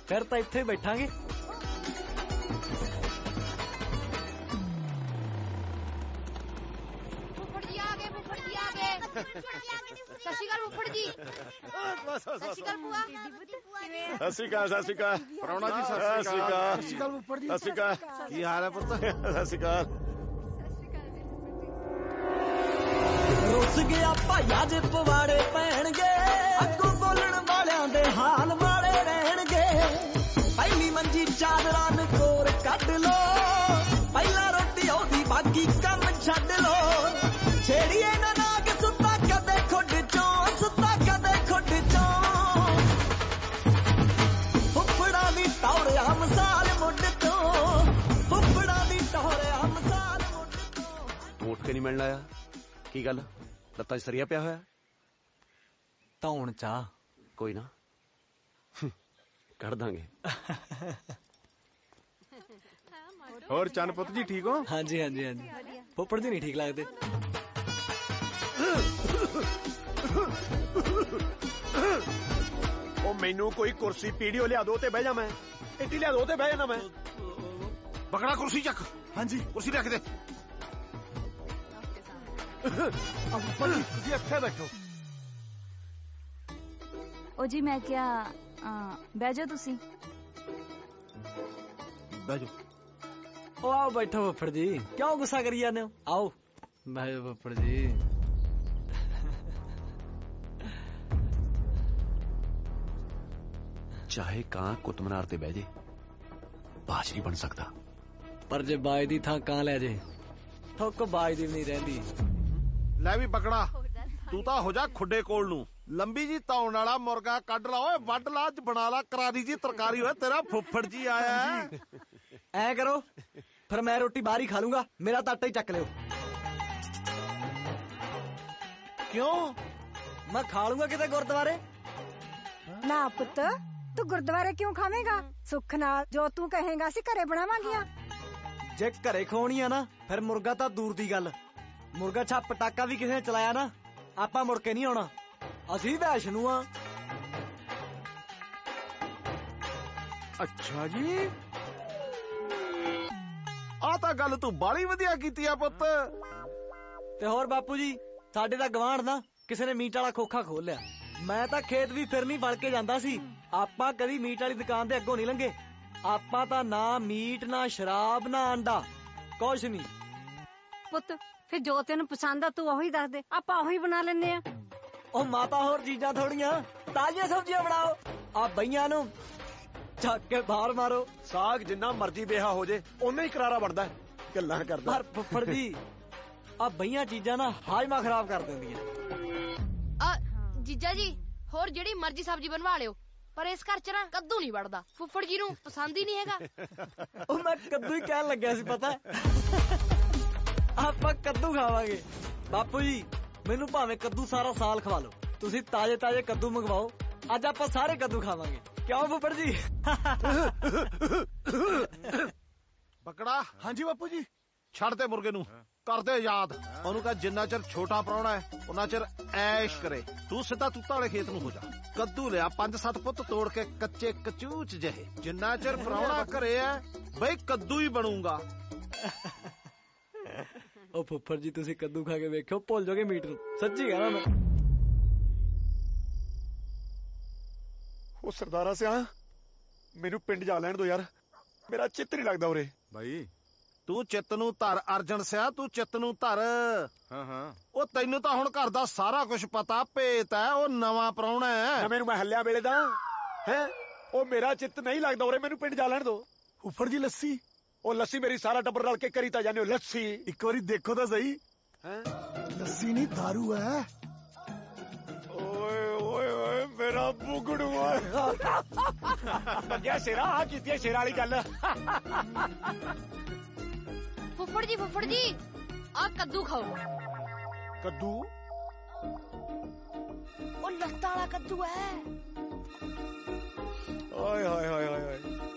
ਫਿਰ ਤਾਂ ਇੱਥੇ ਬੈਠਾਂਗੇ ਫੁੱਫੜ ਜੀ ਆ ਗਏ ਫੁੱਫੜ ਜੀ ਆ ਗਏ ਸਤਿ ਸ਼੍ਰੀ ਅਕਾਲ ਫੁੱਫੜ ਜੀ ਸਤਿ ਸ਼੍ਰੀ ਅਕਾਲ ਭੂਆ ਸਤਿ ਸ਼੍ਰੀ ਅਕਾਲ ਸਤਿ ਸ਼੍ਰੀ ਅਕਾਲ ਪ੍ਰਾਹੁਣਾ ਜੀ ਸਤਿ ਸ਼੍ਰੀ ਅਕਾਲ ਸਤਿ ਸ਼੍ਰੀ ਅਕਾਲ ਫੁੱਫੜ ਜੀ ਸਤਿ ਸ਼੍ਰੀ ਅਕਾਲ ਕੀ ਹਾਲ ਹੈ ਪੁੱਤ ਸਤਿ ਸ਼੍ਰੀ ਅਕਾਲ ਰੁੱਸ ਗਿਆ ਭਾਈਆ ਜੇ ਪਵਾੜੇ ਪੈਣਗੇ ਅੱਗੋਂ ਬੋਲਣ ਵਾਲਿਆਂ ਦੇ ਹਾਲ ਮਾੜੇ ਰਹਿਣਗੇ ਪਹਿਲੀ ਮੰਜੀ ਚਾਦਰਾਂ ਨਕੋਰ ਕੱਢ ਲੋ ਪਹਿਲਾਂ ਰੋਟੀ ਉਹਦੀ ਬਾਕੀ ਕੰਮ ਛੱਡ ਲੋ ਛੇੜੀਏ ਨਾ ਨਾਗ ਸੁੱਤਾ ਕਦੇ ਖੁੱਡ ਚੋਂ ਸੁੱਤਾ ਕਦੇ ਖੁੱਡ ਚੋਂ ਫੁੱਫੜਾ ਦੀ ਟੌਰਿਆ ਮਿਸਾਲ ਮੁੱਢ ਤੋਂ ਫੁੱਫੜਾ ਦੀ ਟੌਰਿਆ ਮਿਸਾਲ ਮੁੱਢ ਤੋਂ ਤੂੰ ਉੱਠ ਕੇ ਨਹੀਂ ਮਿਲਣ ਆਇਆ ਕੀ ਗੱਲ ਲੱਤਾਂ 'ਚ ਸਰੀਆ ਪਿਆ ਹੋਇਆ ਧੌਣ ਚਾਹ ਕੋਈ ਨਾ ਕੱਢ ਦਾਂਗੇ ਹੋਰ ਚੰਨ ਪੁੱਤ ਜੀ ਠੀਕ ਹੋ ਹਾਂਜੀ ਹਾਂਜੀ ਹਾਂਜੀ ਫੁੱਫੜ ਜੀ ਨਹੀਂ ਠੀਕ ਲੱਗਦੇ ਉਹ ਮੈਨੂੰ ਕੋਈ ਕੁਰਸੀ ਪੀੜੀਓ ਲਿਆ ਦੋ ਤੇ ਬਹਿ ਜਾ ਮੈਂ ਇੱਟੀ ਲਿਆ ਦੋ ਤੇ ਬਹਿ ਜਾਣਾ ਮੈਂ ਬਕੜਾ ਕੁਰਸੀ ਚੱਕ ਹਾਂਜੀ ਕੁਰਸੀ ਰੱਖ ਦੇ ਤੁਸੀਂ ਇੱਥੇ ਬੈਠੋ ओ जी मैं क्या बह जाओ तुसी ਬਹਿ ਜਾ ਉਹ ਆਓ ਬੈਠੋ ਫੁੱਫੜ ਜੀ ਕਿਉਂ ਗੁੱਸਾ ਕਰੀ ਜਾਂਦੇ ਹੋ ਆਓ ਬਹਿ ਜਾਓ ਫੁੱਫੜ ਜੀ ਚਾਹੇ ਕਾਂ ਕੁੱਤਮਨਾਰ ਤੇ ਬਹਿ ਜੇ ਬਾਜ ਨਹੀਂ ਬਣ ਸਕਦਾ ਪਰ ਜੇ ਬਾਜ ਦੀ ਥਾਂ ਕਾਂ ਲੈ ਜੇ ਥੋਕ ਬਾਜ ਦੀ ਨਹੀਂ ਰਹਿੰਦੀ ਲੈ ਵੀ ਬਕੜਾ ਤੂੰ ਤਾਂ ਹੋ ਜਾ ਖੁੱਡੇ ਕੋਲ ਨੂੰ ਲੰਬੀ ਜੀ ਤੌਣ ਵਾਲਾ ਮੁਰਗਾ ਕੱਢ ਲਾ ਓਏ ਵੱਢ ਲਾ ਅੱਜ ਬਣਾ ਲਾ ਕਰਾਰੀ ਜੀ ਤਰਕਾਰੀ ਹੋਏ ਤੇਰਾ ਫੁੱਫੜ ਜੀ ਆਇਆ ਐ ਕਰੋ ਫਿਰ ਮੈਂ ਰੋਟੀ ਬਾਹਰ ਹੀ ਖਾ ਲੂੰਗਾ ਮੇਰਾ ਤਾਂ ਆਟਾ ਹੀ ਚੱਕ ਲਿਓ ਕਿਉਂ ਮੈਂ ਖਾ ਲੂੰਗਾ ਕਿਤੇ ਗੁਰਦੁਆਰੇ ਨਾ ਪੁੱਤ ਤੂੰ ਗੁਰਦੁਆਰੇ ਕਿਉਂ ਖਾਵੇਂਗਾ ਸੁੱਖ ਨਾਲ ਜੋ ਤੂੰ ਕਹੇਂਗਾ ਅਸੀਂ ਘਰੇ ਬਣਾਵਾਂਗੀਆਂ ਜੇ ਘਰੇ ਖਵਾਉਣੀ ਆ ਨਾ ਫਿਰ ਮੁਰਗਾ ਤਾਂ ਦੂਰ ਦੀ ਗੱਲ ਮੁਰਗਾ ਛਾ ਪਟਾਕਾ ਵੀ ਕਿਸੇ ਨੇ ਚਲਾਇਆ ਨਾ ਆਪਾਂ ਮੁੜ ਕੇ ਨਹੀਂ ਆਉਣਾ ਅਸੀਂ ਵੈਸ਼ਨੂ ਆ ਅੱਛਾ ਜੀ ਆ ਤਾਂ ਗੱਲ ਤੂੰ ਬਾਲੀ ਵਧੀਆ ਕੀਤੀ ਆ ਪੁੱਤ ਤੇ ਹੋਰ ਬਾਪੂ ਜੀ ਸਾਡੇ ਦਾ ਗਵਾਂਢ ਨਾ ਕਿਸੇ ਨੇ ਮੀਟ ਵਾਲਾ ਖੋਖਾ ਖੋਲ ਲਿਆ ਮੈਂ ਤਾਂ ਖੇਤ ਵੀ ਫਿਰ ਨਹੀਂ ਵੜ ਕੇ ਜਾਂਦਾ ਸੀ ਆਪਾਂ ਕਦੀ ਮੀਟ ਵਾਲੀ ਦੁਕਾਨ ਦੇ ਅੱਗੋਂ ਨਹੀਂ ਲੰਘੇ ਆਪਾਂ ਤਾਂ ਨਾ ਮੀਟ ਨਾ ਸ਼ਰਾਬ ਨਾ ਅੰਡਾ ਕੁਛ ਨਹੀਂ ਪੁੱਤ ਫਿਰ ਜੋ ਤੈਨੂੰ ਪਸੰਦ ਆ ਤੂੰ ਉਹੀ ਦੱਸ ਦੇ ਆਪਾਂ ਉਹੀ ਬਣਾ ਲੈਨੇ ਆ ਉਹ ਮਾਤਾ ਹੋਰ ਚੀਜ਼ਾਂ ਥੋੜੀਆਂ ਤਾਜ਼ੀਆਂ ਸਬਜ਼ੀਆਂ ਬਣਾਓ ਆ ਬਈਆਂ ਨੂੰ ਚੱਕ ਕੇ ਬਾਹਰ ਮਾਰੋ ਸਾਗ ਜਿੰਨਾ ਮਰਜ਼ੀ ਬੇਹਾ ਹੋ ਜੇ ਓਨਾ ਹੀ ਕਰਾਰਾ ਬਣਦਾ ਗੱਲਾਂ ਕਰਦਾ ਪਰ ਫੁੱਫੜ ਜੀ ਆ ਬਈਆਂ ਚੀਜ਼ਾਂ ਨਾ ਹਾਜ਼ਮਾ ਖਰਾਬ ਕਰ ਦਿੰਦੀਆਂ ਜੀਜਾ ਜੀ ਹੋਰ ਜਿਹੜੀ ਮਰਜ਼ੀ ਸਬਜ਼ੀ ਬਣਵਾ ਲਿਓ ਪਰ ਇਸ ਘਰ ਚ ਨਾ ਕੱਦੂ ਨਹੀਂ ਵੜਦਾ ਫੁੱਫੜ ਜੀ ਨੂੰ ਪਸੰਦ ਹੀ ਨਹੀਂ ਹੈਗਾ ਉਹ ਮੈਂ ਕੱਦੂ ਹੀ ਕਹਿਣ ਲੱਗਿਆ ਸੀ ਪਤਾ ਆਪਾਂ ਕੱਦੂ ਖਾਵਾਂਗੇ ਬਾਪੂ ਜੀ ਮੈਨੂੰ ਭਾਵੇਂ ਕੱਦੂ ਸਾਰਾ ਸਾਲ ਖਵਾ ਲਓ ਤੁਸੀਂ ਤਾਜ਼ੇ ਤਾਜ਼ੇ ਕੱਦੂ ਮੰਗਵਾਓ ਅੱਜ ਆਪਾਂ ਸਾਰੇ ਕੱਦੂ ਖਾਵਾਂਗੇ ਕਿਉਂ ਫੁੱਫੜ ਜੀ ਬਕੜਾ ਹਾਂਜੀ ਬਾਪੂ ਜੀ ਛੱਡ ਦੇ ਮੁਰਗੇ ਨੂੰ ਕਰਦੇ ਯਾਦ ਉਹਨੂੰ ਕਹ ਜਿੰਨਾ ਚਿਰ ਛੋਟਾ ਪ੍ਰਾਹੁਣਾ ਹੈ ਉਹਨਾਂ ਚਿਰ ਐਸ਼ ਕਰੇ ਤੂੰ ਸਿੱਧਾ ਤੂਤਾਂ ਵਾਲੇ ਖੇਤ ਨੂੰ ਹੋ ਜਾ ਕੱਦੂ ਲਿਆ 5-7 ਪੁੱਤ ਤੋੜ ਕੇ ਕੱਚੇ ਕਚੂਚ ਜਿਹੇ ਜਿੰਨਾ ਚਿਰ ਪ੍ਰਾਹੁਣਾ ਘਰੇ ਹੈ ਬਈ ਕੱਦੂ ਹੀ ਬਣੂਗਾ ਉਹ ਫੁੱਫੜ ਜੀ ਤੁਸੀਂ ਕੱਦੂ ਖਾ ਕੇ ਵੇਖਿਓ ਭੁੱਲ ਜਾਓਗੇ ਮੀਟ ਨੂੰ ਸੱਚੀ ਕਹਿਣਾ ਮੈਂ ਉਹ ਸਰਦਾਰਾ ਸਿਆ ਮੈਨੂੰ ਪਿੰਡ ਜਾ ਲੈਣ ਦੋ ਯਾਰ ਮੇਰਾ ਚਿੱਤ ਨਹੀਂ ਲੱਗਦਾ ਉਰੇ ਬਾਈ ਤੂੰ ਚਿੱਤ ਨੂੰ ਧਰ ਅਰਜਨ ਸਿਆ ਤੂੰ ਚਿੱਤ ਨੂੰ ਧਰ ਹਾਂ ਉਹ ਤੈਨੂੰ ਤਾਂ ਹੁਣ ਘਰ ਦਾ ਸਾਰਾ ਕੁਝ ਪਤਾ ਭੇਤ ਹੈ ਉਹ ਨਵਾਂ ਪ੍ਰਾਹੁਣਾ ਹੈ ਨਵੇਂ ਨੂੰ ਮੈਂ ਹੱਲਿਆ ਵੇਲੇ ਦਾ ਹੈ ਉਹ ਮੇਰਾ ਚਿੱਤ ਨਹੀਂ ਲੱਗਦਾ ਉਰੇ ਮੈਨੂੰ ਪਿੰਡ ਜਾ ਲੈਣ ਦੋ ਉੱਪਰ ਜੀ ਲੱਸੀ ਉਹ ਲੱਸੀ ਮੇਰੀ ਸਾਰਾ ਟੱਬਰ ਰਲ ਕੇ ਕਰੀ ਤਾਂ ਜਾਂਦੇ ਹੋ ਲੱਸੀ ਇੱਕ ਵਾਰੀ ਦੇਖੋ ਤਾਂ ਸਹੀ ਹੈ ਲੱਸੀ ਨਹੀਂ ਦਾਰੂ ਹੈ ਓਏ ਓਏ ਓਏ मेरा बुगड़ू बंदिया शेरा आ की शेरा वाली गल फुफड़ जी आ कद्दू खाओ। कद्दू ओ लत्ता वाला कद्दू है। हाय हाय हाय हाय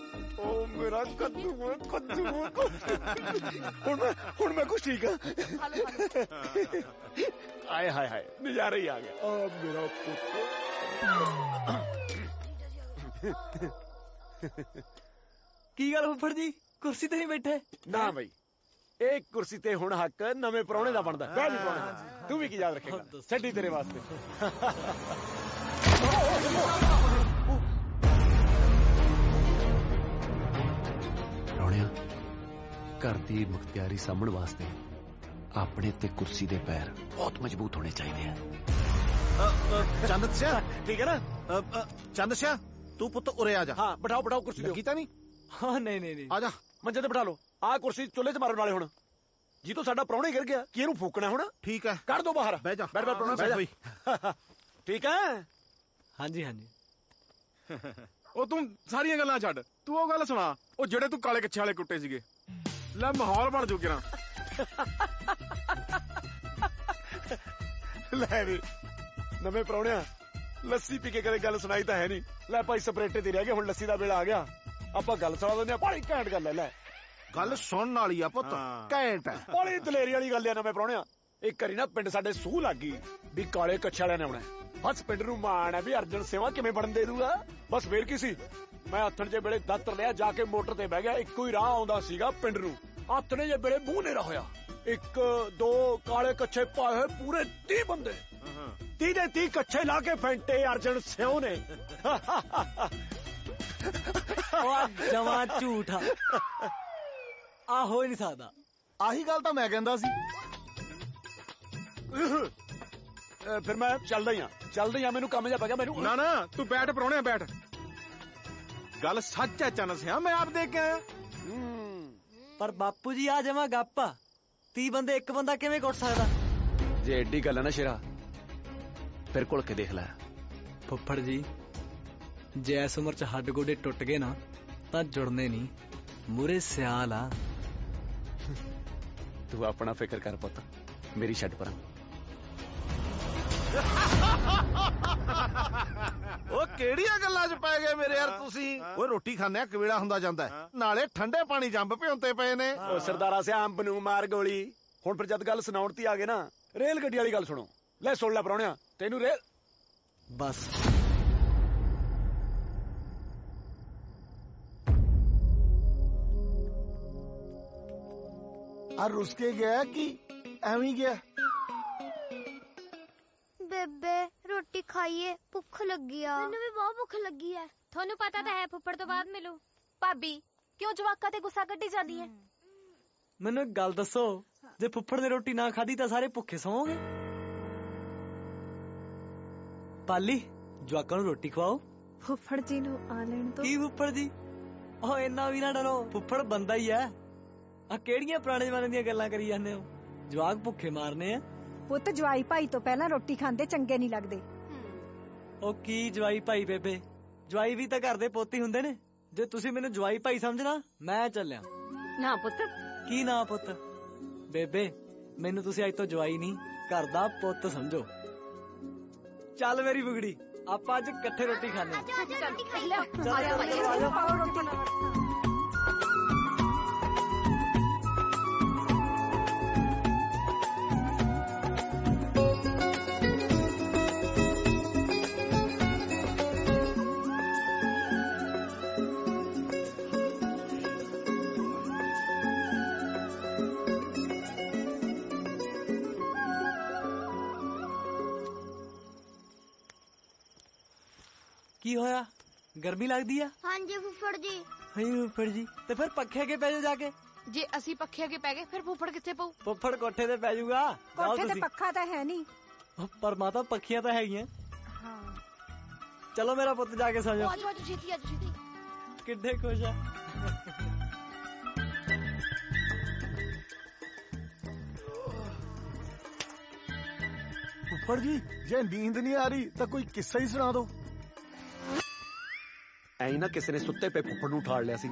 ओ मेरा कद्दू हुण मैं कुछ ठीक है। हाय हाय हाय नजारा ही आ गया। ओ मेरा पुत्र की गल फुफड़ जी कुर्सी ते नहीं बैठे? ना भाई एक कुर्सी ते हुण हक नवे प्राहुणे दा बनदा। बैठ जी प्राहुणे तू भी की याद रखेगा छड्डी तेरे वास्ते। प्राहुणिया घर दी मुख्तियारी सामण वास्ते अपने ते कुर्सी दे पैर बहुत मजबूत होने चाहिए। चंद सिया ठीक है ना? चंद सिया तू पुत्त उरे आ जा। हाँ बैठाओ बैठाओ कुर्सी लगी ता नहीं? हाँ नहीं आ जा मंजे ते बैठा लो। आ कुर्सी चुੱਲ੍ਹੇ 'ਚ मारन वाले हुण जी तो साडा प्राहुणे गिर गया कि इहनू फूकना हुण। ठीक है कर दो बाहर। बैठ जा बैठ प्राहुणा बैठ जा। ठीक है हाँ जी ਉਹ ਤੂੰ ਸਾਰੀਆਂ ਗੱਲਾਂ ਛੱਡ ਤੂੰ ਉਹ ਗੱਲ ਸੁਣਾ ਉਹ ਜਿਹੜੇ ਤੂੰ ਕਾਲੇ ਕੱਛੇ ਵਾਲੇ ਕੁੱਟੇ ਸੀਗੇ ਲੈ ਮਾਹੌਲ ਬਣ ਜੂ ਕਿਰਾਂ। ਲੈ ਵੀ ਨਵੇਂ ਪ੍ਰਾਹੁਣਿਆ ਲੱਸੀ ਪੀ ਕੇ ਕਦੇ ਗੱਲ ਸੁਣਾਈ ਤਾਂ ਹੈ ਨਹੀਂ। ਲੈ ਭਾਈ ਸਪਰੇਟੇ ਤੇ ਰਹਿ ਗਏ ਹੁਣ ਲੱਸੀ ਦਾ ਵੇਲਾ ਆ ਗਿਆ ਆਪਾਂ ਗੱਲ ਸੁਣਾ ਦਿੰਦੇ ਆ। ਬੜੀ ਘੈਂਟ ਗੱਲ ਹੈ। ਲੈ ਗੱਲ ਸੁਣਨ ਵਾਲੀ ਆ ਪੁੱਤ ਘੈਂਟ ਹੈ। ਬੜੀ ਦਲੇਰੀ ਵਾਲੀ ਗੱਲ ਆ ਨਵੇਂ ਪ੍ਰਾਹੁਣਿਆ। ਇੱਕ ਵਾਰੀ ਨਾ ਪਿੰਡ ਸਾਡੇ ਸੂਹ ਲੱਗ ਗਈ ਵੀ ਕਾਲੇ ਕੱਛੇ ਵਾਲਿਆਂ ਨੇ ਆਉਣਾ। ਬਸ ਪਿੰਡ ਨੂੰ ਮਾਣ ਹੈ ਵੀ ਅਰਜਨ ਸੇਵਾ ਕਿਵੇਂ ਬਣਨ ਦੇ ਦੂਗਾ। ਬਸ ਫੇਰ ਕੀ ਸੀ ਮੈਂ ਆਥਣ ਜੇ ਵੇਲੇ ਦਾਤਰ ਲਿਆ ਜਾ ਕੇ ਮੋਟਰ ਤੇ ਬਹਿ ਗਿਆ। ਇੱਕੋ ਹੀ ਰਾਹ ਆਉਂਦਾ ਸੀਗਾ ਪਿੰਡ ਨੂੰ। ਆਥਣੇ ਜੇ ਵੇਲੇ ਮੂੰਹ ਨੇਰਾ ਹੋਇਆ 1 2 ਕਾਲੇ ਕੱਛੇ ਪਾਏ ਹੋਏ ਪੂਰੇ 30 ਬੰਦੇ 30 ਦੇ 30 ਕੱਛੇ ਲਾ ਕੇ ਫੈਂਟੇ ਅਰਜਨ ਸਿਓ ਨੇ। ਜਮਾ ਝੂਠਾ ਆ ਹੋ ਹੀ ਨਹੀਂ ਸਕਦਾ। ਆਹੀ ਗੱਲ ਤਾਂ ਮੈਂ ਕਹਿੰਦਾ ਸੀ। ਫਿਰ ਮੈਂ ਚੱਲਦਾ ਹੀ ਆ ਮੈਨੂੰ ਕੰਮ ਜਾ ਪੈ ਗਿਆ ਮੈਨੂੰ। ਨਾ ਨਾ ਤੂੰ ਬੈਠ ਪ੍ਰਾਹੁਣਿਆ ਬੈਠ। ਗੱਲ ਸੱਚ ਹੈ ਚੰਨ ਸਿਆ ਮੈਂ ਆਪ ਦੇਖ ਕੇ ਆਇਆ। ਪਰ ਬਾਪੂ ਜੀ ਆ ਜਮਾ ਗੱਪ ਆ। 30 ਬੰਦੇ ਇੱਕ ਬੰਦਾ ਕਿਵੇਂ ਕੁੱਟ ਸਕਦਾ? ਜੇ ਐਡੀ ਗੱਲ ਹੈ ਨਾ ਸ਼ੇਰਾ ਫਿਰ ਘੁਲ ਕੇ ਦੇਖ ਲੈ। ਫੁੱਫੜ ਜੀ ਜੇ ਇਸ ਉਮਰ ਚ ਹੱਡ ਗੋਡੇ ਟੁੱਟ ਗਏ ਨਾ ਤਾਂ ਜੁੜਨੇ ਨਹੀਂ ਮੂਰੇ ਸਿਆਲ ਆ। ਤੂੰ ਆਪਣਾ ਫਿਕਰ ਕਰ ਪੁੱਤ ਮੇਰੀ ਛੱਡ ਪਰਾਂ। ਉਹ ਕਿਹੜੀਆਂ ਗੱਲਾਂ 'ਚ ਪੈ ਗਏ ਮੇਰੇ ਯਾਰ ਤੁਸੀਂ? ਓਏ ਰੋਟੀ ਖਾਂਦੇ ਆ ਕਵੇਲਾ ਹੁੰਦਾ ਜਾਂਦਾ ਨਾਲੇ ਠੰਡੇ ਪਾਣੀ ਜੰਬ ਭਿਉਂਤੇ ਪਏ ਨੇ। ਉਹ ਸਰਦਾਰਾ ਸਿਆ ਅੰਬ ਨੂੰ ਮਾਰ ਗੋਲੀ। ਹੁਣ ਫਿਰ ਜਦ ਗੱਲ ਸੁਣਾਉਣ ਤੇ ਆ ਗਏ ਨਾ ਰੇਲ ਗੱਡੀ ਵਾਲੀ ਗੱਲ ਸੁਣੋ। ਲੈ ਸੁਣ ਲੈ ਪ੍ਰਾਹੁਣਿਆ ਤੈਨੂੰ ਰੇਲ ਬਸ ਆ ਰੁੱਸ ਕੇ ਗਿਆ ਕਿ ਐਵੇਂ ਗਿਆ? ਬੇਬੇ ਰੋਟੀ ਖਾਈਏ ਭੁੱਖ ਲੱਗੀ ਆ। ਮੈਨੂੰ ਵੀ ਬਹੁਤ ਭੁੱਖ ਲੱਗੀ ਐ। ਤੁਹਾਨੂੰ ਪਤਾ ਤਾਂ ਹੈ ਫੁੱਫੜ ਤੋਂ ਬਾਅਦ ਮਿਲੂ। ਭਾਬੀ ਕਿਉਂ ਜਵਾਕਾਂ ਤੇ ਗੁੱਸਾ ਕੱਢੀ ਜਾਂਦੀ ਹੈ? ਮੈਨੂੰ ਇੱਕ ਗੱਲ ਦੱਸੋ ਜੇ ਫੁੱਫੜ ਨੇ ਰੋਟੀ ਨਾ ਖਾਧੀ ਤਾਂ ਸਾਰੇ ਭੁੱਖੇ ਸੌਂਗੇ? ਪਾਲੀ ਜਵਾਕਾਂ ਨੂੰ ਰੋਟੀ ਖਵਾਓ। ਫੁੱਫੜ ਜੀ ਨੂੰ ਆ ਲੈਣ ਤੋਂ। ਕੀ ਫੁੱਫੜ ਜੀ? ਉਹ ਇੰਨਾ ਵੀ ਨਾ ਡਰੋ ਫੁੱਫੜ ਬੰਦਾ ਹੀ ਹੈ। ਆ ਕਿਹੜੀਆਂ ਪੁਰਾਣੇ ਜ਼ਮਾਨੇ ਦੀਆਂ ਗੱਲਾਂ ਕਰੀ ਜਾਂਦੇ ਹੋ? ਜਵਾਕ ਭੁੱਖੇ ਮਾਰਨੇ ਆ। ਪੁੱਤ ਜਵਾਈ ਭਾਈ ਤੋਂ ਪਹਿਲਾਂ ਰੋਟੀ ਖਾਂਦੇ ਚੰਗੇ ਨਹੀਂ ਲੱਗਦੇ। ਉਹ ਕੀ ਜਵਾਈ ਭਾਈ ਬੇਬੇ ਜਵਾਈ ਵੀ ਤਾਂ ਘਰ ਦੇ ਪੋਤੀ ਹੁੰਦੇ ਨੇ। ਜੇ ਤੁਸੀਂ ਮੈਨੂੰ ਜਵਾਈ ਭਾਈ ਸਮਝਣਾ ਮੈਂ ਚੱਲਿਆ। ਨਾ ਪੁੱਤ। ਕੀ ਨਾ ਪੁੱਤ? ਬੇਬੇ ਮੈਨੂੰ ਤੁਸੀਂ ਅੱਜ ਤੋਂ ਜਵਾਈ ਨਹੀਂ ਘਰ ਦਾ ਪੁੱਤ ਸਮਝੋ। ਚੱਲ ਮੇਰੀ ਬੁਗੜੀ ਆਪਾਂ ਅੱਜ ਇਕੱਠੇ ਰੋਟੀ ਖਾਣੇ। ਕੀ ਹੋਇਆ ਗਰਮੀ ਲੱਗਦੀ ਆ? ਹਾਂਜੀ ਫੁੱਫੜ ਜੀ। ਹਾਂ ਫੁੱਫੜ ਜੀ ਤੇ ਫਿਰ ਪੱਖੇ ਅੱਗੇ ਪੈ ਜਾਓ ਜਾ ਕੇ। ਜੇ ਅਸੀਂ ਪੱਖੇ ਅੱਗੇ ਪੈ ਗਏ ਫਿਰ ਫੁੱਫੜ ਕਿੱਥੇ ਪਊ? ਫੁੱਫੜ ਕੋਠੇ ਤੇ ਪੈ ਜਾਊਗਾ। ਕੋਠੇ ਤੇ ਪੱਖਾ ਤਾਂ ਹੈ ਨਹੀਂ। ਪਰ ਮਾਤਾ ਪੱਖੀਆਂ ਤਾਂ ਹੈਗੀਆਂ। ਹਾਂ ਚਲੋ ਮੇਰਾ ਪੁੱਤ ਜਾ ਕੇ ਸੌ ਜਾ। ਆਜੋ ਆਜੋ ਛੇਤੀ ਆਜੋ ਛੇਤੀ। ਕਿੱਡੇ ਖੁਸ਼ ਆ। ਫੁੱਫੜ ਜੀ ਜੇ ਨੀਂਦ ਨਹੀਂ ਆ ਰਹੀ ਤਾਂ ਕੋਈ ਕਿੱਸਾ ਹੀ ਸੁਣਾ ਦਿਓ। ਐਂ ਨਾ ਕਿਸੇ ਨੇ ਸੁੱਤੇ ਪਏ ਫੁੱਫੜ ਨੂੰ ਉਠਾੜ ਲਿਆ ਸੀ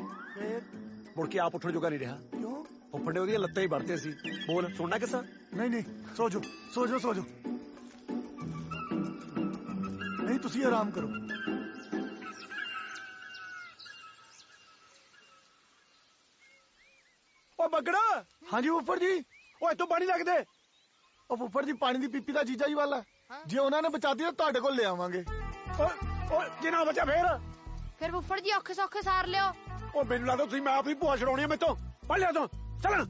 ਮੁੜ ਕੇ ਆਪ ਉੱਠਣ ਜੋਗਾ ਨਹੀਂ ਰਿਹਾ ਕਿਉਂ ਫੁੱਫੜ ਨੇ ਉਹਦੀਆਂ ਲੱਤਾਂ ਹੀ ਵੜਦੇ ਸੀ ਬੋਲ ਸੁਣਨਾ ਕਿੱਸਾ ਨਹੀਂ ਸੋ ਜਾਓ ਨਹੀਂ ਤੁਸੀਂ ਆਰਾਮ ਕਰੋ ਓ ਬੱਗੜਾ ਹਾਂਜੀ ਫੁੱਫੜ ਜੀ ਓਏ ਇੱਥੋਂ ਪਾਣੀ ਲੱਗਦੇ ਉਹ ਫੁੱਫੜ ਜੀ ਪਾਣੀ ਦੀ ਪੀਪੀ ਦਾ ਜੀਜਾ ਜੀ ਵਾਲਾ ਜੇ ਉਹਨਾਂ ਨੇ ਬਚਾਤੀ ਤਾਂ ਤੁਹਾਡੇ ਕੋਲ ਲੈ ਆਵਾਂਗੇ ਓਏ ਜੇ ਨਾ ਬਚਾ ਫਿਰ ਫੁੱਫੜ ਜੀ ਔਖੇ ਸੌਖੇ ਸਾਰ ਲਿਓ ਓ ਮੈਨੂੰ ਲੱਗਦਾ ਤੁਸੀਂ ਮੈਂ ਆਪ ਹੀ ਭੂਆ ਛਡਾਉਣੀ ਆ ਮੈਥੋਂ ਪੜ ਲਿਆ ਤੂੰ ਚੱਲ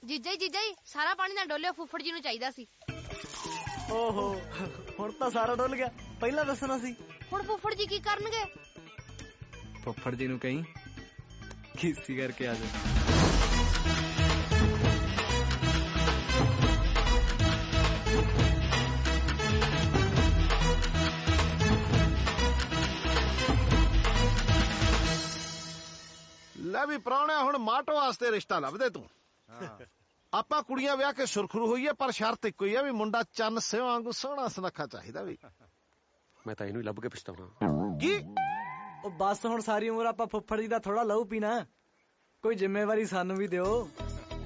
ਜੀਜਾ ਜੀ ਸਾਰਾ ਪਾਣੀ ਨਾ ਡੋਲਿਓ ਫੁੱਫੜ ਜੀ ਨੂੰ ਚਾਹੀਦਾ ਸੀ ਓਹੋ ਹੁਣ ਤਾਂ ਸਾਰਾ ਡੁੱਲ ਗਿਆ ਪਹਿਲਾਂ ਦੱਸਣਾ ਸੀ ਹੁਣ ਫੁੱਫੜ ਜੀ ਕੀ ਕਰਨਗੇ ਫੁੱਫੜ ਜੀ ਨੂੰ ਕਹੀਂ ਖੀਸੀ ਕਰਕੇ ਆ ਜਾ ਲੈ ਵੀ ਪ੍ਰਾਹੁਣਿਆ ਹੁਣ ਮਾਟੋ ਵਾਸਤੇ ਰਿਸ਼ਤਾ ਲੱਭਦੇ ਤੂੰ ਆਪਾਂ ਕੁੜੀਆਂ ਵਿਆਹ ਕੇ ਸੁਰਖਰੂ ਹੋਈਏ ਪਰ ਸ਼ਰਤ ਇੱਕੋ ਹੀ ਆ ਵੀ ਮੁੰਡਾ ਚੰਨ ਸਿਓ ਵਾਂਗੂ ਸੋਹਣਾ ਸੁਨੱਖਾ ਚਾਹੀਦਾ ਵੀ ਮੈਂ ਤਾਂ ਇਹਨੂੰ ਲੱਭ ਕੇ ਪਛਤਾਉਣਾ ਕੀ ਉਹ ਬਸ ਹੁਣ ਸਾਰੀ ਉਮਰ ਆਪਾਂ ਫੁੱਫੜ ਜੀ ਦਾ ਥੋੜਾ ਲਹੂ ਪੀਣਾ ਕੋਈ ਜ਼ਿੰਮੇਵਾਰੀ ਸਾਨੂੰ ਵੀ ਦਿਓ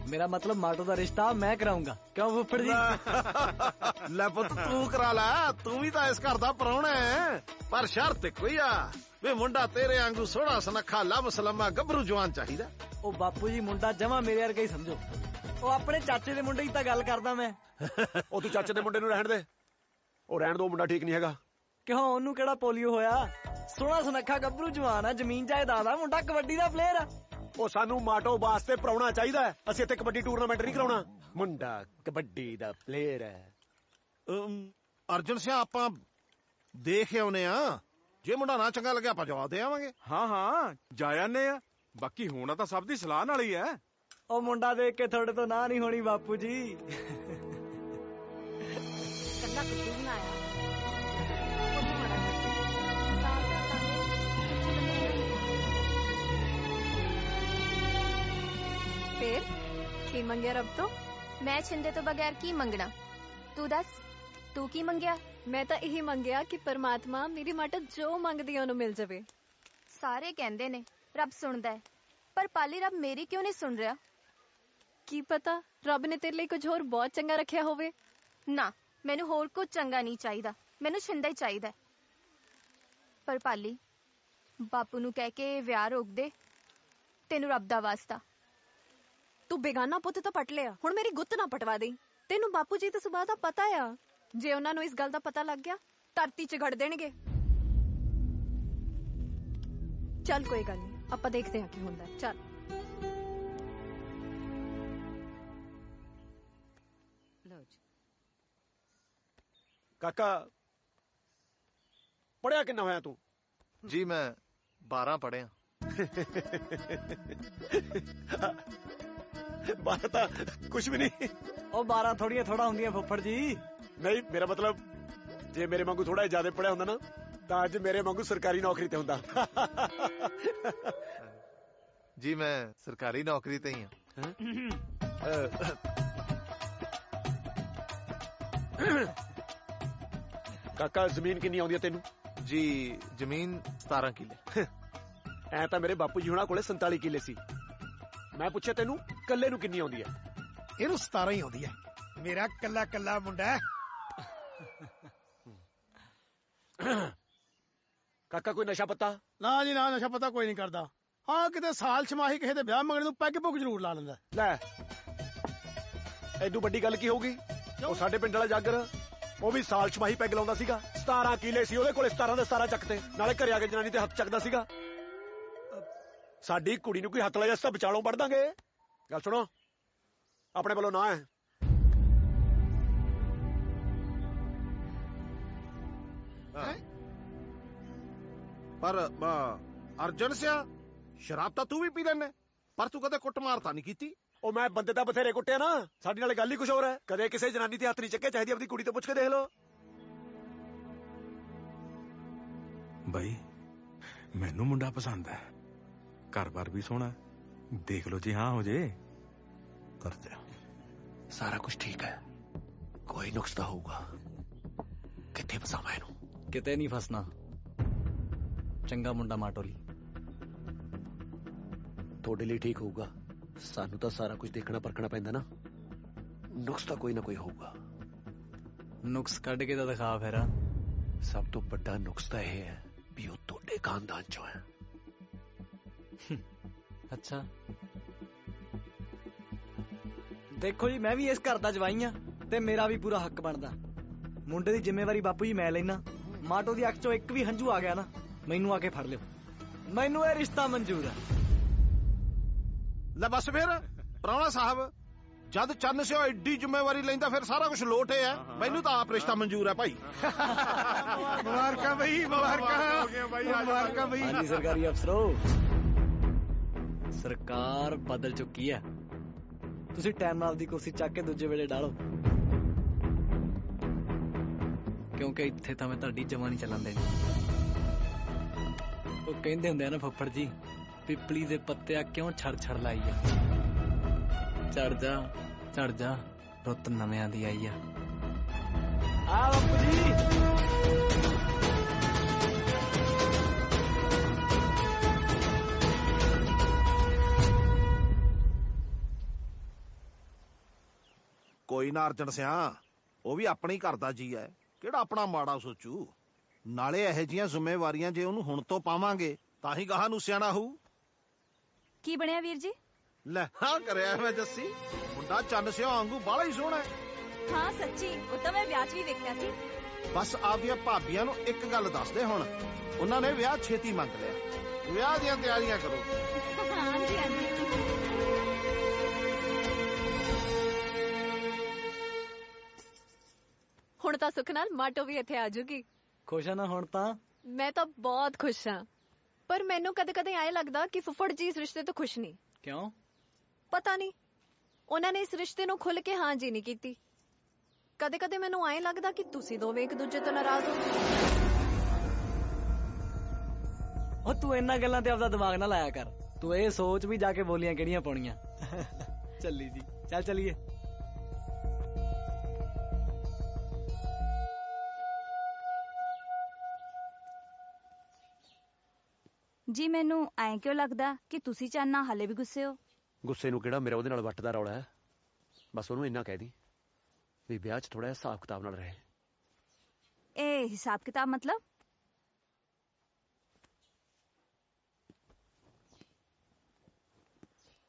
ਮੇਰਾ ਮਤਲਬ ਮਾਟੋ ਦਾ ਰਿਸ਼ਤਾ ਮੈਂ ਕਰਾਉਂਗਾ ਕਿਉਂ ਫੁੱਫੜ ਜੀ ਲੈ ਪੁੱਤ ਤੂੰ ਕਰਾ ਲੈ ਤੂੰ ਵੀ ਤਾਂ ਇਸ ਘਰ ਦਾ ਪ੍ਰਾਹੁਣਾ ਹੈ ਪਰ ਸ਼ਰਤ ਇੱਕੋ ਹੀ ਆ ਵੇ ਮੁੰਡਾ ਤੇਰੇ ਵਾਂਗੂ ਸੋਹਣਾ ਸੁਨੱਖਾ ਲੰਮ ਸਲਮਾ ਗੱਭਰੂ ਜਵਾਨ ਚਾਹੀਦਾ ਉਹ ਬਾਪੂ ਜੀ ਮੁੰਡਾ ਜਮਾ ਮੇਰੇ ਵਰਗਾ ਹੀ ਸਮਝੋ ਉਹ ਆਪਣੇ ਚਾਚੇ ਦੇ ਮੁੰਡੇ ਦੀ ਤਾਂ ਗੱਲ ਕਰਦਾ ਮੈਂ ਉਹ ਤੂੰ ਚਾਚੇ ਦੇ ਮੁੰਡੇ ਨੂੰ ਰਹਿਣ ਦੇ ਉਹ ਰਹਿਣ ਦੋ ਮੁੰਡਾ ਠੀਕ ਨਹੀਂ ਹੈਗਾ ਕਿਉਂ ਉਹਨੂੰ ਕਿਹੜਾ ਪੋਲੀਓ ਹੋਇਆ ਸੋਹਣਾ ਸੁਨੱਖਾ ਗੱਭਰੂ ਜਵਾਨ ਆ ਜ਼ਮੀਨ ਜਾਇਦਾਦ ਆ ਮੁੰਡਾ ਕਬੱਡੀ ਦਾ ਪਲੇਅਰ ਆ ਉਹ ਸਾਨੂੰ ਮਾਟੋ ਵਾਸਤੇ ਪ੍ਰਾਹੁਣਾ ਚਾਹੀਦਾ ਅਸੀਂ ਇੱਥੇ ਕਬੱਡੀ ਟੂਰਨਾਮੈਂਟ ਨਹੀਂ ਕਰਾਉਣਾ ਮੁੰਡਾ ਕਬੱਡੀ ਦਾ ਪਲੇਅਰ ਹੈ ਅਰਜਨ ਸਿੰਘ ਆਪਾਂ ਦੇਖ ਆਉਨੇ ਆ ਜੇ ਮੁੰਡਾ ਨਾ ਚੰਗਾ ਲੱਗਿਆ ਆਪਾਂ ਜਵਾਬ ਦੇ ਆਵਾਂਗੇ ਹਾਂ ਜਾ ਆਨੇ ਆ ਬਾਕੀ ਹੋਣਾ ਤਾਂ ਸਭ ਦੀ ਸਲਾਹ ਨਾਲ ਹੀ ਹੈ ਉਹ ਮੁੰਡਾ ਦੇਖ ਕੇ ਤੁਹਾਡੇ ਤੋਂ ਨਾ ਨਹੀਂ ਹੋਣੀ ਬਾਪੂ ਜੀ ਕੱਲਾ ਕੁੱਤੂ ਬਣਾਇਆ ਫੇਰ ਕੀ ਮੰਗਿਆ ਰੱਬ ਤੋਂ ਮੈਂ ਛਿੰਦੇ ਤੋਂ ਬਗੈਰ ਕੀ ਮੰਗਣਾ ਤੂੰ ਦੱਸ ਤੂੰ ਕੀ ਮੰਗਿਆ ਮੈਂ ਤਾਂ ਇਹੀ ਮੰਗਿਆ ਕਿ ਪਰਮਾਤਮਾ ਮੇਰੀ ਮਾਤਾ ਜੋ ਮੰਗਦੀ ਉਹਨੂੰ ਮਿਲ ਜਾਵੇ ਸਾਰੇ ਕਹਿੰਦੇ ਨੇ ਰੱਬ ਸੁਣਦਾ ਹੈ ਪਰ ਪਾਲੀ ਰੱਬ ਮੇਰੀ ਕਿਉਂ ਨਹੀਂ ਸੁਣ ਰਿਹਾ ਕੀ ਪਤਾ ਰੱਬ ਨੇ ਤੇਰੇ ਲਈ ਕੁਝ ਹੋਰ ਬਹੁਤ ਚੰਗਾ ਰੱਖਿਆ ਹੋਵੇ ਨਾ ਮੈਨੂੰ ਹੋਰ ਕੁਝ ਚੰਗਾ ਨਹੀਂ ਚਾਹੀਦਾ ਮੈਨੂੰ ਛਿੰਦਾ ਹੀ ਚਾਹੀਦਾ ਪਰ ਪਾਲੀ ਬਾਪੂ ਨੂੰ ਕਹਿ ਕੇ ਵਿਆਹ ਰੋਕ ਦੇ ਤੈਨੂੰ ਰੱਬ ਦਾ ਵਾਸਤਾ ਤੂੰ ਬੇਗਾਨਾ ਪੁੱਤ ਤਾਂ ਪਟ ਲਿਆ ਹੁਣ ਮੇਰੀ ਗੁੱਤ ਨਾ ਪਟਵਾ ਦੇ ਤੈਨੂੰ ਬਾਪੂ ਜੀ ਦੇ ਸੁਭਾਅ ਦਾ ਪਤਾ ਆ ਜੇ ਉਹਨਾਂ ਨੂੰ ਇਸ ਗੱਲ ਦਾ ਪਤਾ ਲੱਗ ਗਿਆ ਧਰਤੀ 'ਚ ਗੜ ਦੇਣਗੇ ਚੱਲ ਕੋਈ ਗੱਲ ਨਹੀਂ ਆਪਾਂ ਦੇਖਦੇ ਹਾਂ ਕੀ ਹੁੰਦਾ ਚੱਲ ਕਾਕਾ ਪੜਿਆ ਕਿੰਨਾ ਹੋਇਆ ਤੂੰ ਜੀ ਮੈਂ 12 ਪੜਿਆ 12 ਤਾਂ ਕੁਝ ਵੀ ਨਹੀਂ ਉਹ 12 ਥੋੜੀਆਂ ਥੋੜਾ ਹੁੰਦੀਆਂ ਫੁੱਫੜ ਜੀ ਨਹੀਂ ਮੇਰਾ ਮਤਲਬ ਜੇ ਮੇਰੇ ਵਾਂਗੂ ਥੋੜਾ ਜਿਆਦਾ ਪੜਿਆ ਹੁੰਦਾ ਨਾ ਤਾਂ ਅੱਜ ਮੇਰੇ ਵਾਂਗੂ ਸਰਕਾਰੀ ਨੌਕਰੀ ਤੇ ਹੁੰਦਾ ਜੀ ਮੈਂ ਸਰਕਾਰੀ ਨੌਕਰੀ ਤੇ ਹੀ ਕਾਕਾ ਜ਼ਮੀਨ ਕਿੰਨੀ ਆਉਂਦੀ ਹੈ ਤੈਨੂੰ ਜੀ ਜ਼ਮੀਨ 17 ਕਿੱਲੇ ਐ ਤਾਂ ਮੇਰੇ ਬਾਪੂ ਜੀ ਹੁਣਾਂ ਕੋਲੇ 47 ਕਿੱਲੇ ਸੀ ਮੈਂ ਪੁੱਛਿਆ ਤੈਨੂੰ ਕੱਲੇ ਨੂੰ ਕਿੰਨੀ ਆਉਂਦੀ ਹੈ ਇਹਨੂੰ 17 ਹੀ ਆਉਂਦੀ ਹੈ ਮੇਰਾ ਕੱਲਾ ਕੱਲਾ ਮੁੰਡਾ ਹੈ ਕਾਕਾ ਕੋਈ ਨਸ਼ਾ ਪੱਤਾ ਨਾ ਜੀ ਨਾ ਨਸ਼ਾ ਪਤਾ ਕੋਈ ਨਹੀਂ ਕਰਦਾ ਹਾਂ ਕਿਤੇ ਸਾਲ ਛਮਾਹੀ ਕਿਸੇ ਦੇ ਵਿਆਹ ਮੰਗਣ ਨੂੰ ਪੈਗ ਪੁੱਗ ਜ਼ਰੂਰ ਲਾ ਲੈਂਦਾ ਲੈ ਐਡੂ ਵੱਡੀ ਗੱਲ ਕੀ ਹੋਊਗੀ ਉਹ ਸਾਡੇ ਪਿੰਡ ਵਾਲਾ ਜਾਗਰ ਉਹ ਵੀ ਸਾਲ ਛਮਾਹੀ ਪੈਗ ਲਾਉਂਦਾ ਸੀਗਾ 17 ਕਿੱਲੇ ਸੀ ਉਹਦੇ ਕੋਲੇ 17 ਦੇ 17 ਚੱਕਤੇ ਨਾਲੇ ਘਰੇ ਆ ਕੇ ਜਨਾਨੀ ਤੇ ਹੱਥ ਚੱਕਦਾ ਸੀਗਾ ਸਾਡੀ ਕੁੜੀ ਨੂੰ ਕੋਈ ਹੱਥ ਲਾਇਆ ਤਾਂ ਵਿਚਾਲੋਂ ਵੜ ਦਾਂਗੇ ਗੱਲ ਸੁਣੋ ਆਪਣੇ ਵੱਲੋਂ ਨਾ ਹੈ ਪਰ ਅਰਜਨ ਸਿਆ ਸ਼ਰਾਬ ਤਾਂ ਤੂੰ ਵੀ ਪੀ ਲੈਨੇ ਪਰ ਤੂੰ ਕਦੇ ਕੁੱਟਮਾਰ ਤਾਂ ਨਹੀਂ ਕੀਤੀ ਉਹ ਮੈਂ ਬੰਦੇ ਤਾਂ ਬਥੇਰੇ ਕੁੱਟਿਆ ਨਾ ਸਾਡੀ ਨਾਲ ਗੱਲ ਹੀ ਕੁਝ ਹੋਰ ਹੈ ਕਦੇ ਕਿਸੇ ਜਨਾਨੀ ਤੇ ਹੱਥ ਨਹੀਂ ਚੱਕੇ ਚਾਹੀਦੀ ਆਪਣੀ ਕੁੜੀ ਤੋਂ ਪੁੱਛ ਕੇ ਦੇਖ ਲਓ ਬਈ ਮੈਨੂੰ ਮੁੰਡਾ ਪਸੰਦ ਹੈ ਘਰ-ਬਾਰ ਵੀ ਸੋਹਣਾ ਦੇਖ ਲਓ ਜੀ ਹਾਂ ਹੋ ਜੇ ਕਰ ਦਿਆ ਸਾਰਾ ਕੁਝ ਠੀਕ ਹੈ, ਕੋਈ ਨੁਕਸ ਤਾਂ ਹੋਊਗਾ। ਕਿੱਥੇ ਫਸਾਵਾਂ ਇਹਨੂੰ? ਕਿਤੇ ਨਹੀਂ ਫਸਣਾ। ਚੰਗਾ ਮੁੰਡਾ ਮਾਟੋ ਲਈ। ਤੁਹਾਡੇ ਲਈ ਠੀਕ ਹੋਊਗਾ, ਸਾਨੂੰ ਤਾਂ ਸਾਰਾ ਕੁਝ ਦੇਖਣਾ ਪਰਖਣਾ ਪੈਂਦਾ ਨਾ। ਨੁਕਸ ਤਾਂ ਕੋਈ ਨਾ ਕੋਈ ਹੋਊਗਾ। ਨੁਕਸ ਕੱਢ ਕੇ ਤਾਂ ਦਿਖਾ ਫਿਰ। ਸਭ ਤੋਂ ਵੱਡਾ ਨੁਕਸ ਤਾਂ ਇਹ ਹੈ ਵੀ ਉਹ ਤੁਹਾਡੇ ਖਾਨਦਾਨ ਚੋਂ ਹੈ। ਅੱਛਾ ਦੇਖੋ ਜੀ, ਮੈਂ ਵੀ ਇਸ ਘਰ ਦਾ ਜਵਾਈ ਆ ਤੇ ਮੇਰਾ ਵੀ ਪੂਰਾ ਹੱਕ ਬਣਦਾ। ਮੁੰਡੇ ਦੀ ਜ਼ਿੰਮੇਵਾਰੀ ਬਾਪੂ ਜੀ ਮੈਂ ਲੈਣਾ। ਮਾਟੋ ਦੀ ਅੱਖ ਚੋਂ ਇੱਕ ਵੀ ਹੰਝੂ ਆ ਗਿਆ ਨਾ, ਮੈਨੂੰ ਆ ਕੇ ਫੜ ਲਿਓ। ਮੈਨੂੰ ਇਹ ਰਿਸ਼ਤਾ ਮਨਜ਼ੂਰ ਹੈ। ਲੈ ਬਸ ਫਿਰ ਪ੍ਰਾਹੁਣਾ ਸਾਹਿਬ, ਜਦ ਚੰਨ ਸਿਓ ਐਡੀ ਜ਼ਿੰਮੇਵਾਰੀ ਲੈਂਦਾ ਫਿਰ ਸਾਰਾ ਕੁਝ ਲੋਟ ਹੈ। ਮੈਨੂੰ ਤਾਂ ਆਪ ਰਿਸ਼ਤਾ ਮਨਜ਼ੂਰ ਹੈ ਭਾਈ। ਮੁਬਾਰਕਾਂ ਬਈ, ਮੁਬਾਰਕਾਂ ਮੁਬਾਰਕਾਂ ਬਈ। ਹਾਂਜੀ ਸਰਕਾਰੀ ਅਫਸਰੋ, ਸਰਕਾਰ ਬਦਲ ਚੁੱਕੀ ਹੈ। ਤੁਸੀਂ ਟਾਈਮ ਨਾਲ ਆਪਦੀ ਕੁਰਸੀ ਚੱਕ ਕੇ ਦੂਜੇ ਵੇਲੇ ਡਾਲੋ, ਕਿਉਂਕਿ ਇੱਥੇ ਤਾਂ ਮੈਂ ਤੁਹਾਡੀ ਜਮਾ ਨਹੀਂ ਚੱਲਣ ਦੇਣੀ। ਉਹ ਕਹਿੰਦੇ ਹੁੰਦੇ ਆ ਨਾ ਫੱਫੜ ਜੀ, ਪਿਪਲੀ ਦੇ ਪੱਤਿਆ ਕਿਉਂ ਛੜ ਛੜ ਲਾਈ ਆ। ਚੜ ਜਾ ਰੁੱਤ ਨਵਿਆਂ ਦੀ ਆਈ ਆ। ਆ ਬਾਪੂ ਜੀ। ਕੋਈ ਨਾ ਅਰਜਨ ਸਿਆ, ਉਹ ਵੀ ਆਪਣੇ ਘਰ ਦਾ ਜੀ ਹੈ, ਕਿਹੜਾ ਆਪਣਾ ਮਾੜਾ ਸੋਚੂ। ਨਾਲੇ ਇਹੋ ਜਿਹੀਆਂ ਜ਼ਿੰਮੇਵਾਰੀਆਂ ਜੇ ਉਹਨੂੰ ਹੁਣ ਤੋਂ ਪਾਵਾਂਗੇ ਤਾਂ ਹੀ ਗਾਹਾਂ ਨੂੰ ਸਿਆਣਾ ਹੋਊ। ਕੀ ਬਣਿਆ ਵੀਰ ਜੀ? ਲੈ ਹਾਂ ਕਰਿਆ ਮੈਂ ਜੱਸੀ, ਮੁੰਡਾ ਚੰਨ ਸਿਓ ਵਾਂਗੂ ਬਾਹਲਾ ਹੀ ਸੋਹਣਾ ਹੈ। ਹਾਂ ਸੱਚੀ, ਉਹ ਤਾਂ ਮੈਂ ਵਿਆਹ 'ਚ ਵੀ ਵੇਖਿਆ ਸੀ। ਬਸ ਆਪਦੀਆਂ ਭਾਬੀਆਂ ਨੂੰ ਇੱਕ ਗੱਲ ਦੱਸ ਦੇ, ਹੁਣ ਉਹਨਾਂ ਨੇ ਵਿਆਹ ਛੇਤੀ ਮੰਗ ਲਿਆ, ਵਿਆਹ ਦੀਆਂ ਤਿਆਰੀਆਂ ਕਰੋ। ਹਾਂਜੀ ਹਾਂਜੀ। ਹੁਣ ਤਾਂ ਸੁੱਖ ਨਾਲ ਮਾਟੋ ਵੀ ਇੱਥੇ ਆ ਜੂਗੀ। ਖੁਸ਼ ਆ ਨਾ ਹੁਣ ਤਾਂ? ਮੈਂ ਤਾਂ ਬਹੁਤ ਖੁਸ਼ ਹਾਂ, ਪਰ ਮੈਨੂੰ ਕਦੇ ਕਦੇ ਐਂ ਲੱਗਦਾ ਕਿ ਫੁੱਫੜ ਜੀ ਇਸ ਰਿਸ਼ਤੇ ਤੋਂ ਖੁਸ਼ ਨਹੀਂ। ਕਿਉਂ? ਪਤਾ ਨਹੀਂ, ਉਹਨਾਂ ਨੇ ਇਸ ਰਿਸ਼ਤੇ ਨੂੰ ਖੁੱਲ ਕੇ ਹਾਂ ਜੀ ਨਹੀਂ ਕੀਤੀ। ਕਦੇ ਕਦੇ ਮੈਨੂੰ ਐਂ ਲੱਗਦਾ ਕਿ ਤੁਸੀਂ ਦੋਵੇਂ ਇੱਕ ਦੂਜੇ ਤੋਂ ਨਾਰਾਜ਼ ਹੋ। ਉਹ ਤੂੰ ਇਹਨਾਂ ਗੱਲਾਂ ਤੇ ਆਪਦਾ ਦਿਮਾਗ ਨਾ ਲਾਇਆ ਕਰ। ਤੂੰ ਇਹ ਸੋਚ ਵੀ ਜਾ ਕੇ ਬੋਲੀਆਂ ਕਿਹੜੀਆਂ ਪਾਉਣੀਆਂ। ਚੱਲੀ ਜੀ, ਚੱਲ ਚੱਲੀਏ। ਜੀ ਮੈਨੂੰ ਐਂ ਕਿਉਂ ਲੱਗਦਾ ਕਿ ਤੁਸੀਂ ਚਾਹਨਾ ਹਾਲੇ ਵੀ ਗੁੱਸੇ ਹੋ? ਗੁੱਸੇ ਨੂੰ ਕਿਹੜਾ, ਮੇਰਾ ਉਹਦੇ ਨਾਲ ਵੱਟ ਦਾ ਰੌਲਾ ਹੈ। ਬਸ ਉਹਨੂੰ ਇੰਨਾ ਕਹਿ ਦੀ ਵੀ ਵਿਆਹ 'ਚ ਥੋੜਾ ਜਿਹਾ ਹਿਸਾਬ ਕਿਤਾਬ ਨਾਲ ਰਹੇ। ਇਹ ਹਿਸਾਬ ਕਿਤਾਬ ਮਤਲਬ?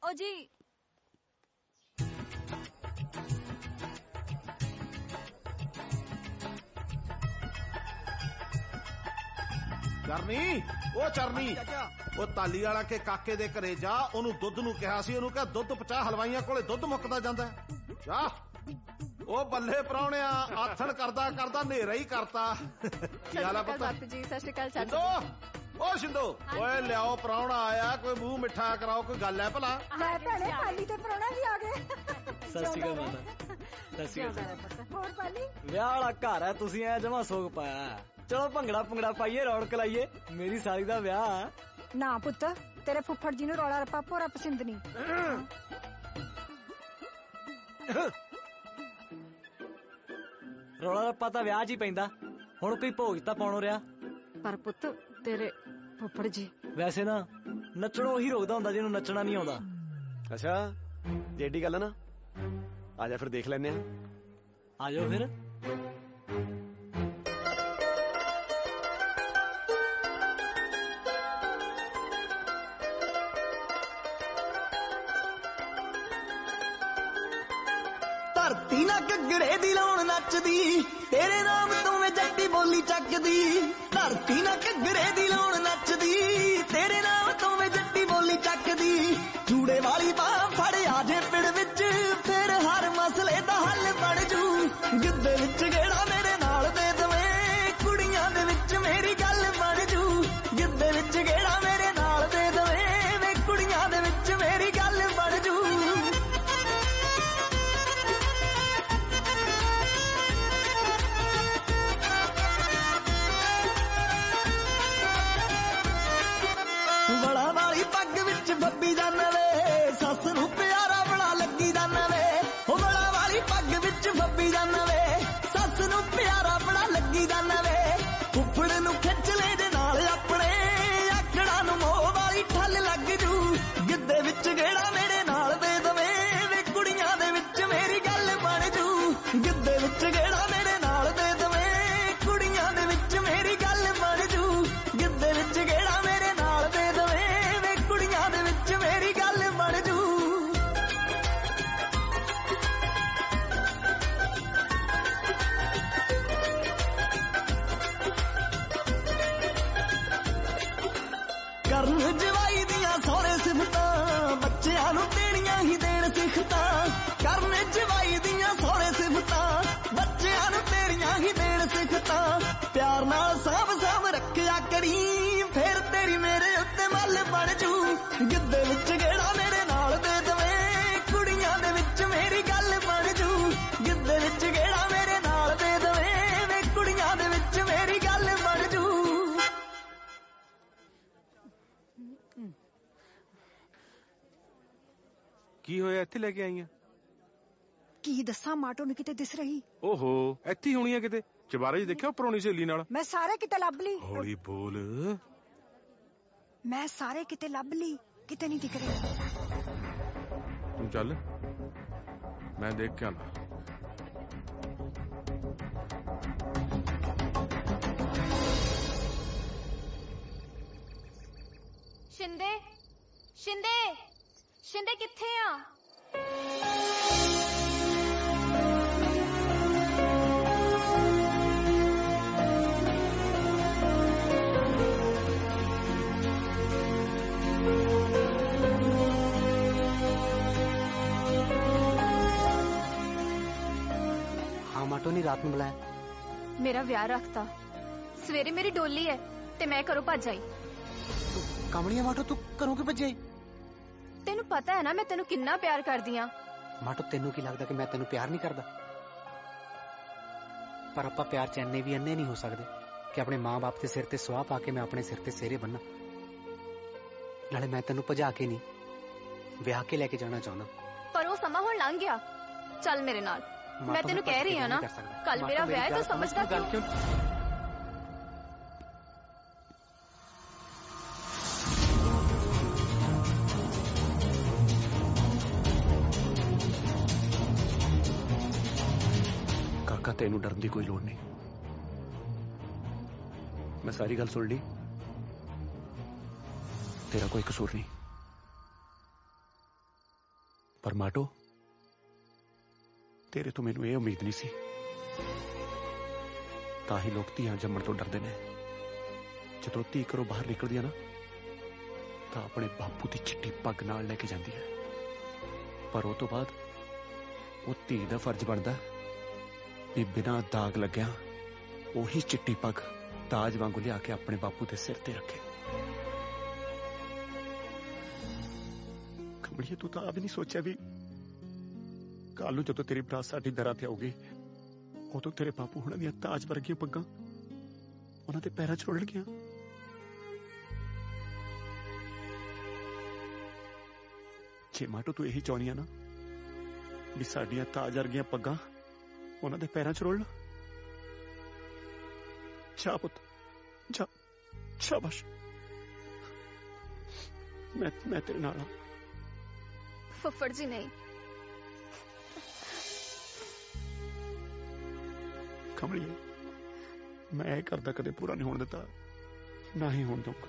ਓ ਜੀ ਚਰਨੀ, ਉਹ ਚਰਨੀ, ਉਹ ਤਾਲੀ ਵਾਲਾ ਕੇ ਕਾਕੇ ਦੇ ਘਰੇ ਜਾ, ਉਹਨੂੰ ਦੁੱਧ ਨੂੰ ਕਿਹਾ ਸੀ, ਉਹਨੂੰ ਕਿਹਾ ਦੁੱਧ ਪਚਾ, ਹਲਵਾਈਆਂ ਕੋਲੇ ਦੁੱਧ ਮੁੱਕਦਾ ਜਾਂਦਾ। ਜਾ ਉਹ ਬੱਲੇ ਪ੍ਰਾਹੁਣਿਆ, ਆਥਣ ਕਰਦਾ ਕਰਦਾ ਹਨੇਰਾ ਹੀ ਕਰਤਾ। ਕੀ ਹਾਲ ਆ ਪੁੱਤ? ਜੀ ਸਤਿ ਸ਼੍ਰੀ ਅਕਾਲ ਚਾਚਾ। ਓ ਸਿੰਦੋ, ਓਏ ਲਿਆਓ ਪ੍ਰਾਹੁਣਾ ਆਇਆ, ਕੋਈ ਮੂੰਹ ਮਿੱਠਾ ਕਰਾਓ, ਕੋਈ ਗੱਲ ਹੈ ਭਲਾ? ਲੈ ਭੈਣੇ, ਪਾਲੀ ਤੇ ਪ੍ਰਾਹੁਣਾ ਵੀ ਆ ਗਏ। ਸਤਿ ਸ਼੍ਰੀ ਅਕਾਲ ਮਾਤਾ। ਸਤਿ ਸ਼੍ਰੀ ਅਕਾਲ। ਹੋਰ ਪਾਲੀ? ਵਿਆਹ ਵਾਲਾ ਘਰ ਹੈ, ਤੁਸੀਂ ਐ ਜਮਾ ਸੋਗ ਪਾਇਆ। ਚਲੋ ਭੰਗੜਾ ਪਾਈਏ, ਰੌਣਕ ਲਾਈਏ। ਮੇਰੀ ਸਾਲੀ ਦਾ ਵਿਆਹ। ਨਾ ਪੁੱਤ, ਤੇਰੇ ਫੁੱਫੜ ਜੀ ਨੂੰ ਰੌਲਾ ਰੱਪਾ ਭੋਰਾ ਪਸੰਦ ਨਹੀਂ। ਰੌਲਾ ਰੱਪਾ ਤਾਂ ਵਿਆਹ 'ਚ ਹੀ ਪੈਂਦਾ। ਹੁਣ ਕੋਈ ਭੋਜ ਤਾਂ ਪਾਉਣੋਂ ਰਿਹਾ। ਪਰ ਪੁੱਤ ਤੇਰੇ ਫੁੱਫੜ ਜੀ ਵੈਸੇ ਨਾ ਨੱਚਣੋਂ ਹੀ ਰੋਕਦਾ ਹੁੰਦਾ ਜਿਹਨੂੰ ਨੱਚਣਾ ਨਹੀਂ ਆਉਂਦਾ। ਅੱਛਾ, ਜੇ ਏਡੀ ਗੱਲ ਆ ਨਾ, ਆ ਜਾ ਫਿਰ ਦੇਖ ਲੈਨੇ ਆ। ਆ ਜਾਓ ਫਿਰ। ਧਰਤੀ ਨਾ ਘੱਗਰੇ ਦੀ ਲਾਉਣ ਨੱਚਦੀ, ਤੇਰੇ ਨਾਮ ਤੋਂ ਮੈਂ ਜੱਟੀ ਬੋਲੀ ਚੱਕਦੀ। ਧਰਤੀ ਨਾ ਘੱਗਰੇ ਦੀ ਲਾਉਣ ਨੱਚਦੀ, ਤੇਰੇ ਨਾਮ ਤੋਂ ਮੈਂ ਜੱਟੀ ਬੋਲੀ ਚੱਕਦੀ। ਜੂੜੇ ਵਾਲੀ ਬਾਹ ਫੜ ਆ ਜੇ ਪਿੜ ਵਿੱਚ, ਫਿਰ ਹਰ ਮਸਲੇ ਦਾ ਹੱਲ ਬਣ ਜੂ। ਗਿੱਧੇ ਵਿੱਚ ਗੇੜਾ ਮੇਰੇ ਨਾਲ ਦੇ ਦਵੇਂ, ਕੁੜੀਆਂ ਦੇ ਵਿੱਚ ਮੇਰੀ ਗੱਲ ਬਣ ਜੂ। ਗਿੱਧੇ ਵਿੱਚ ਗੇੜਾ ਮੇਰੇ ਨਾਲ ਦੇ ਦਵੇਂ, ਵੇ ਕੁੜੀਆਂ ਦੇ ਵਿੱਚ ਮੇਰੀ ਗੱਲ ਬਣ ਜੂ। ਬੜਾ ਵਾਲੀ ਪੱਗ ਵਿੱਚ ਬੱਬੀ ਜਾਂਦਾ ਵੇ, ਸੱਸ ਨੂੰ ਪਿਆਰਾ ਬੜਾ ਲੱਗੀ ਜਾਂਦਾ ਵੇ। ਉਹ ਬੜਾ ਵਾਲੀ ਕਰਨ ਜਵਾਈ ਦੀਆਂ ਸੋਹਣੇ ਸਿਫਤਾਂ ਬੱਚਿਆਂ ਨੂੰ ਤੇਰੀਆਂ ਹੀ ਦੇਣ ਸਿਖਤਾਂ ਕਰਨ ਜਵਾਈ ਦੀਆਂ ਸੋਹਣੇ ਸਿਫਤਾਂ ਬੱਚਿਆਂ ਨੂੰ ਤੇਰੀਆਂ ਹੀ ਦੇਣ ਸਿਖਤਾਂ ਪਿਆਰ ਨਾਲ ਸਾਂਭ ਸਾਂਭ ਰੱਖਿਆ ਕਰੀ ਫੇਰ ਤੇਰੀ ਮੇਰੇ ਉੱਤੇ ਮੱਲ ਬਣ ਜੂ ਗਿੱਧੇ ਵਿੱਚ ਗੇੜਾ ਮੇਰੇ ਨਾਲ ਦੇ ਦਵੇਂ ਕੁੜੀਆਂ ਦੇ ਵਿੱਚ ਮੇਰੀ ਗੱਲ ਬਣ ਜੂ ਗਿੱਧੇ ਵਿੱਚ ਗੇੜਾ ਮੇਰੇ ਨਾਲ ਦੇ ਦਵੇਂ ਵੇ ਕੁੜੀਆਂ ਦੇ ਵਿੱਚ ਮੇਰੀ ਗੱਲ ਬਣ ਜੂ। ਕੀ ਹੋਇਆ ਇੱਥੇ ਲੈ ਕੇ ਆਈਆਂ? ਕੀ ਦੱਸਾਂ ਮਾਟੋ ਨੂੰ ਕਿਤੇ ਦਿਸ ਰਹੀ। ਓਹੋ ਇੱਥੇ ਹੀ ਹੋਣੀ ਆ ਕਿਤੇ ਚਬਾਰੇ 'ਚ ਦੇਖਿਆ ਪੁਰਾਣੀ ਸਹੇਲੀ ਨਾਲ। ਮੈਂ ਸਾਰੇ ਕਿਤੇ ਲੱਭ ਲਈ। ਹੌਲੀ ਬੋਲ। ਮੈਂ ਸਾਰੇ ਕਿਤੇ ਲੱਭ ਲਈ ਕਿਤੇ ਨਹੀਂ ਦਿਖ ਰਹੀ। ਤੂੰ ਚੱਲ ਮੈਂ ਦੇਖ ਕੇ ਆਣਾ। ਸ਼ਿੰਦੇ ਸ਼ਿੰਦੇ ਸ਼ਿੰਦੇ ਕਿੱਥੇ ਆ? हाँ माटो ने रात में बुलाया। मेरा ਵਿਆਹ ਰੱਖਤਾ ਸਵੇਰੇ ਮੇਰੀ ਡੋਲੀ ਹੈ ਤੇ ਮੈਂ ਘਰੋਂ ਭੱਜ ਆਈ। कमलिया माटो तू घरों क्यों भजे? ਤੈਨੂੰ ਪਤਾ ਹੈ ਨਾ ਮੈਂ ਤੈਨੂੰ ਕਿੰਨਾ ਪਿਆਰ ਕਰਦੀ ਆ। माटो तेनू की लगता कि मैं तेनू प्यार नहीं करता? पर आपां प्यार च इन्ने भी अन्ने नहीं हो सकते कि अपने मां बाप के सिर ते सुआह पा के मैं अपने सिर ते सेरे बन्ना। नाले मैं तेनू भजा के नहीं ब्याह के लेके जाना चाहना। ਪਰ ਉਹ ਸਮਾਂ ਹੁਣ ਲੰਘ ਗਿਆ। ਚੱਲ ਮੇਰੇ ਨਾਲ। ਮੈਂ ਤੈਨੂੰ ਕਹਿ ਰਹੀ ਆ ਨਾ ਕੱਲ ਮੇਰਾ ਵਿਆਹ ਹੈ ਤੂੰ ਸਮਝਦਾ ਕਿਉਂ? ਕਾਕਾ ਤੈਨੂੰ ਡਰਨ ਦੀ ਕੋਈ ਲੋੜ ਨਹੀਂ। ਮੈਂ ਸਾਰੀ ਗੱਲ ਸੁਣ ਲਈ। ਤੇਰਾ ਕੋਈ ਕਸੂਰ ਨਹੀਂ। ਪਰ ਮਾਟੋ ਤੇਰੇ ਤੋਂ ਮੈਨੂੰ ਇਹ ਉਮੀਦ ਨਹੀਂ ਸੀ। ਤਾਂ ਹੀ ਲੋਕ ਧੀਆਂ ਜੰਮਣ ਤੋਂ ਡਰਦੇ ਨੇ। ਜਦੋਂ ਧੀ ਘਰੋਂ ਬਾਹਰ ਨਿਕਲਦੀ ਆ ਨਾ ਤਾਂ ਆਪਣੇ ਬਾਪੂ ਦੀ ਚਿੱਟੀ ਪੱਗ ਨਾਲ ਲੈ ਕੇ ਜਾਂਦੀ ਹੈ। ਪਰ ਉਹ ਤੋਂ ਬਾਅਦ ਉਹ ਧੀ ਦਾ ਫਰਜ਼ ਬਣਦਾ ਵੀ ਬਿਨਾਂ ਦਾਗ ਲੱਗਿਆ ਉਹੀ ਚਿੱਟੀ ਪੱਗ ਤਾਜ ਵਾਂਗੂ ਲਿਆ ਕੇ ਆਪਣੇ ਬਾਪੂ ਦੇ ਸਿਰ ਤੇ ਰੱਖੇ। ਕਮਲੀਏ ਤੂੰ ਤਾਂ ਆ ਵੀ ਨਹੀਂ ਸੋਚਿਆ ਵੀ ਕੱਲ ਨੂੰ ਜਦੋਂ ਤੇਰੀ ਬਰਾਤ ਸਾਡੀ ਦਰਾਂ ਤੇ ਆਊਗੀ ਉਦੋਂ ਤੇਰੇ ਬਾਪੂ ਹੁਣਾਂ ਦੀਆਂ ਤਾਜ ਵਰਗੀਆਂ ਪੱਗਾਂ ਉਹਨਾਂ ਦੇ ਪੈਰਾਂ 'ਚ ਰੁਲਣਗੀਆਂ। ਜੇ ਮਾਟੋ ਤੂੰ ਇਹੀ ਚਾਹੁੰਦੀ ਆ ਨਾ ਵੀ ਸਾਡੀਆਂ ਤਾਜ ਵਰਗੀਆਂ ਪੱਗਾਂ ਉਹਨਾਂ ਦੇ ਪੈਰਾਂ 'ਚ ਰੁਲਣ, ਜਾ ਪੁੱਤ ਜਾ, ਸ਼ਾਬਾਸ਼। ਮੈਂ ਤੇਰੇ ਨਾਲ ਆ। ਫੁੱਫੜ ਜੀ ਨਹੀਂ। ਕਮਲੀਏ ਮੈਂ ਇਹ ਕਰਦਾ ਕਦੇ ਪੂਰਾ ਨਹੀਂ ਹੋਣ ਦਿੱਤਾ, ਨਾ ਹੀ ਹੋਣ ਦਊਂਗਾ।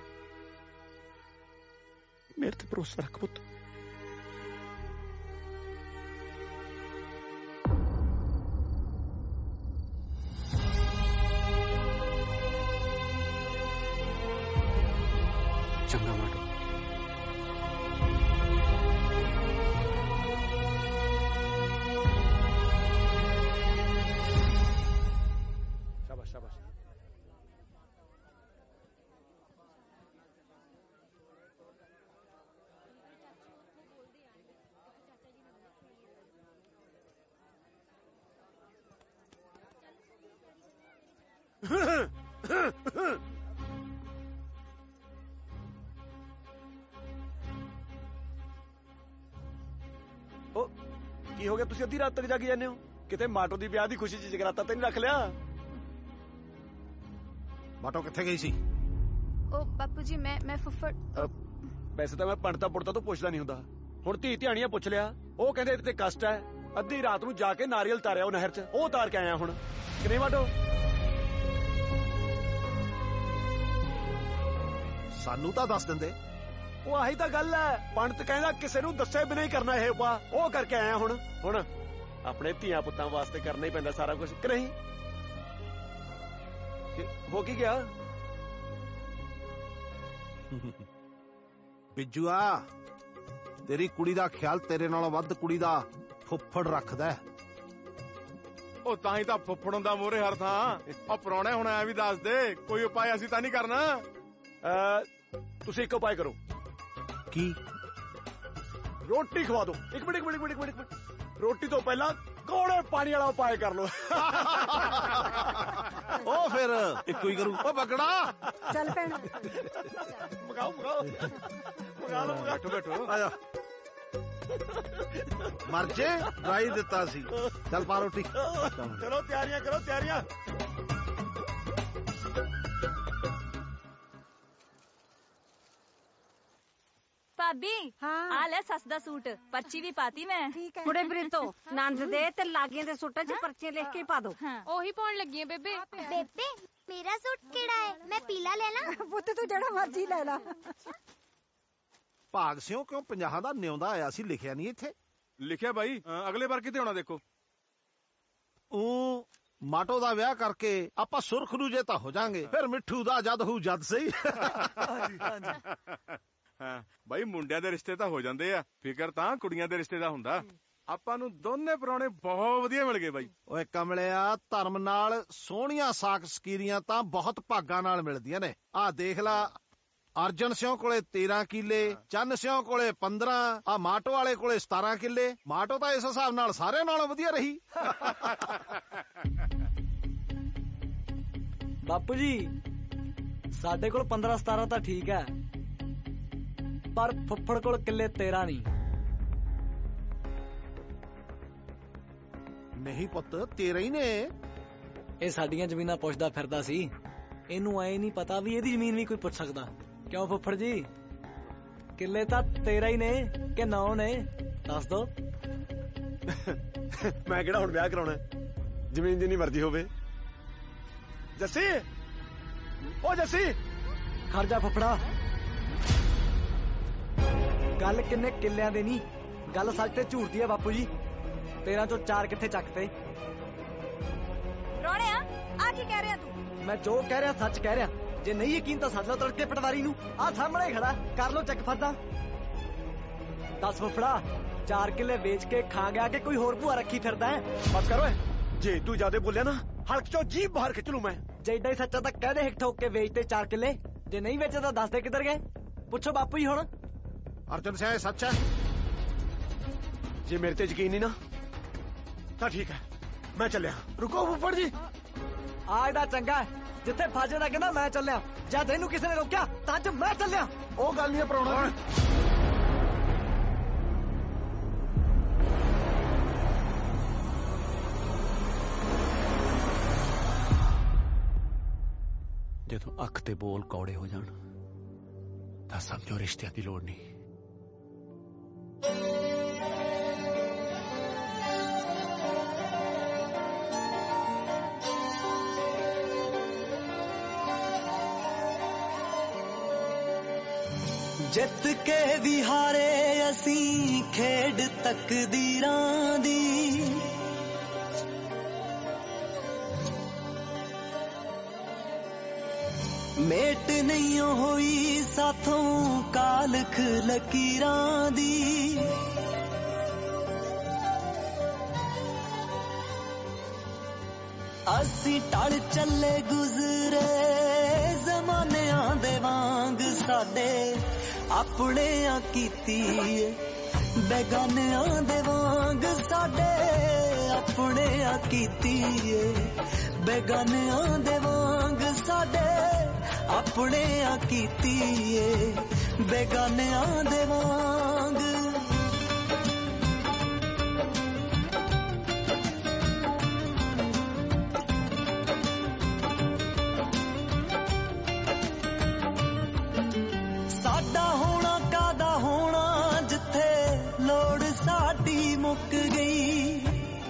ਮੇਰੇ ਤੇ ਭਰੋਸਾ ਰੱਖ ਪੁੱਤ। चंगा माटो। शाबाश शाबाश। ਕੀ ਹੋ ਗਿਆ ਤੁਸੀਂ ਅੱਧੀ ਰਾਤ ਤੱਕ ਜਾਗੀ ਜਾਂਦੇ ਹੋ? ਕਿਤੇ ਮਾਟੋ ਦੀ ਵਿਆਹ ਦੀ ਖੁਸ਼ੀ 'ਚ ਜਗਰਾਤਾ ਤੇ ਨਹੀਂ ਰੱਖ ਲਿਆ? ਮਾਟੋ ਕਿੱਥੇ ਗਈ ਸੀ? ਉਹ ਬਾਪੂ ਜੀ ਮੈਂ ਫੁੱਫੜ ਵੈਸੇ ਤਾਂ ਮੈਂ ਪੰਡਤਾ ਪੁੜਤਾ ਤੋਂ ਪੁੱਛਦਾ ਨਹੀਂ ਹੁੰਦਾ। ਹੁਣ ਧੀ ਧਿਆਣੀਆਂ ਪੁੱਛ ਲਿਆ। ਉਹ ਕਹਿੰਦੇ ਇਹਦੇ ਤੇ ਕਸ਼ਟ ਹੈ। ਅੱਧੀ ਰਾਤ ਨੂੰ ਜਾ ਕੇ ਨਾਰੀਅਲ ਤਾਰਿਆ ਉਹ ਨਹਿਰ 'ਚ, ਉਹ ਉਤਾਰ ਕੇ ਆਇਆ ਹੁਣ ਕਿ ਨਹੀਂ ਮਾਟੋ? ਸਾਨੂੰ ਤਾਂ ਦੱਸ ਦਿੰਦੇ। ਉਹ ਆਹੀ ਤਾਂ ਗੱਲ ਹੈ। ਪੰਡਤ ਕਹਿੰਦਾ ਕਿਸੇ ਨੂੰ ਦੱਸੇ ਬਿਨਾਂ ਹੀ ਕਰਨਾ ਇਹ ਉਪਾਅ, ਉਹ ਕਰਕੇ ਆਇਆ ਹੁਣ ਆਪਣੇ ਧੀਆਂ ਪੁੱਤਾਂ ਵਾਸਤੇ ਕਰਨਾ ਹੀ ਪੈਂਦਾ ਸਾਰਾ ਕੁਝ ਕਿ ਨਹੀਂ? ਹੋ ਕੀ ਗਿਆ? ਬਿੱਜੂਆ ਤੇਰੀ ਕੁੜੀ ਦਾ ਖਿਆਲ ਤੇਰੇ ਨਾਲੋਂ ਵੱਧ ਕੁੜੀ ਦਾ ਫੁੱਫੜ ਰੱਖਦਾ ਹੈ। ਉਹ ਤਾਂ ਹੀ ਤਾਂ ਫੁੱਫੜ ਹੁੰਦਾ ਮੋਰੇ ਹਰ ਥਾਂ। ਉਹ ਪ੍ਰਾਹੁਣੇ ਹੁਣ ਐ ਵੀ ਦੱਸ ਦੇ, ਕੋਈ ਉਪਾਅ ਅਸੀਂ ਤਾਂ ਨਹੀਂ ਕਰਨਾ। ਤੁਸੀਂ ਇੱਕ ਉਪਾਅ ਕਰੋ। ਕੀ? ਰੋਟੀ ਖਵਾ ਦਿਓ। ਇੱਕ ਮਿੰਟ ਰੋਟੀ ਤੋਂ ਪਹਿਲਾਂ ਕੋੜੇ ਪਾਣੀ ਵਾਲਾ ਉਪਾਅ ਕਰ ਲਓ। ਉਹ ਫਿਰ ਇੱਕੋ ਹੀ ਕਰੂ। ਉਹ ਬੱਗੜਾ ਚੱਲ ਭੈਣ ਮਗਾਓ ਮਗਾ ਲਓ। ਬੈਠੋ ਆਜਾ ਮਰ ਜੇ ਰਾਈ ਦਿੱਤਾ ਸੀ। ਚੱਲ ਪਾ ਰੋਟੀ। ਚਲੋ ਤਿਆਰੀਆਂ ਕਰੋ ਤਿਆਰੀਆਂ। ਭਾਬੀ ਆ ਲੈ ਸੱਸ ਦਾ ਸੂਟ, ਪਰਚੀ ਵੀ ਪਾਤੀ ਮੈਂ। ਕੁੜੇ ਪ੍ਰੀਤੋ ਨੰਦ ਦੇ ਤੇ ਲਾਗੀਆਂ ਦੇ ਸੂਟਾਂ 'ਚ ਪਰਚੀਆਂ ਲਿਖ ਕੇ ਪਾ ਦੋ। ਉਹੀ ਪਾਉਣ ਲੱਗੀ ਆ ਬੇਬੇ। ਬੇਬੇ ਮੇਰਾ ਸੂਟ ਕਿਹੜਾ ਹੈ? ਮੈਂ ਪੀਲਾ ਲੈ ਲਾਂ? ਪੁੱਤ ਤੂੰ ਜਿਹੜਾ ਮਰਜ਼ੀ ਲੈ ਲਾ। ਭਾਗ ਸਿਓ ਕਿਉਂ 50 ਦਾ ਨਿਉਂਦਾ ਆਇਆ ਸੀ, ਲਿਖਿਆ ਨਹੀਂ ਇੱਥੇ? ਲਿਖਿਆ ਬਾਈ, ਅਗਲੇ ਵਾਰ ਕਿਤੇ ਹੋਣਾ ਦੇਖੋ। ਉਹ ਮਾਟੋ ਦਾ ਵਿਆਹ ਕਰਕੇ ਆਪਾਂ ਸੁਰਖਰੂ ਜੇ ਤਾਂ ਹੋ ਜਾਾਂਗੇ, ਫਿਰ ਮਿੱਠੂ ਦਾ ਜਦ ਹੋਊ ਜਦ ਸਹੀ। ਹਾਂ ਬਾਈ, ਮੁੰਡਿਆਂ ਦੇ ਰਿਸ਼ਤੇ ਤਾਂ ਹੋ ਜਾਂਦੇ ਆ, ਫਿਕਰ ਤਾਂ ਕੁੜੀਆਂ ਦੇ ਰਿਸ਼ਤੇ ਦਾ ਹੁੰਦਾ। ਆਪਾਂ ਨੂੰ ਦੋਨੇ ਪ੍ਰਾਹੁਣੇ ਬਹੁਤ ਵਧੀਆ ਮਿਲ ਗਏ ਬਾਈ। ਓਏ ਕਮਲਿਆ, ਧਰਮ ਨਾਲ ਸੋਹਣੀਆਂ ਸਾਕ ਸਕੀਰੀਆਂ ਤਾਂ ਬਹੁਤ ਭਾਗਾਂ ਨਾਲ ਮਿਲਦੀਆਂ ਨੇ। ਆਹ ਦੇਖ ਲਾ, ਅਰਜਨ ਸਿਉ ਕੋਲੇ 13 ਕਿੱਲੇ, ਚੰਨ ਸਿਉ ਕੋਲੇ 15, ਆ ਮਾਟੋ ਵਾਲੇ ਕੋਲੇ 17 ਕਿੱਲੇ। ਮਾਟੋ ਤਾਂ ਇਸ ਹਿਸਾਬ ਨਾਲ ਸਾਰਿਆਂ ਨਾਲੋਂ ਵਧੀਆ ਰਹੀ। ਬਾਪੂ ਜੀ ਸਾਡੇ ਕੋਲ 15-17 ਤਾਂ ਠੀਕ ਹੈ, ਪਰ ਫੁੱਫੜ ਕੋਲ ਕਿੱਲੇ 13 ਨਹੀਂ। ਨਹੀਂ ਪੁੱਤ, 13 ਹੀ ਨੇ। ਇਹ ਸਾਡੀਆਂ ਜ਼ਮੀਨਾਂ ਪੁੱਛਦਾ ਫਿਰਦਾ ਸੀ, ਇਹਨੂੰ ਐ ਨਹੀਂ ਪਤਾ ਵੀ ਇਹਦੀ ਜ਼ਮੀਨ ਵੀ ਕੋਈ ਪੁੱਛ ਸਕਦਾ। ਕਿਉਂ ਫੁੱਫੜ ਜੀ, ਕਿੱਲੇ ਤਾਂ 13 ਹੀ ਨੇ ਕਿ 9 ਨੇ? ਦੱਸ ਦੋ। ਮੈਂ ਕਿਹੜਾ ਹੁਣ ਵਿਆਹ ਕਰਾਉਣਾ, ਜ਼ਮੀਨ ਜਿੰਨੀ ਮਰਜ਼ੀ ਹੋਵੇ। ਜੱਸੀ, ਓ ਜੱਸੀ, ਖੜ ਜਾ ਫੁੱਫੜਾ। ਗੱਲ ਕਿੰਨੇ ਕਿੱਲਿਆਂ ਦੇ ਨਹੀਂ, ਗੱਲ ਸੱਚ ਤੇ ਝੂਠ ਦੀ ਹੈ ਬਾਪੂ ਜੀ। 13 ਚੋਂ 4 ਕਿੱਥੇ ਚੱਕਤੇ? ਰੋਣਿਆ ਆ ਕੀ ਕਹਿ ਰਿਹਾ ਤੂੰ? ਮੈਂ ਜੋ ਕਹਿ ਰਿਹਾ ਸੱਚ ਕਹਿ ਰਿਹਾ। ਜੇ ਨਹੀਂ ਯਕੀਨ ਤਾਂ ਸੱਦ ਲਓ ਤੜਕੇ ਪਟਵਾਰੀ ਨੂੰ, ਆਹ ਸਾਹਮਣੇ ਖੜਾ, ਕਰ ਲਓ ਚੈੱਕ ਫਰਦਾ। ਦੱਸ ਫੁੱਫੜਾ, 4 ਕਿੱਲੇ ਵੇਚ ਕੇ ਖਾ ਗਿਆ ਕਿ ਕੋਈ ਹੋਰ ਭੂਆ ਰੱਖੀ ਫਿਰਦਾ ਹੈ? ਬਸ ਕਰ ਓਏ, ਜੇ ਤੂੰ ਜਿਆਦਾ ਬੋਲਿਆ ਨਾ ਹਲਕ ਚੋਂ ਜੀਭ ਬਾਹਰ ਖਿੱਚ ਲੂ ਮੈਂ। ਜੇ ਏਡਾ ਹੀ ਸੱਚਾ ਤਾਂ ਕਹਿ ਦੇ ਹਿੱਕ ਠੋਕ ਕੇ ਵੇਚਤੇ 4 ਕਿੱਲੇ। ਜੇ ਨਹੀਂ ਵੇਚੇ ਤਾਂ ਦੱਸ ਦੇ ਕਿੱਧਰ ਗਏ। ਪੁੱਛੋ ਬਾਪੂ ਜੀ ਹੁਣ। ਅਰਜਨ ਸਿੰਘ ਇਹ ਸੱਚ ਹੈ? ਜੇ ਮੇਰੇ ਤੇ ਯਕੀਨ ਨਹੀਂ ਨਾ ਤਾਂ ਠੀਕ ਹੈ, ਮੈਂ ਚੱਲਿਆ। ਰੁਕੋ ਫੁੱਫੜ ਜੀ। ਆ ਇਹਦਾ ਚੰਗਾ, ਜਿੱਥੇ ਫਾਜੇ ਦਾ ਕਹਿੰਦਾ ਮੈਂ ਚੱਲਿਆ, ਜਦ ਇਹਨੂੰ ਕਿਸੇ ਨੇ ਰੋਕਿਆ ਤਾਂ ਅੱਜ ਮੈਂ ਚੱਲਿਆ। ਉਹ ਗੱਲ ਨਹੀਂ ਪਰਾਉਣਾ। ਜਦੋਂ ਅੱਖ ਤੇ ਬੋਲ ਕੌੜੇ ਹੋ ਜਾਣ ਤਾਂ ਸਮਝੋ ਰਿਸ਼ਤਿਆਂ ਦੀ ਲੋੜ ਨਹੀਂ। ਜਿੱਤ ਕੇ ਵੀ ਹਾਰੇ ਅਸੀਂ ਖੇਡ ਤਕਦੀਰਾਂ ਦੀ, ਮੇਟ ਨਹੀਂ ਹੋਈ ਸਾਥੋਂ ਕਾਲਖ ਲਕੀਰਾਂ ਦੀ। ਅਸੀਂ ਟਲ ਚੱਲੇ ਗੁਜ਼ਰੇ ਜ਼ਮਾਨਿਆਂ ਦੇ ਵਾਂਗ, ਸਾਡੇ ਆਪਣਿਆਂ ਕੀਤੀ ਬੇਗਾਨਿਆਂ ਦੇ ਵਾਂਗ, ਸਾਡੇ ਆਪਣਿਆਂ ਕੀਤੀ ਬੇਗਾਨਿਆਂ ਦੇ ਵਾਂਗ, ਸਾਡੇ ਆਪਣਿਆਂ ਕੀਤੀ ਬੇਗਾਨਿਆਂ ਦੇ ਵਾਂਗ। ਸਾਡਾ ਹੋਣਾ ਕਾਦਾ ਹੋਣਾ, ਜਿੱਥੇ ਲੋੜ ਸਾਡੀ ਮੁੱਕ ਗਈ।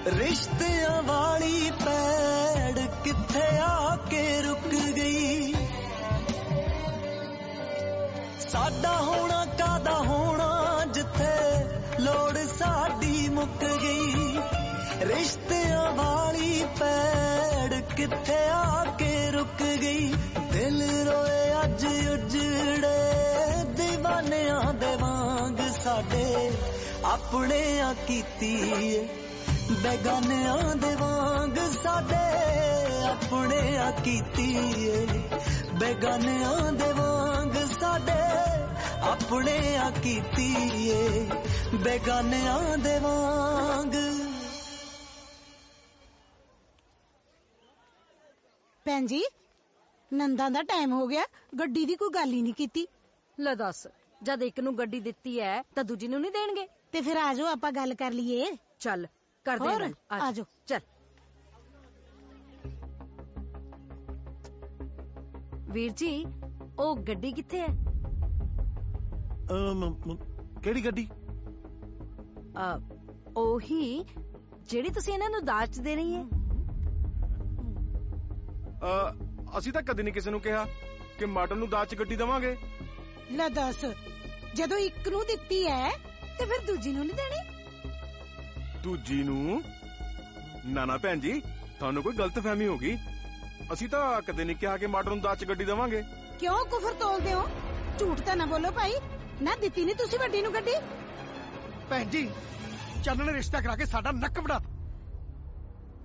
ਰਿਸ਼ਤਿਆਂ ਵਾਲੀ ਪੈੜ ਕਿੱਥੇ ਆ ਕੇ ਰੁਕ ਗਈ। ਸਾਡਾ ਹੋਣਾ ਕਾਦਾ ਹੋਣਾ, ਜਿੱਥੇ ਲੋੜ ਸਾਡੀ ਮੁੱਕ ਗਈ। ਰਿਸ਼ਤਿਆਂ ਵਾਲੀ ਪੈੜ ਕਿੱਥੇ ਆ ਕੇ ਰੁਕ ਗਈ। ਦਿਲ ਰੋਏ ਅੱਜ ਉਜੜੇ دیਵਾਨਿਆਂ ਦੇ अपने कीती बेगानियां दे वांग साडे अपने कीती बेगानियां दे वांग साडे अपने कीती बेगानियां दे वांग। ਭੈਣ ਜੀ ਨੰਦਾਂ ਦਾ ਟਾਈਮ ਹੋ ਗਿਆ, ਗੱਡੀ ਦੀ ਕੋਈ ਗੱਲ ਹੀ ਨਹੀਂ ਕੀਤੀ। ਲੈ ਦੱਸ, ਜਦ ਇੱਕ ਨੂੰ ਗੱਡੀ ਦਿੱਤੀ ਹੈ ਤਾਂ ਦੂਜੀ ਨੂੰ ਨਹੀਂ ਦੇਣਗੇ? ਤੇ ਫਿਰ ਆ ਜਾਓ ਆਪਾਂ ਗੱਲ ਕਰ ਲਈਏ। ਚੱਲ ਕਰਦੇ ਹਾਂ, ਆ ਜਾਓ। ਚੱਲ ਵੀਰ ਜੀ, ਉਹ ਗੱਡੀ ਕਿੱਥੇ ਹੈ? ਕਿਹੜੀ ਗੱਡੀ? ਉਹੀ ਜਿਹੜੀ ਤੁਸੀਂ ਇਹਨਾਂ ਨੂੰ ਦਾਜ ਚ ਦੇਣੀ ਹੈ। ਅਸੀਂ ਤਾਂ ਕਦੇ ਨਹੀਂ ਕਿਸੇ ਨੂੰ ਕਿਹਾ ਕਿ ਮਾਡਲ ਨੂੰ ਦਾਜ ਚ ਗੱਡੀ ਦੇਵਾਂਗੇ। ਲੈ ਦੱਸ, ਜਦੋਂ ਇੱਕ ਨੂੰ ਦਿੱਤੀ ਹੈ ਤੇ ਫਿਰ ਦੂਜੀ ਨੂੰ ਨਹੀਂ ਦੇਣੀ? ਦੂਜੀ ਨੂੰ? ਨਾ ਨਾ ਭੈਣ ਜੀ, ਤੁਹਾਨੂੰ ਕੋਈ ਗਲਤਫਹਿਮੀ ਹੋ ਗਈ। ਅਸੀਂ ਤਾਂ ਕਦੇ ਨਹੀਂ ਕਿਹਾ ਕਿ ਮਾਡਲ ਨੂੰ ਦਾਜ ਚ ਗੱਡੀ ਦੇਵਾਂਗੇ। ਕਿਉਂ ਕੁਫਰ ਤੋਲਦੇ ਹੋ? ਝੂਠ ਤਾਂ ਨਾ ਬੋਲੋ ਭਾਈ, ਨਾ ਦਿੱਤੀ ਨਹੀਂ ਤੁਸੀਂ ਵੱਡੀ ਨੂੰ ਗੱਡੀ। ਭੈਣ ਜੀ, ਚੰਨ ਨੇ ਰਿਸ਼ਤਾ ਕਰਾ ਕੇ ਸਾਡਾ ਨੱਕ ਵੜਾ।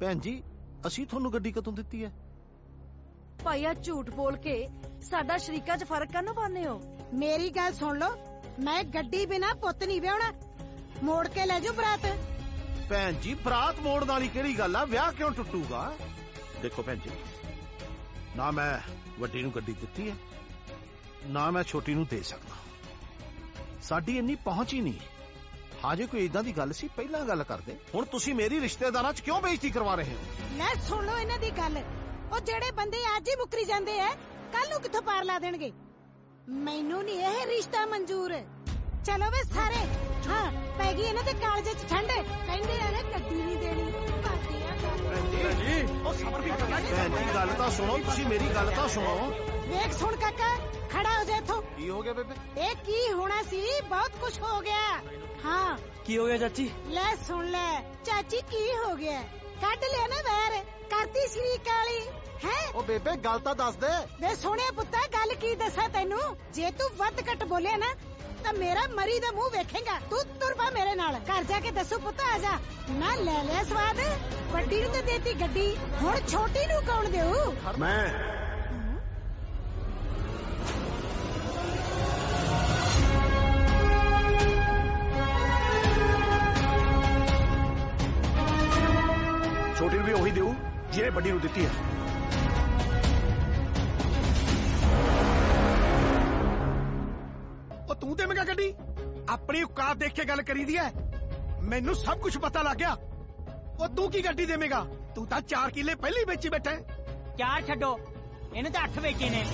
ਭੈਣ ਜੀ, ਅਸੀਂ ਤੁਹਾਨੂੰ ਗੱਡੀ ਕਦੋਂ ਦਿੱਤੀ ਹੈ? ਭਾਈ ਆ ਝੂਠ ਬੋਲ ਕੇ ਸਾਡਾ ਸ਼ਰੀਕਾਂ 'ਚ ਫਰਕ ਕਾਹਨੂੰ ਪਾਉਂਦੇ ਹੋ? ਮੇਰੀ ਗੱਲ ਸੁਣ ਲਓ, ਮੈਂ ਗੱਡੀ ਬਿਨਾ ਪੁੱਤ ਨਹੀਂ ਵਿਆਹਣਾ। ਮੋੜ ਕੇ ਲੈ ਜਾਓ ਬਰਾਤ। ਭੈਣ ਜੀ, ਬਰਾਤ ਮੋੜਨ ਵਾਲੀ ਕਿਹੜੀ ਗੱਲ ਆ? ਵਿਆਹ ਕਿਉਂ ਟੁੱਟੂਗਾ? ਦੇਖੋ ਭੈਣ ਜੀ, ਨਾ ਮੈਂ ਵੱਡੀ ਨੂੰ ਗੱਡੀ ਦਿੱਤੀ ਹੈ, ਨਾ ਮੈਂ ਛੋਟੀ ਨੂੰ ਦੇ ਸਕਦਾ। ਸਾਡੀ ਇੰਨੀ ਪਹੁੰਚ ਹੀ ਨਹੀਂ। ਹਾਜੇ ਕੋਈ ਇਦਾਂ ਦੀ ਗੱਲ ਸੀ ਪਹਿਲਾਂ ਗੱਲ ਕਰਦੇ। ਹੁਣ ਤੁਸੀਂ ਮੇਰੀ ਰਿਸ਼ਤੇਦਾਰਾਂ 'ਚ ਕਿਉਂ ਬੇਇੱਜ਼ਤੀ ਕਰਵਾ ਰਹੇ ਹੋ? ਲੈ ਸੁਣ ਲਓ ਇਹਨਾਂ ਦੀ ਗੱਲ। ਉਹ ਜਿਹੜੇ ਬੰਦੇ ਅੱਜ ਹੀ ਮੁੱਕਰੀ ਜਾਂਦੇ ਐ, ਕੱਲ ਨੂੰ ਕਿੱਥੋਂ ਪਾਰ ਲਾ ਦੇਣਗੇ? ਮੈਨੂੰ ਨਹੀਂ ਇਹ ਰਿਸ਼ਤਾ ਮਨਜ਼ੂਰ। ਚਲੋ ਵੇ ਸਾਰੇ। ਹਾਂ, ਪੈ ਗਈ ਇਹਨਾਂ ਦੇ ਕਾਲਜੇ 'ਚ ਠੰਡ। ਕਹਿੰਦੇ ਆ ਨਾ ਗੱਡੀ ਨਹੀਂ ਦੇਣੀ। ਉਹ ਸਬਰ ਵੀ ਕਰਨਾ। ਭੈਣ ਜੀ, ਗੱਲ ਤਾਂ ਸੁਣੋ, ਤੁਸੀਂ ਮੇਰੀ ਗੱਲ ਤਾਂ ਸੁਣੋ। ਵੇਖ ਸੁਣ ਕਾਕਾ, ਖੜਾ ਹੋ ਜਾ ਇੱਥੋਂ। ਕੀ ਹੋ ਗਿਆ ਬੇਬੇ? ਇਹ ਕੀ ਹੋਣਾ ਸੀ? ਬਹੁਤ ਕੁਝ ਹੋ ਗਿਆ। ਹਾਂ, ਕੀ ਹੋ ਗਿਆ ਚਾਚੀ? ਲੈ ਸੁਣ ਲੈ ਚਾਚੀ, ਕੀ ਹੋ ਗਿਆ? ਕੱਢ ਲਿਆ ਨਾ ਵੈਰ, ਕਰਤੀ ਸ਼ਰੀਕ ਵਾਲੀ ਹੈ। ਉਹ ਬੇਬੇ, ਗੱਲ ਤਾਂ ਦੱਸ ਦੇ। ਵੇ ਸੋਹਣਿਆ ਪੁੱਤਾ, ਗੱਲ ਕੀ ਦੱਸਾਂ ਤੈਨੂੰ? ਜੇ ਤੂੰ ਵੱਧ ਘੱਟ ਬੋਲਿਆ ਨਾ ਤਾਂ ਮੇਰਾ ਮਰੀ ਦਾ ਮੂੰਹ ਵੇਖੇਗਾ। ਤੂੰ ਤੁਰ ਪਾ ਮੇਰੇ ਨਾਲ। ਘਰ ਜਾ ਕੇ ਦੱਸੂ ਪੁੱਤ। ਆ ਜਾ। ਮੈਂ ਲੈ ਲਿਆ ਸਵਾਦ। ਵੱਡੀ ਨੂੰ ਤੇ ਦੇਤੀ ਗੱਡੀ, ਹੁਣ ਛੋਟੀ ਨੂੰ ਕੌਣ ਦੇਊ? ਮੈਂ। ਛੋਟੀ ਨੂੰ ਵੀ ਉਹੀ ਦੇਊ ਜਿਹਨੇ ਵੱਡੀ ਨੂੰ ਦਿੱਤੀ ਹੈ। ਉਹ ਤੂੰ ਦੇਵੇਂਗਾ ਗੱਡੀ? ਆਪਣੀ ਔਕਾਤ ਦੇਖ ਕੇ ਗੱਲ ਕਰੀਦੀ ਐ। ਮੈਨੂੰ ਸਭ ਕੁਝ ਪਤਾ ਲੱਗ ਗਿਆ। ਉਹ ਤੂੰ ਕੀ ਗੱਡੀ ਦੇਵੇਂਗਾ? ਤੂੰ ਤਾਂ 4 ਕਿੱਲੇ ਪਹਿਲਾਂ ਹੀ ਵੇਚੀ ਬੈਠਾ। 4 ਛੱਡੋ, ਇਹਨੇ ਤਾਂ 8 ਵੇਚੇ ਨੇ।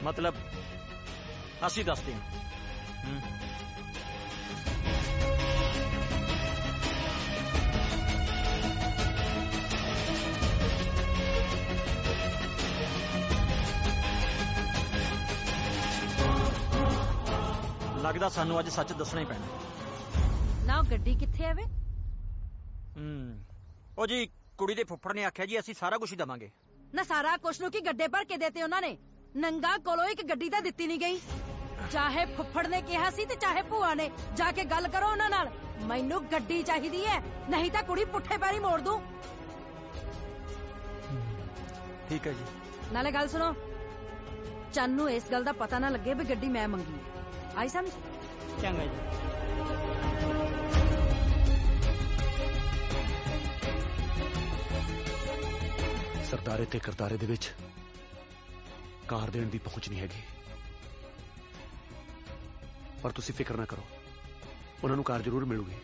मतलब ਅਸੀਂ ਦੱਸਦੇ ਹਾਂ। ਲੱਗਦਾ ਸਾਨੂੰ ਅੱਜ ਸੱਚ ਦੱਸਣਾ ਹੀ ਪੈਣਾ। ਨਾ ਗੱਡੀ ਕਿੱਥੇ ਆਵੇ? ਉਹ ਜੀ ਕੁੜੀ ਦੇ ਫੁੱਫੜ ਨੇ ਆਖਿਆ ਜੀ ਅਸੀਂ ਸਾਰਾ ਕੁਝ ਹੀ ਦਵਾਂਗੇ। ਨਾ ਸਾਰਾ ਕੁਛ ਨੂੰ ਕੀ ਗੱਡੇ ਭਰ ਕੇ ਦੇਤੇ ਉਹਨਾਂ ਨੇ? ਨੰਗਾ ਕੋਲੋਂ ਇੱਕ ਗੱਡੀ ਤਾਂ ਦਿੱਤੀ ਨਹੀਂ ਗਈ। ਚਾਹੇ ਫੁੱਫੜ ਨੇ ਕਿਹਾ ਸੀ ਤੇ ਚਾਹੇ ਭੂਆ ਨੇ। ਜਾ ਕੇ ਗੱਲ ਕਰੋ ਉਹਨਾਂ ਨਾਲ। ਮੈਨੂੰ ਗੱਡੀ ਚਾਹੀਦੀ ਹੈ, ਨਹੀਂ ਤਾਂ ਕੁੜੀ ਪੁੱਠੇ ਪੈਰੀ ਮੋੜ ਦੂੰ। ਠੀਕ ਹੈ ਜੀ। ਨਾਲੇ ਗੱਲ ਸੁਣੋ, ਚੰਨ ਨੂੰ ਇਸ ਗੱਲ ਦਾ ਪਤਾ ਨਾ ਲੱਗੇ ਵੀ ਗੱਡੀ ਮੈਂ ਮੰਗੀ ਹੈ। ਆਈ ਸਮਝ? ਚੰਗਾ ਜੀ। ਸਰਦਾਰੇ ਤੇ ਕਰਤਾਰੇ ਦੇ ਵਿੱਚ ਕਾਰ ਦੇਣ ਦੀ ਪਹੁੰਚ ਨਹੀਂ ਹੈਗੀ, ਪਰ ਤੁਸੀਂ ਫਿਕਰ ਨਾ ਕਰੋ, ਉਹਨਾਂ ਨੂੰ ਕਾਰ ਜ਼ਰੂਰ ਮਿਲੂਗੀ।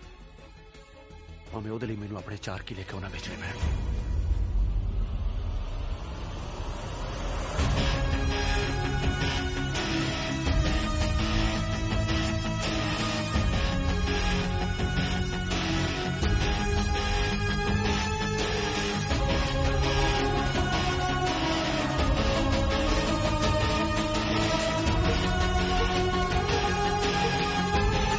ਭਾਵੇਂ ਉਹਦੇ ਲਈ ਮੈਨੂੰ ਆਪਣੇ 4 ਕਿੱਲੇ ਕਿਉਂ ਨਾ ਵੇਚਣੇ ਪੈਣ।